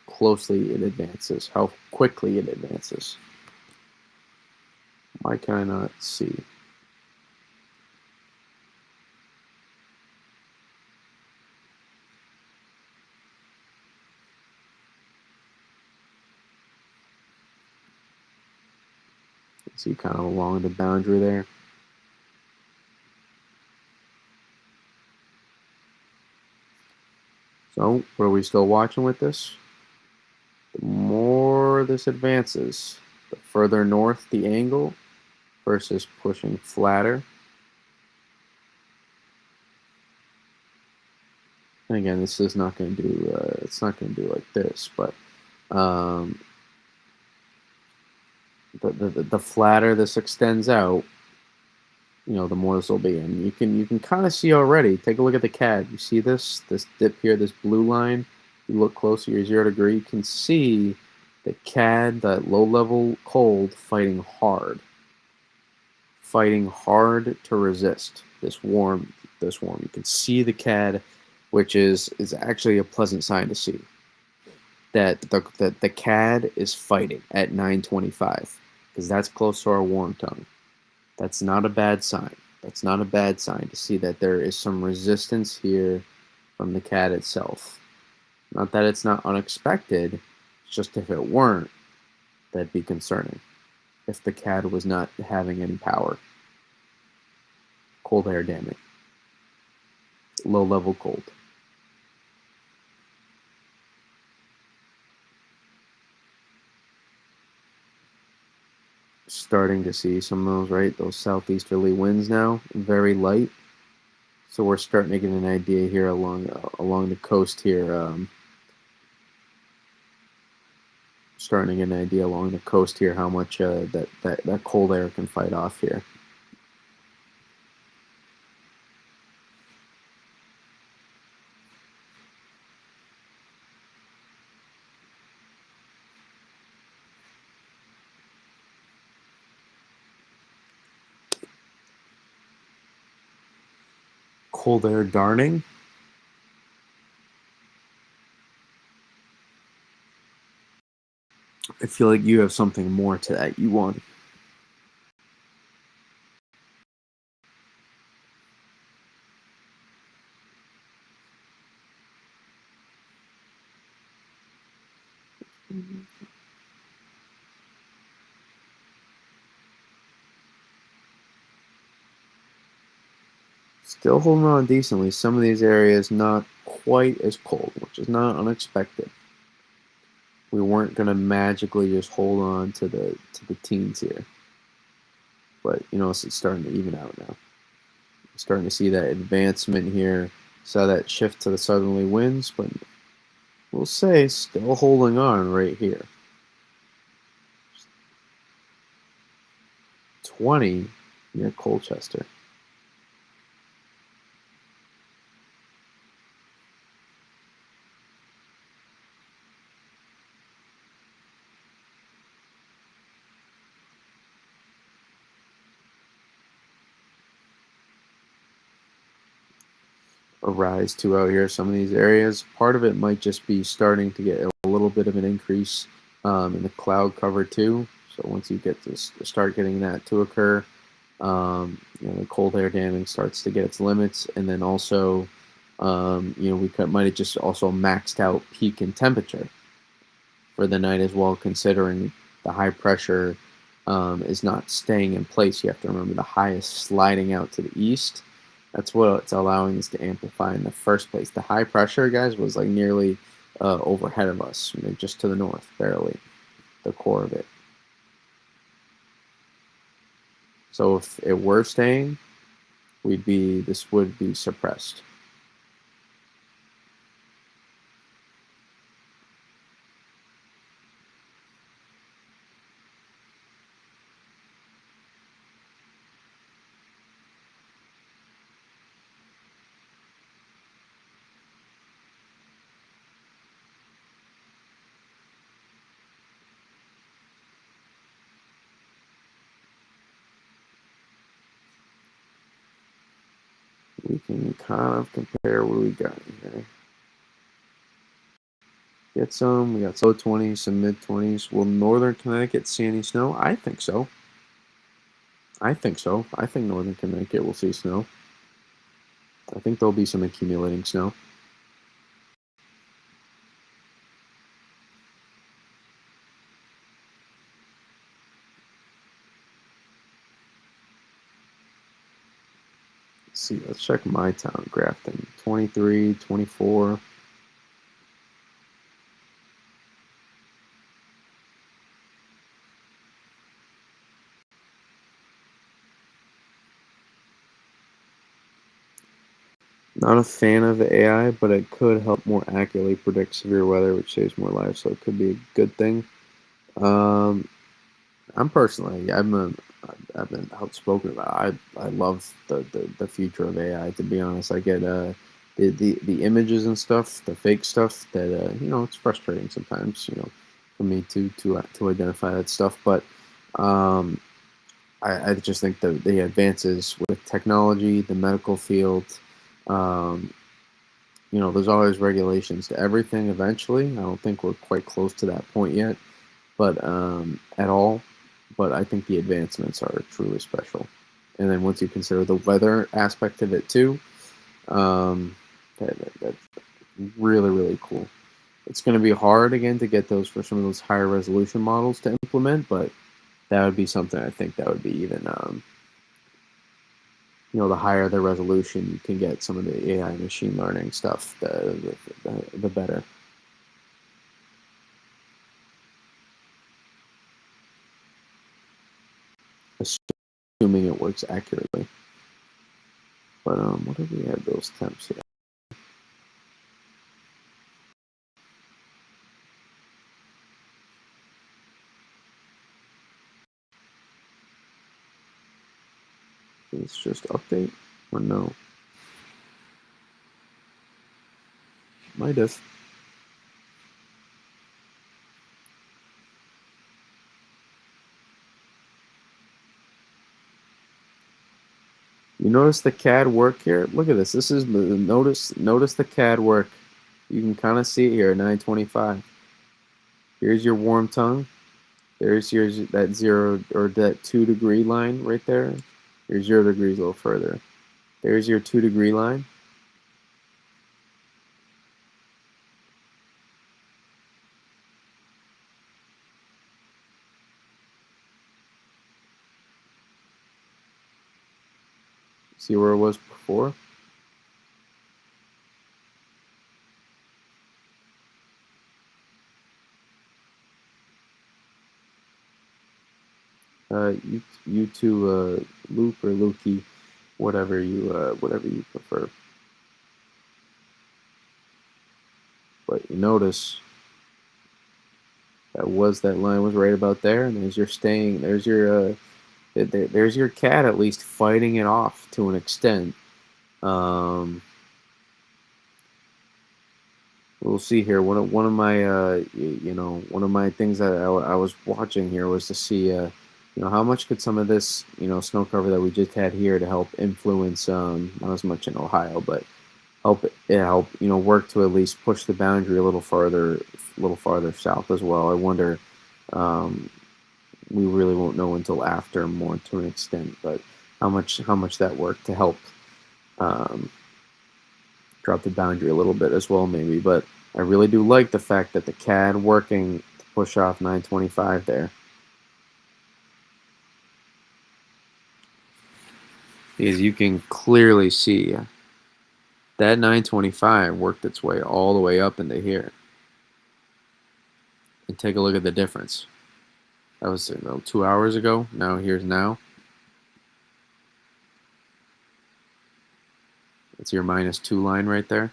closely it advances, how quickly it advances. Why can I not see? See kind of along the boundary there. So, what are we still watching with this? The more this advances, the further north the angle versus pushing flatter. And again, this is not going to do. It's not going to do like this, but um, the flatter this extends out, the more this will be. And you can kind of see already. Take a look at the CAD. You see this dip here, this blue line. You look closer, your 0 degree. You can see the CAD, that low level cold, fighting hard. fighting hard to resist this warm. This warm. You can see the CAD, which is actually a pleasant sign to see that the CAD is fighting at 925 because that's close to our warm tongue. That's not a bad sign. That's not a bad sign to see that there is some resistance here from the CAD itself. Not that it's not unexpected, it's just if it weren't, that'd be concerning. If the CAD was not having any power. Cold air damming. Low level cold. Starting to see some of those, right? Those southeasterly winds now, very light. So we're starting to get an idea here along the coast here. Starting to get an idea along the coast here how much that cold air can fight off here. Cold air darning. I feel like you have something more to that you want. Still holding on decently. Some of these areas not quite as cold, which is not unexpected. We weren't gonna magically just hold on to the teens here, but it's starting to even out now. Starting to see that advancement here. Saw that shift to the southerly winds, but we'll say still holding on right here. 20 near Colchester. A rise to out here. Some of these areas, part of it might just be starting to get a little bit of an increase in the cloud cover too. So once you get to start getting that to occur, the cold air damming starts to get its limits, and then also, might have just also maxed out peak in temperature for the night as well, considering the high pressure is not staying in place. You have to remember the high is sliding out to the east. That's what it's allowing us to amplify in the first place. The high pressure, guys, was like nearly overhead of us, just to the north, barely, the core of it. So if it were staying, this would be suppressed. We can kind of compare what we got here. Get some. We got low 20s, some mid 20s. Will northern Connecticut see any snow? I think so. I think so. I think northern Connecticut will see snow. I think there'll be some accumulating snow. Let's see, let's check my town, Grafton. 23, 24. Not a fan of the AI, but it could help more accurately predict severe weather, which saves more lives, so it could be a good thing. Um, I'm personally, I've been outspoken about it. I love the future of AI. To be honest, I get the images and stuff, the fake stuff that it's frustrating sometimes. For me to identify that stuff, but um, I just think the advances with technology, the medical field, um, there's always regulations to everything eventually. I don't think we're quite close to that point yet, but at all. But I think the advancements are truly special. And then once you consider the weather aspect of it too, um, that's really, really cool. It's going to be hard again to get those for some of those higher resolution models to implement, but that would be something I think that would be even, the higher the resolution you can get some of the AI machine learning stuff, the better. Assuming it works accurately. But what do we have those temps here? It's just update or no? Might have. You notice the CAD work here? Look at this. This is notice the CAD work. You can kind of see it here, 925. Here's your warm tongue. There's your that 2 degree line right there. Your 0 degrees a little further. There's your 2 degree line. See where it was before? You two, Luke or Lukey, whatever you prefer. But you notice that line was right about there, and there's your staying. There's your cat at least fighting it off to an extent. Um, we'll see here. One of my one of my things that I was watching here was to see how much could some of this snow cover that we just had here to help influence not as much in Ohio, but help work to at least push the boundary a little farther south as well. I wonder. Um, we really won't know until after more to an extent, but how much that worked to help um, drop the boundary a little bit as well, maybe. But I really do like the fact that the CAD working to push off 925 there, because you can clearly see that 925 worked its way all the way up into here. And take a look at the difference. That was 2 hours ago. Now here's now. It's your -2 line right there.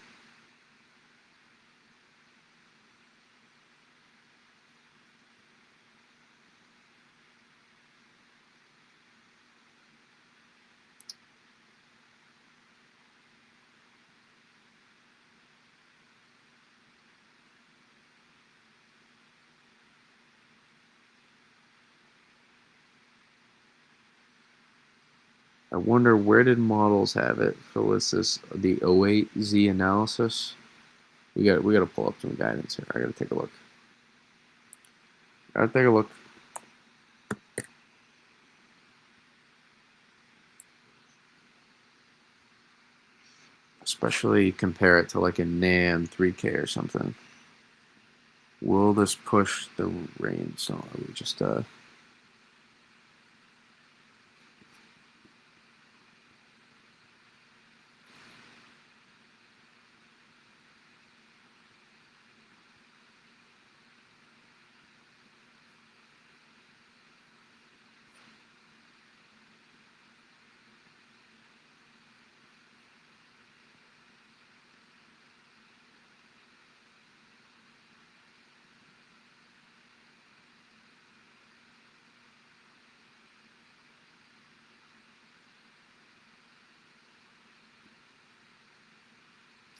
I wonder where did models have it? So what's this? The 08Z analysis. We got to pull up some guidance here. I got to take a look. Gotta take a look. Especially compare it to like a NAM 3K or something. Will this push the rain? So we just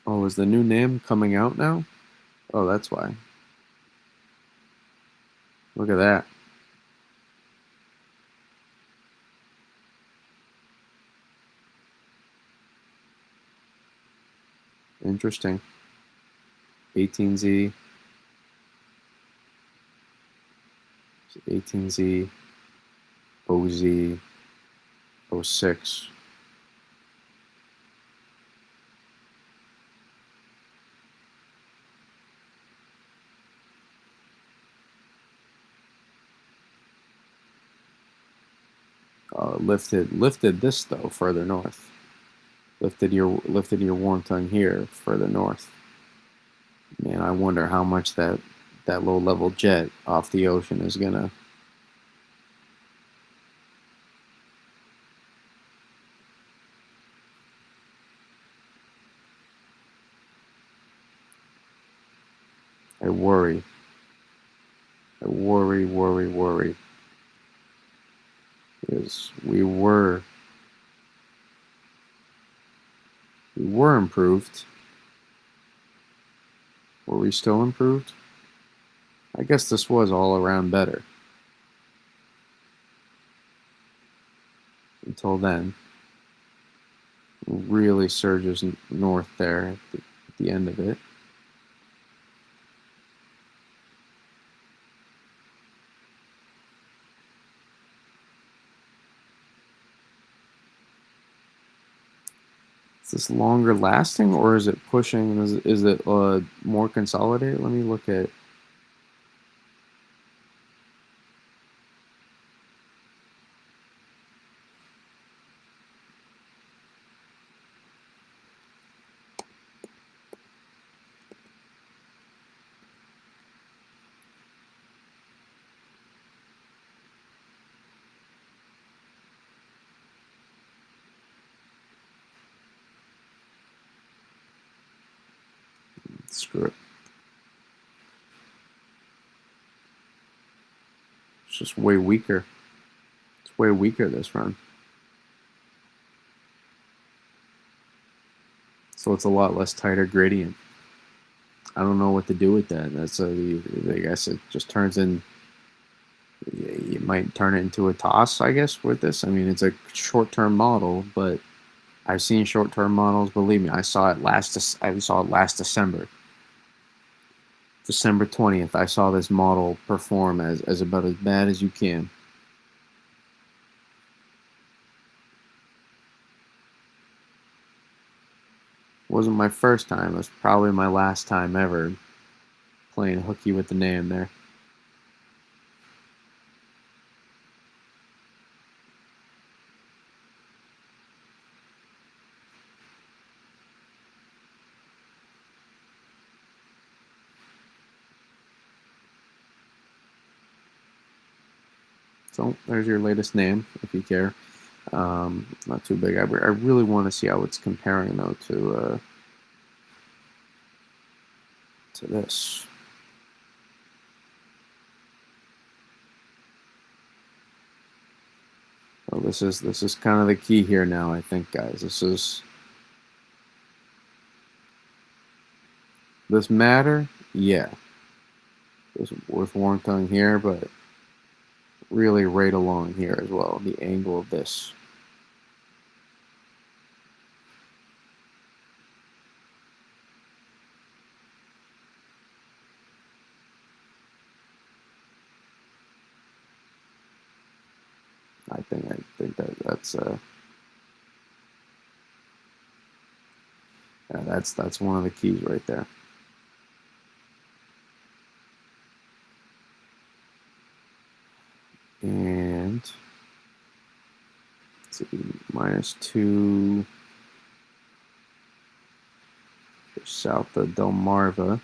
Oh, is the new NAM coming out now? Oh, that's why. Look at that. Interesting. 18Z, 18Z, OZ, O6. Lifted this though further north. Lifted your warm tongue here further north. Man, I wonder how much that low level jet off the ocean is gonna. I worry. I worry. Because we were improved. Were we still improved? I guess this was all around better until then. Really surges north there at the end of it. Is this longer lasting or is it pushing? Is it more consolidated? Let me look at. Screw it. It's just way weaker. It's way weaker this run. So it's a lot less tighter gradient. I don't know what to do with that. I guess it just turns in. You might turn it into a toss, I guess, with this. I mean, it's a short-term model, but I've seen short-term models. Believe me, I saw it last December, December 20th. I saw this model perform as about as bad as you can. It wasn't my first time. It was probably my last time ever playing hooky with the name there. So there's your latest name, if you care. Not too big. I really want to see how it's comparing though to this. Well, this is kind of the key here now, I think, guys. This matter, yeah. This with warm tongue here, but really right along here as well. The angle of this. I think that's one of the keys right there. And let's see, -2 south of Delmarva.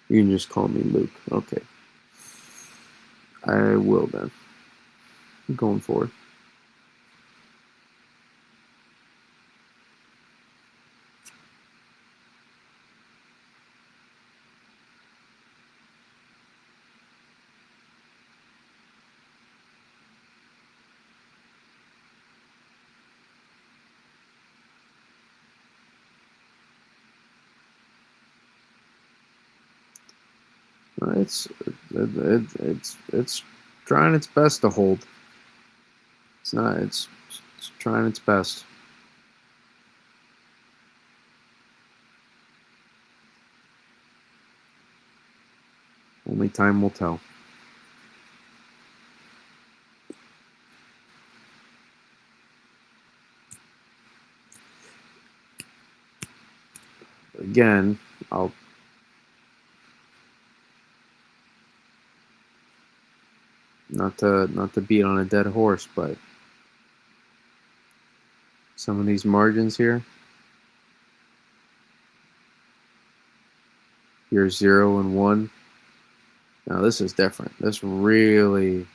You can just call me Luke. Okay. I will then. I'm going for it. It's trying its best to hold. It's not. It's trying its best. Only time will tell. Again, I'll not to beat on a dead horse, but some of these margins here, here's 0 and 1. Now this is different. This really,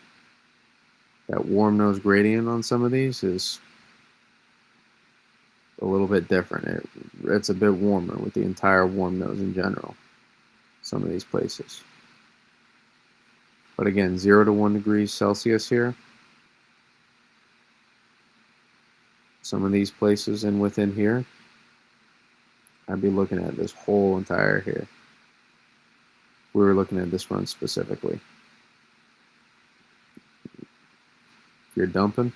that warm nose gradient on some of these is a little bit different. It's a bit warmer with the entire warm nose in general. Some of these places. But again, 0 to 1 degrees Celsius here. Some of these places and within here, I'd be looking at this whole entire here. We were looking at this run specifically. If you're dumping,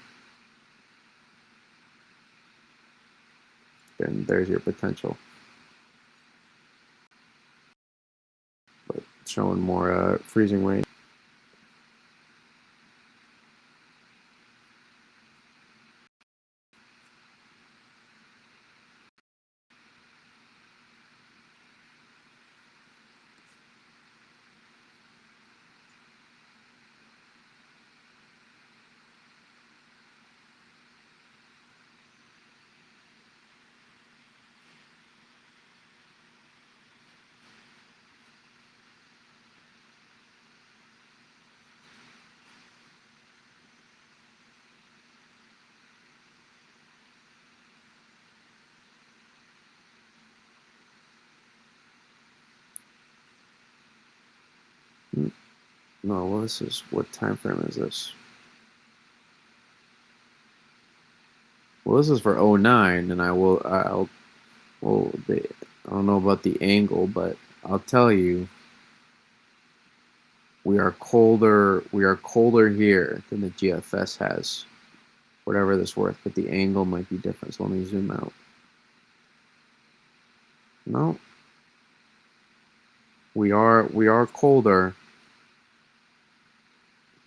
then there's your potential. But showing more freezing rain. No, well, this is, what time frame is this? Well, this is for '09, and I don't know about the angle, but I'll tell you, we are colder here than the GFS has, whatever this worth, but the angle might be different. So let me zoom out. No, we are colder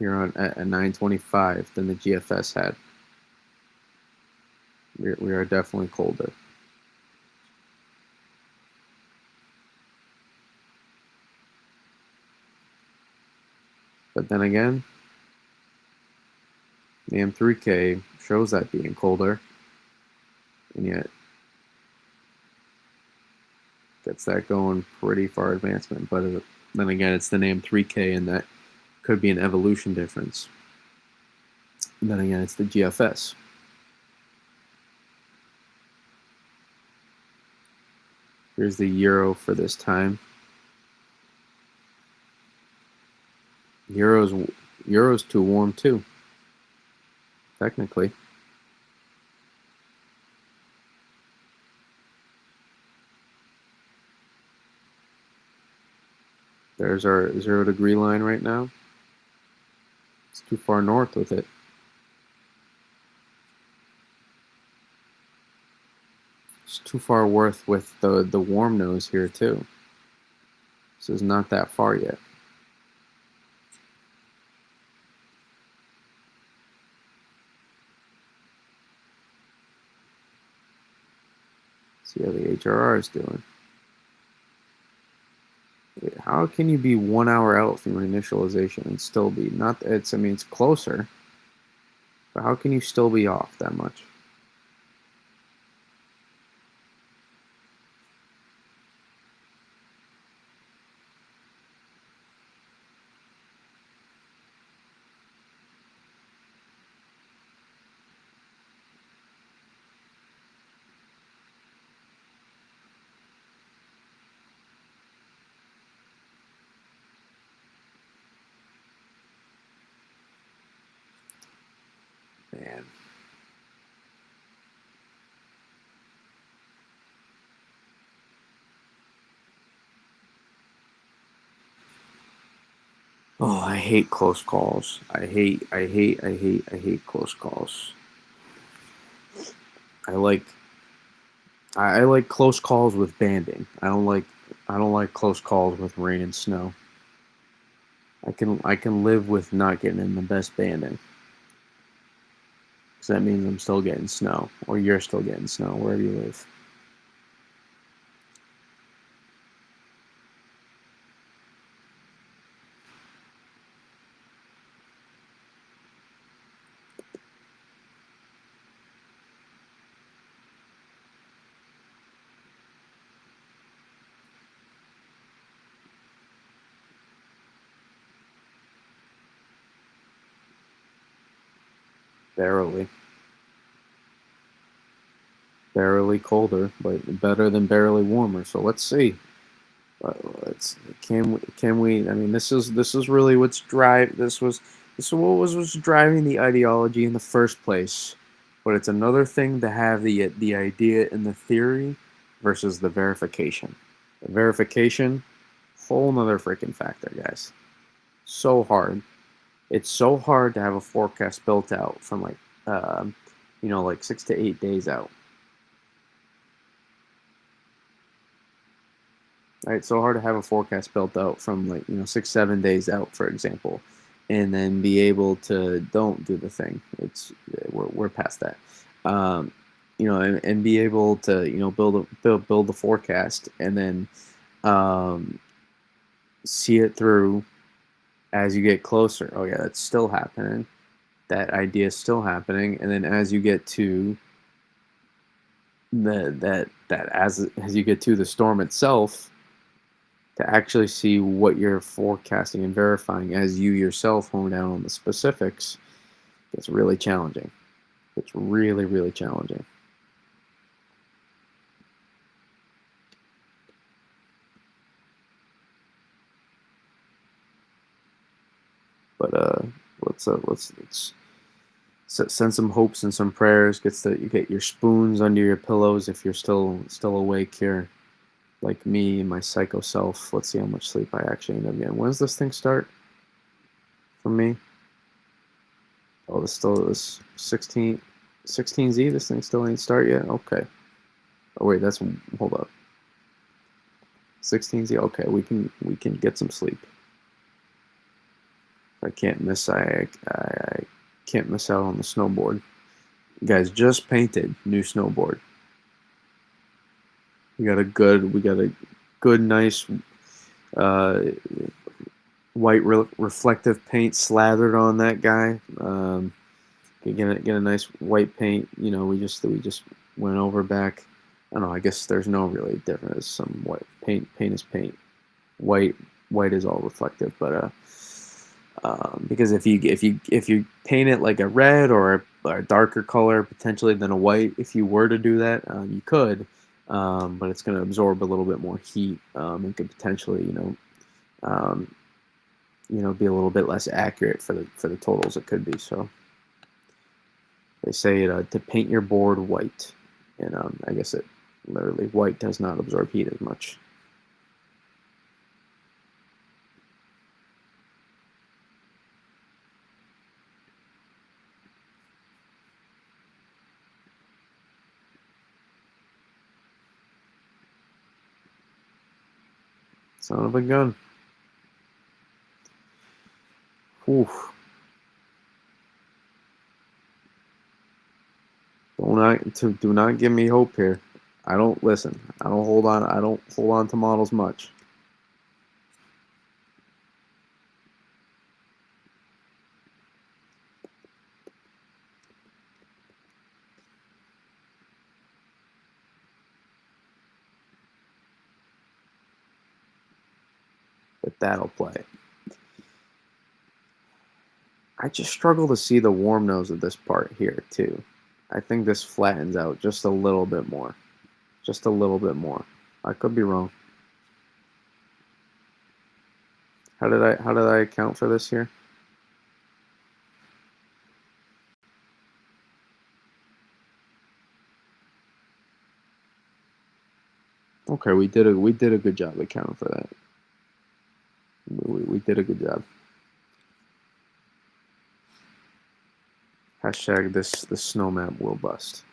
here on at 925 than the GFS had. We are definitely colder. But then again, the M3K shows that being colder, and yet gets that going pretty far advancement. But then again, it's the name 3K, and that could be an evolution difference. And then again, it's the GFS. Here's the euro for this time. Euro's too warm too, technically. There's our 0 degree line right now. It's too far north with it. It's too far north with the warm nose here too. This is not that far yet. See how the HRR is doing. How can you be 1 hour out from your initialization and still be not? I mean, it's closer, but how can you still be off that much? Man. Oh, I hate close calls. I hate close calls. I like I like close calls with banding. I don't like close calls with rain and snow. I can live with not getting in the best banding. Because that means I'm still getting snow, or you're still getting snow wherever you live. Barely, barely colder, but better than barely warmer. So let's see. Let's can we? I mean, this is really what's drive. This is what was driving the ideology in the first place. But it's another thing to have the idea and the theory versus the verification. The verification, whole nother freaking factor, guys. So hard. It's so hard to have a forecast built out from um, like 6 to 8 days out. Right, so hard to have a forecast built out from 6 7 days out, for example, and then be able to don't do the thing. We're past that. Um, and be able to build the forecast and then um, see it through as you get closer. Oh yeah, that's still happening. That idea is still happening, and then as you get to as you get to the storm itself, to actually see what you're forecasting and verifying as you yourself hone down on the specifics, it's really challenging. It's really, really challenging. But let's send some hopes and some prayers. You get your spoons under your pillows if you're still awake here, like me and my psycho self. Let's see how much sleep I actually end up getting. When does this thing start for me? Oh, this 16Z. This thing still ain't start yet. Okay. Oh wait, that's hold up. 16Z. Okay, we can get some sleep. I can't miss. I can't miss out on the snowboard. You guys just painted new snowboard. We got a good, nice uh, white reflective paint slathered on that guy. Get a nice white paint. We just went over back. I don't know. I guess there's no really difference. Some white paint is paint. White white is all reflective, but because if you paint it like a red or a darker color potentially than a white, if you were to do that, you could, but it's going to absorb a little bit more heat and could potentially um, be a little bit less accurate for the totals it could be. So they say to paint your board white, and I guess it literally white does not absorb heat as much. Son of a gun. Oof. Do not give me hope here. I don't listen. I don't hold on. I don't hold on to models much. But that'll play. I just struggle to see the warm nose of this part here too. I think this flattens out just a little bit more. Just a little bit more. I could be wrong. How did I account for this here? Okay, we did a good job accounting for that. We did a good job. Hashtag this snow map will bust.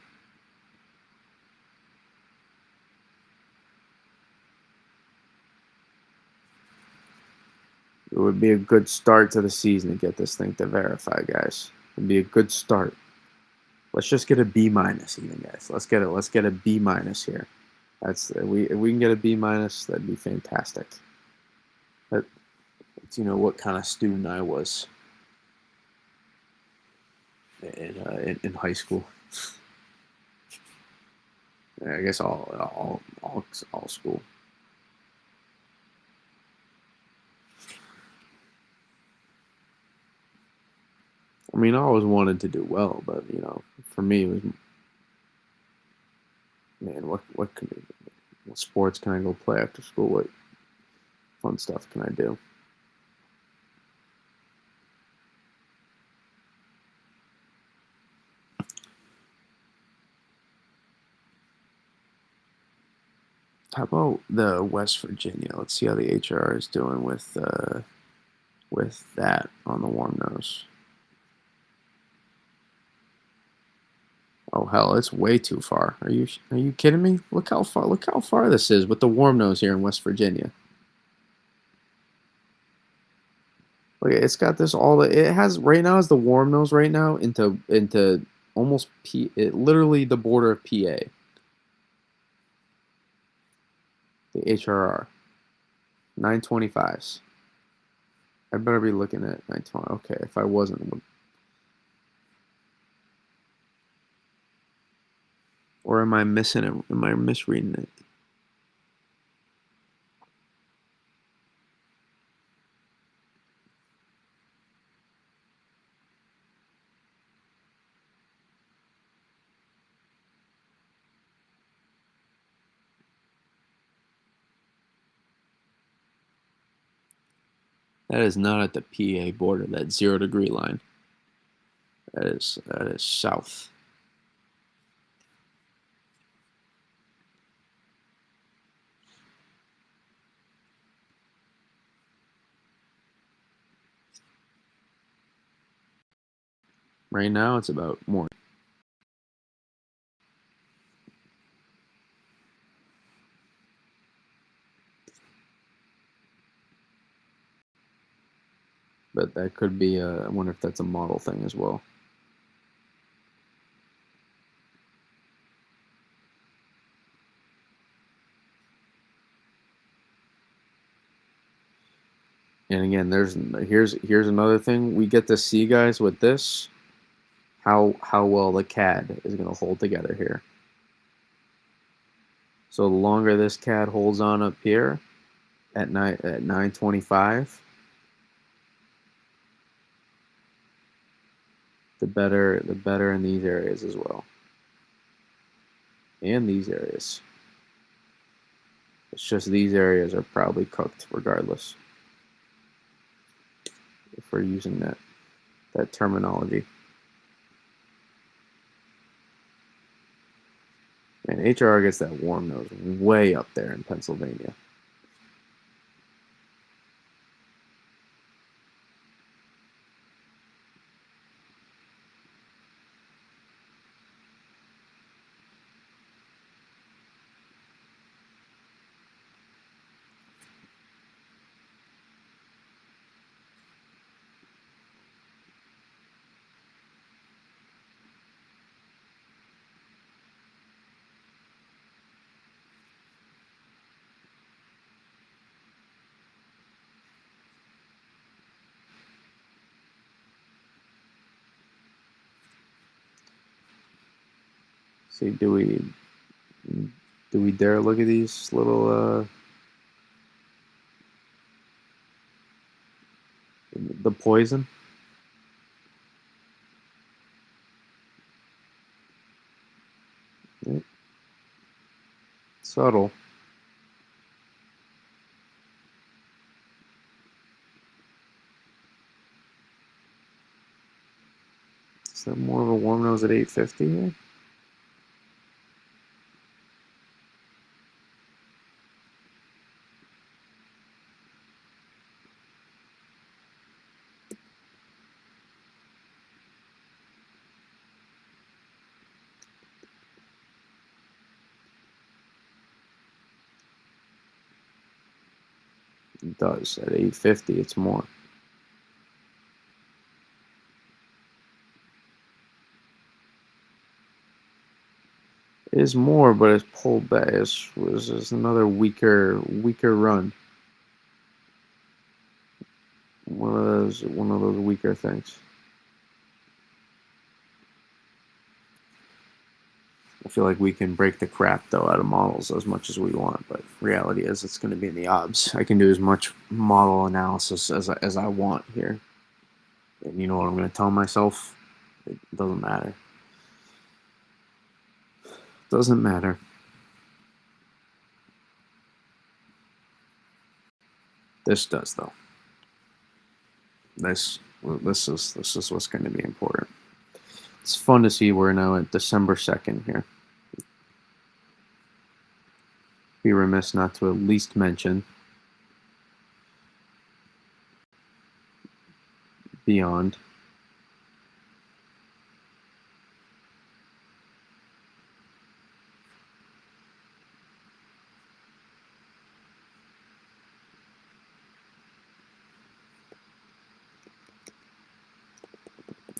It would be a good start to the season to get this thing to verify, guys. It'd be a good start. Let's just get a B minus, even, guys. Let's get a B minus here. That's if we can get a B minus, that'd be fantastic. That's what kind of student I was in high school. I guess all school. I mean, I always wanted to do well, but for me, it was, man, what sports can I go play after school? What fun stuff can I do? How about the West Virginia? Let's see how the HR is doing with that on the warm nose. Oh hell, it's way too far. Are you kidding me? Look how far this is with the warm nose here in West Virginia. Look, it's got this all the it has right now is the warm nose right now into almost literally the border of PA. The HRR 925s. I better be looking at 920. Okay, if I wasn't, or am I missing it? Am I misreading it? That is not at the PA border. That 0 degree line. That is south. Right now, it's about more. But that could be. I wonder if that's a model thing as well. And again, here's another thing we get to see, guys, with this how well the CAD is going to hold together here. So the longer this CAD holds on up here at 925, the better in these areas as well, and these areas. It's just these areas are probably cooked regardless if we're using that terminology. And HR gets that warm nose way up there in Pennsylvania. See, do we dare look at these little the poison? Yeah, subtle. Is that more of a warm nose at 850 here? It does. At 8:50, it's more. It is more, but it's pulled back. It's another weaker run. One of those weaker things. I feel like we can break the crap though out of models as much as we want, but reality is it's going to be in the odds. I can do as much model analysis as I want here, and you know what I'm going to tell myself? It doesn't matter. Doesn't matter. This does though. This is what's going to be important. It's fun to see we're now at December 2nd here. Be remiss not to at least mention beyond.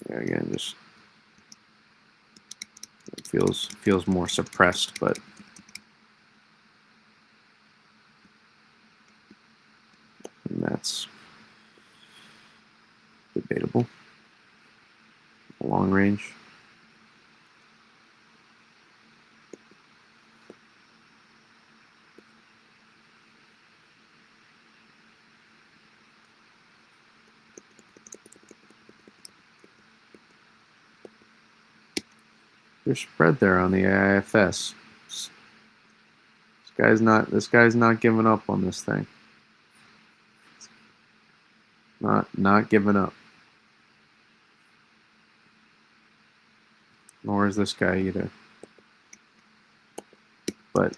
There again, just it feels more suppressed, but that's debatable. Long range. They're spread there on the AIFS. This guy's not giving up on this thing. Not giving up. Nor is this guy either. But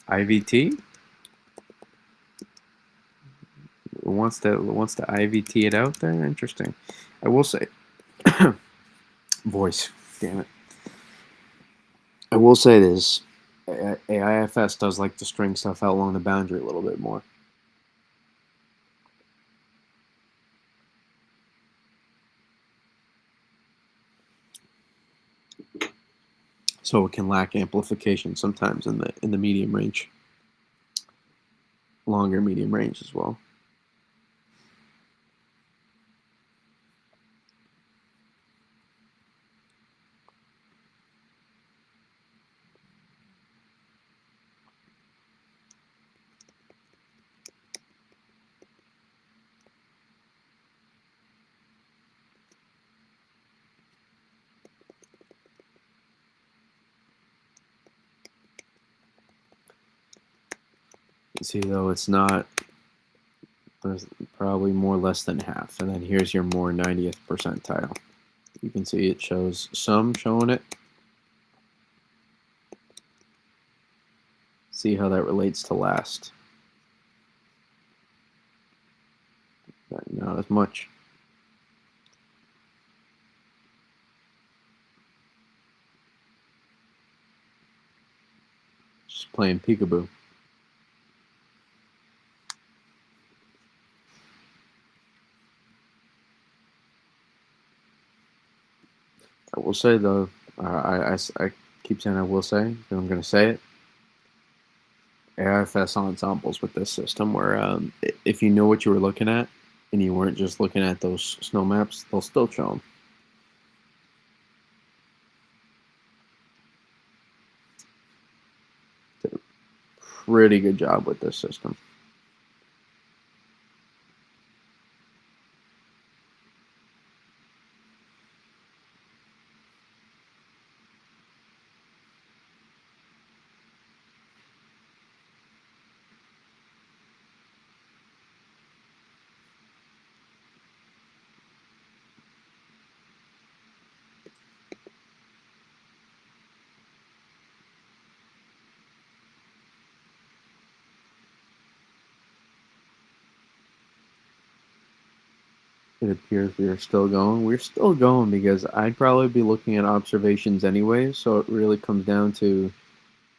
IVT wants to IVT it out there. Interesting. I will say, voice. Damn it. I will say this. AIFS does like to string stuff out along the boundary a little bit more. So it can lack amplification sometimes in the medium range. Longer medium range as well. See though, it's not. There's probably more less than half, and then here's your more 90th percentile. You can see it shows some showing it. See how that relates to last. Not as much. Just playing peekaboo. I will say though, I keep saying I will say, and I'm going to say it. AIFS ensembles with this system where if you know what you were looking at and you weren't just looking at those snow maps, they'll still show them. Did a pretty good job with this system. It appears we are still going. We're still going because I'd probably be looking at observations anyway, so it really comes down to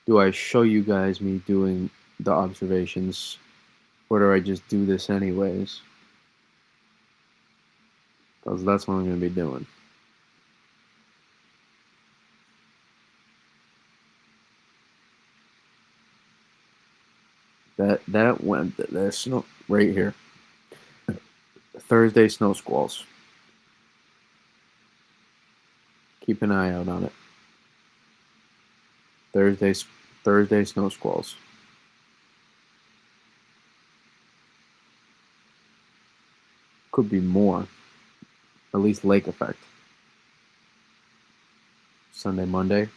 Do I show you guys me doing the observations, or do I just do this anyways? Because that's what I'm going to be doing. That went there's snow right here. Thursday snow squalls. Keep an eye out on it. Thursday Thursday snow squalls. Could be more. At least lake effect. Sunday, Monday.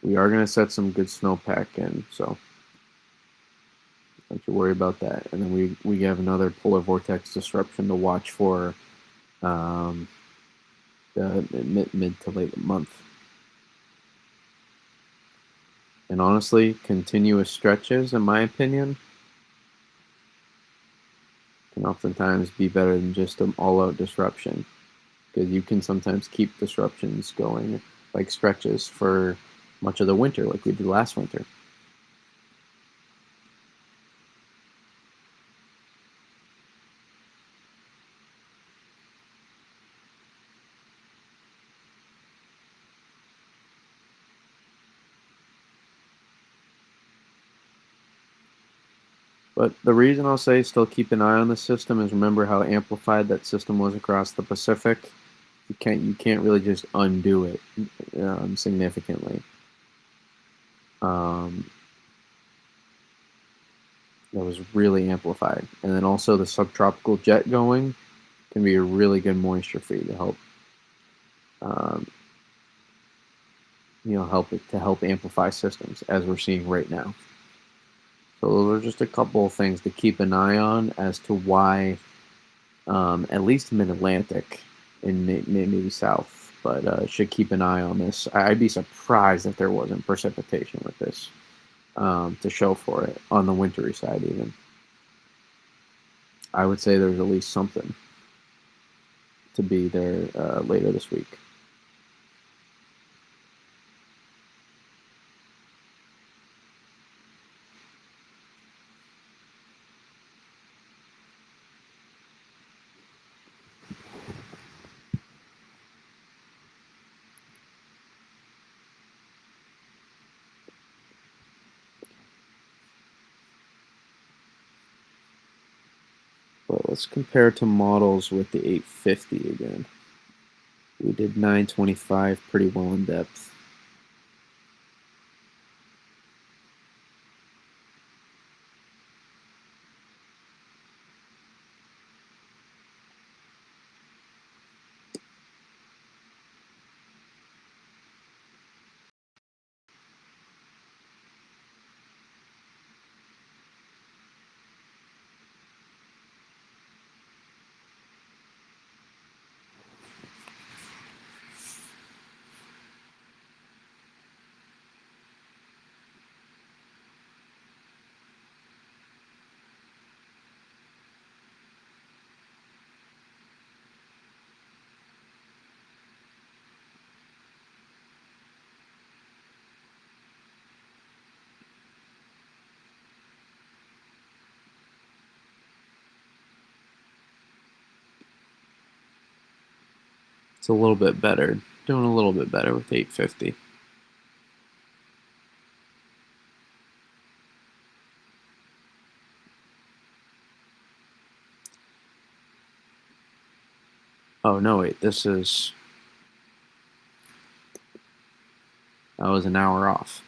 We are gonna set some good snowpack in, so don't you worry about that. And then we have another polar vortex disruption to watch for um, the mid to late month. And honestly, continuous stretches, in my opinion, can oftentimes be better than just an all-out disruption because you can sometimes keep disruptions going like stretches for much of the winter, like we did last winter. But the reason I'll say still keep an eye on the system is remember how amplified that system was across the Pacific. You can't really just undo it significantly. Um, that was really amplified, and then also the subtropical jet going can be a really good moisture feed to help um, help it to help amplify systems as we're seeing right now. So those are just a couple of things to keep an eye on as to why, at least mid-Atlantic and maybe south, but should keep an eye on this. I'd be surprised if there wasn't precipitation with this to show for it on the wintry side even. I would say there's at least something to be there later this week. But let's compare to models with the 850 again. We did 925 pretty well in depth. It's a little bit better, doing a little bit better with 850. Oh no, wait, I was an hour off.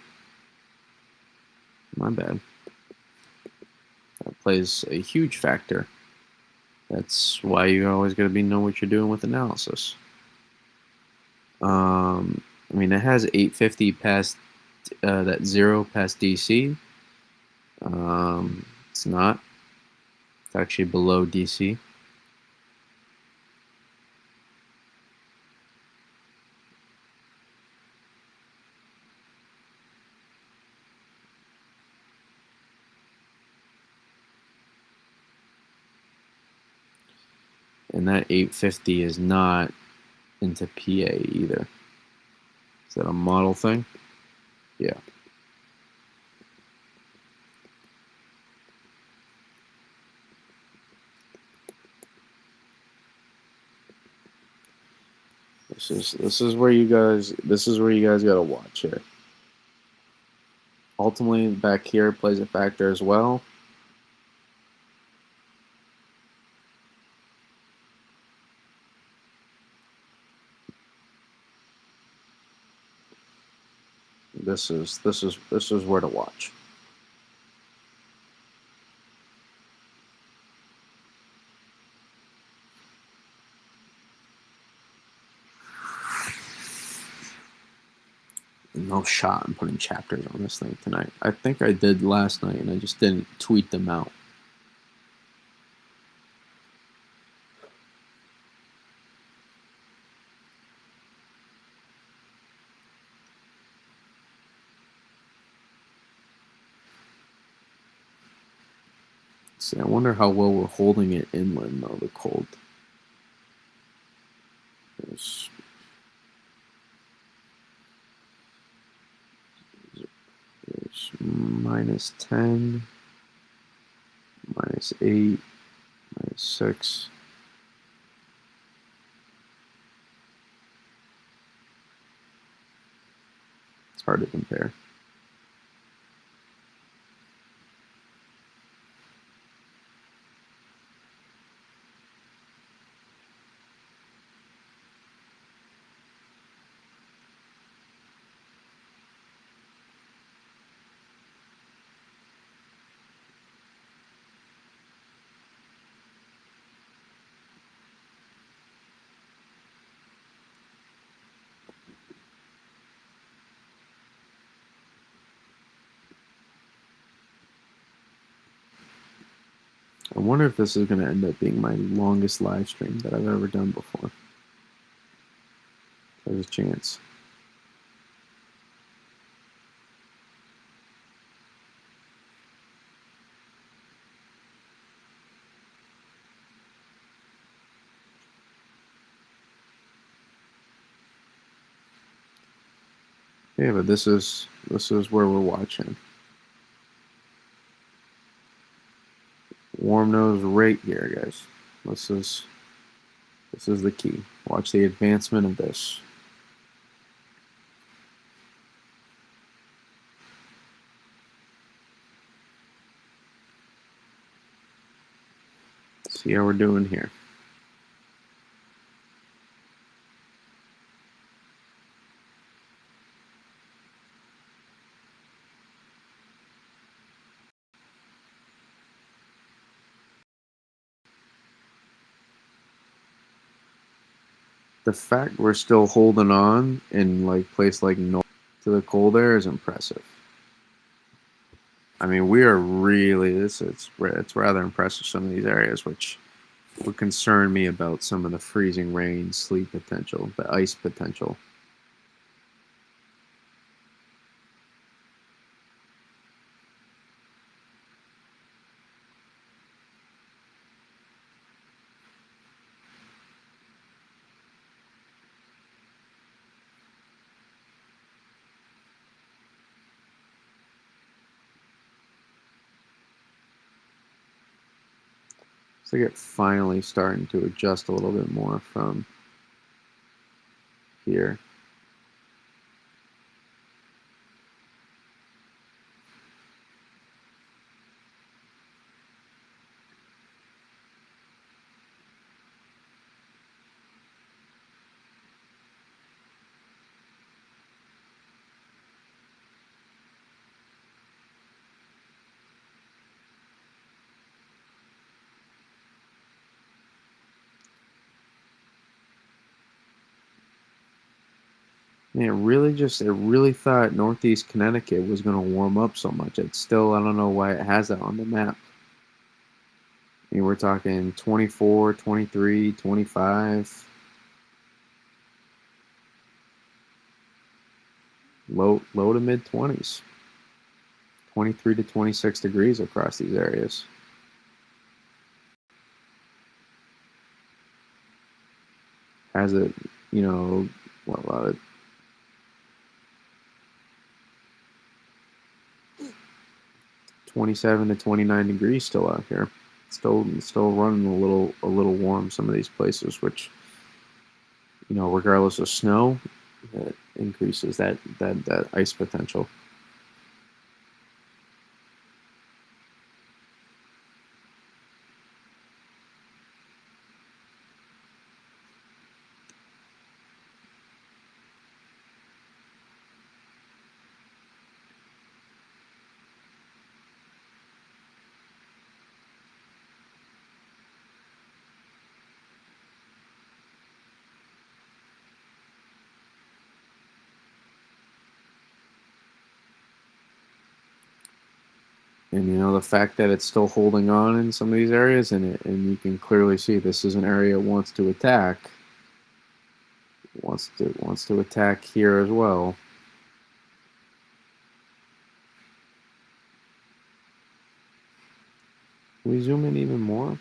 My bad. That plays a huge factor. That's why you always got to be know what you're doing with analysis. I mean, it has 850 past that zero past DC. It's not. It's actually below DC. And that 850 is not into PA either. Is that a model thing? Yeah. This is where you guys gotta watch here. Ultimately, back here plays a factor as well. This is where to watch. No shot in putting chapters on this thing tonight. I think I did last night, and I just didn't tweet them out. See, I wonder how well we're holding it inland, though, the cold. There's -10, -8, -6. It's hard to compare. I wonder if this is going to end up being my longest live stream that I've ever done before. There's a chance. Yeah, but this is where we're watching. Warm nose right here, guys. This is the key. Watch the advancement of this. See how we're doing here. The fact we're still holding on in like place like north to the cold air is impressive. I mean, we are really it's rather impressive, some of these areas, which would concern me about some of the freezing rain, sleet potential, the ice potential. So I get finally starting to adjust a little bit more from here. And it really thought Northeast Connecticut was going to warm up so much. It's still, I don't know why it has that on the map. I mean, we're talking 24, 23, 25, low to mid 20s, 23 to 26 degrees across these areas. has it, you know, what, 27 to 29 degrees still out here. Still running a little warm some of these places, which, regardless of snow, it increases that ice potential. And the fact that it's still holding on in some of these areas, and you can clearly see this is an area it wants to attack, wants to attack here as well. Can we zoom in even more?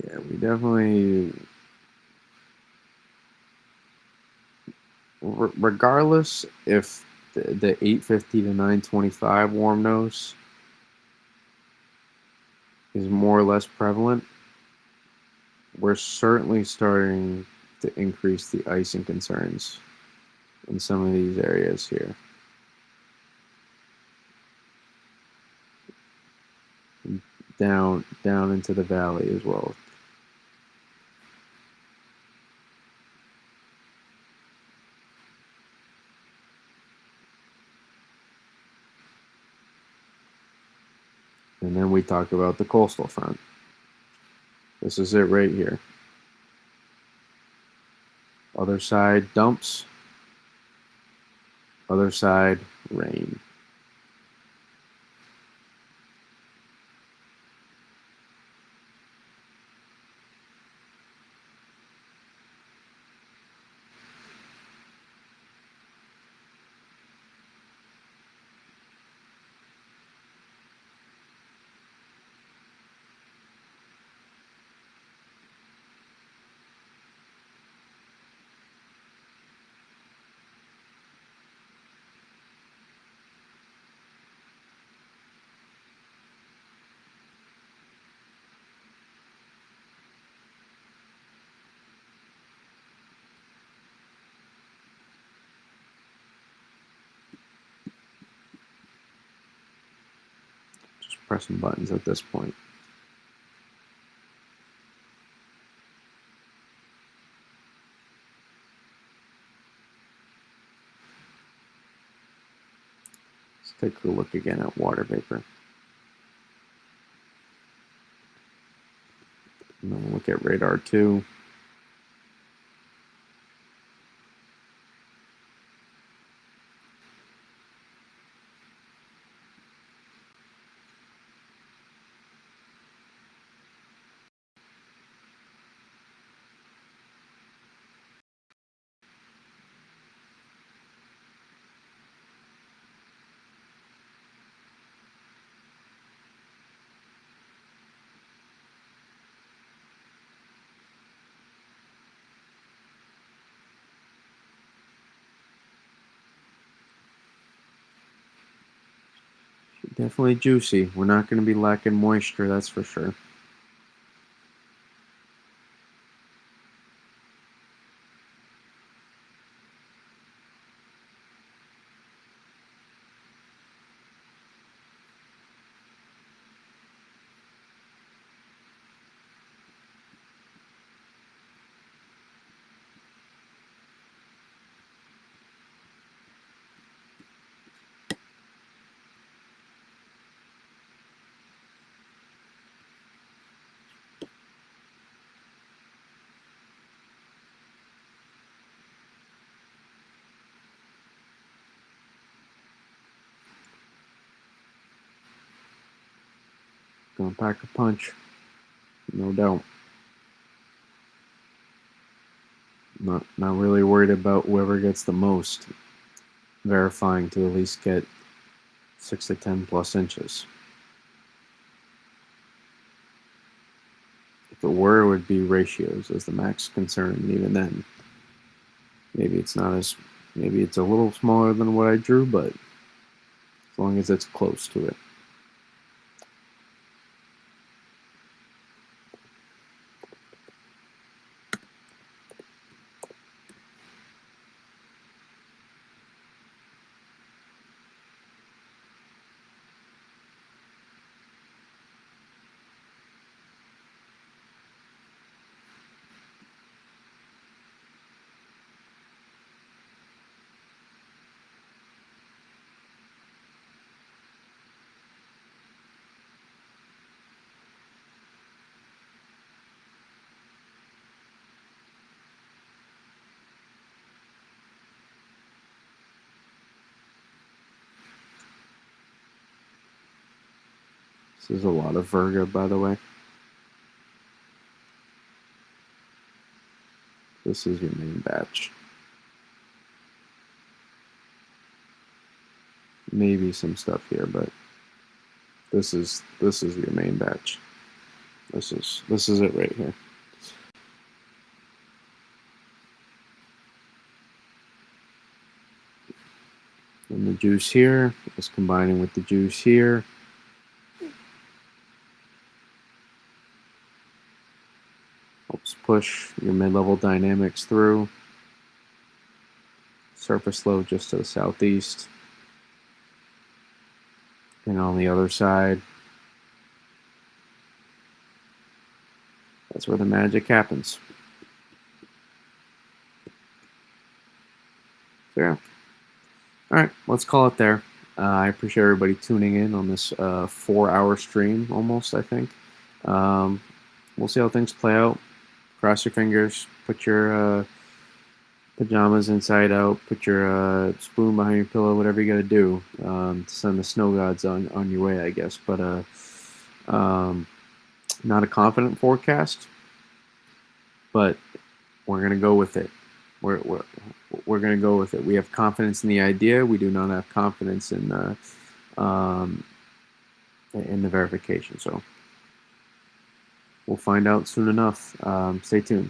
Yeah, we definitely, regardless if the 850 to 925 warm nose is more or less prevalent, we're certainly starting to increase the icing concerns in some of these areas here, down into the valley as well. And then we talk about the coastal front. This is it right here. Other side dumps, other side rain. Just pressing buttons at this point. Let's take a look again at water vapor. And then we'll look at radar 2. Definitely juicy. We're not going to be lacking moisture, that's for sure. gonna pack a punch, no doubt. Not really worried about whoever gets the most, verifying to at least get 6 to 10 plus inches. If it were, it would be ratios as the max concern, and even then, maybe it's not as maybe it's a little smaller than what I drew, but as long as it's close to it. This is a lot of Virga, by the way. This is your main batch. Maybe some stuff here, but this is your main batch. This is it right here. And the juice here is combining with the juice here. Helps push your mid-level dynamics through. Surface low just to the southeast. And on the other side, that's where the magic happens. So yeah. All right, let's call it there. I appreciate everybody tuning in on this 4-hour stream, almost, I think. We'll see how things play out. Cross your fingers. Put your pajamas inside out. Put your spoon behind your pillow. Whatever you got to do to send the snow gods on your way, I guess. But not a confident forecast. But we're gonna go with it. We're gonna go with it. We have confidence in the idea. We do not have confidence in the verification. So we'll find out soon enough. Stay tuned.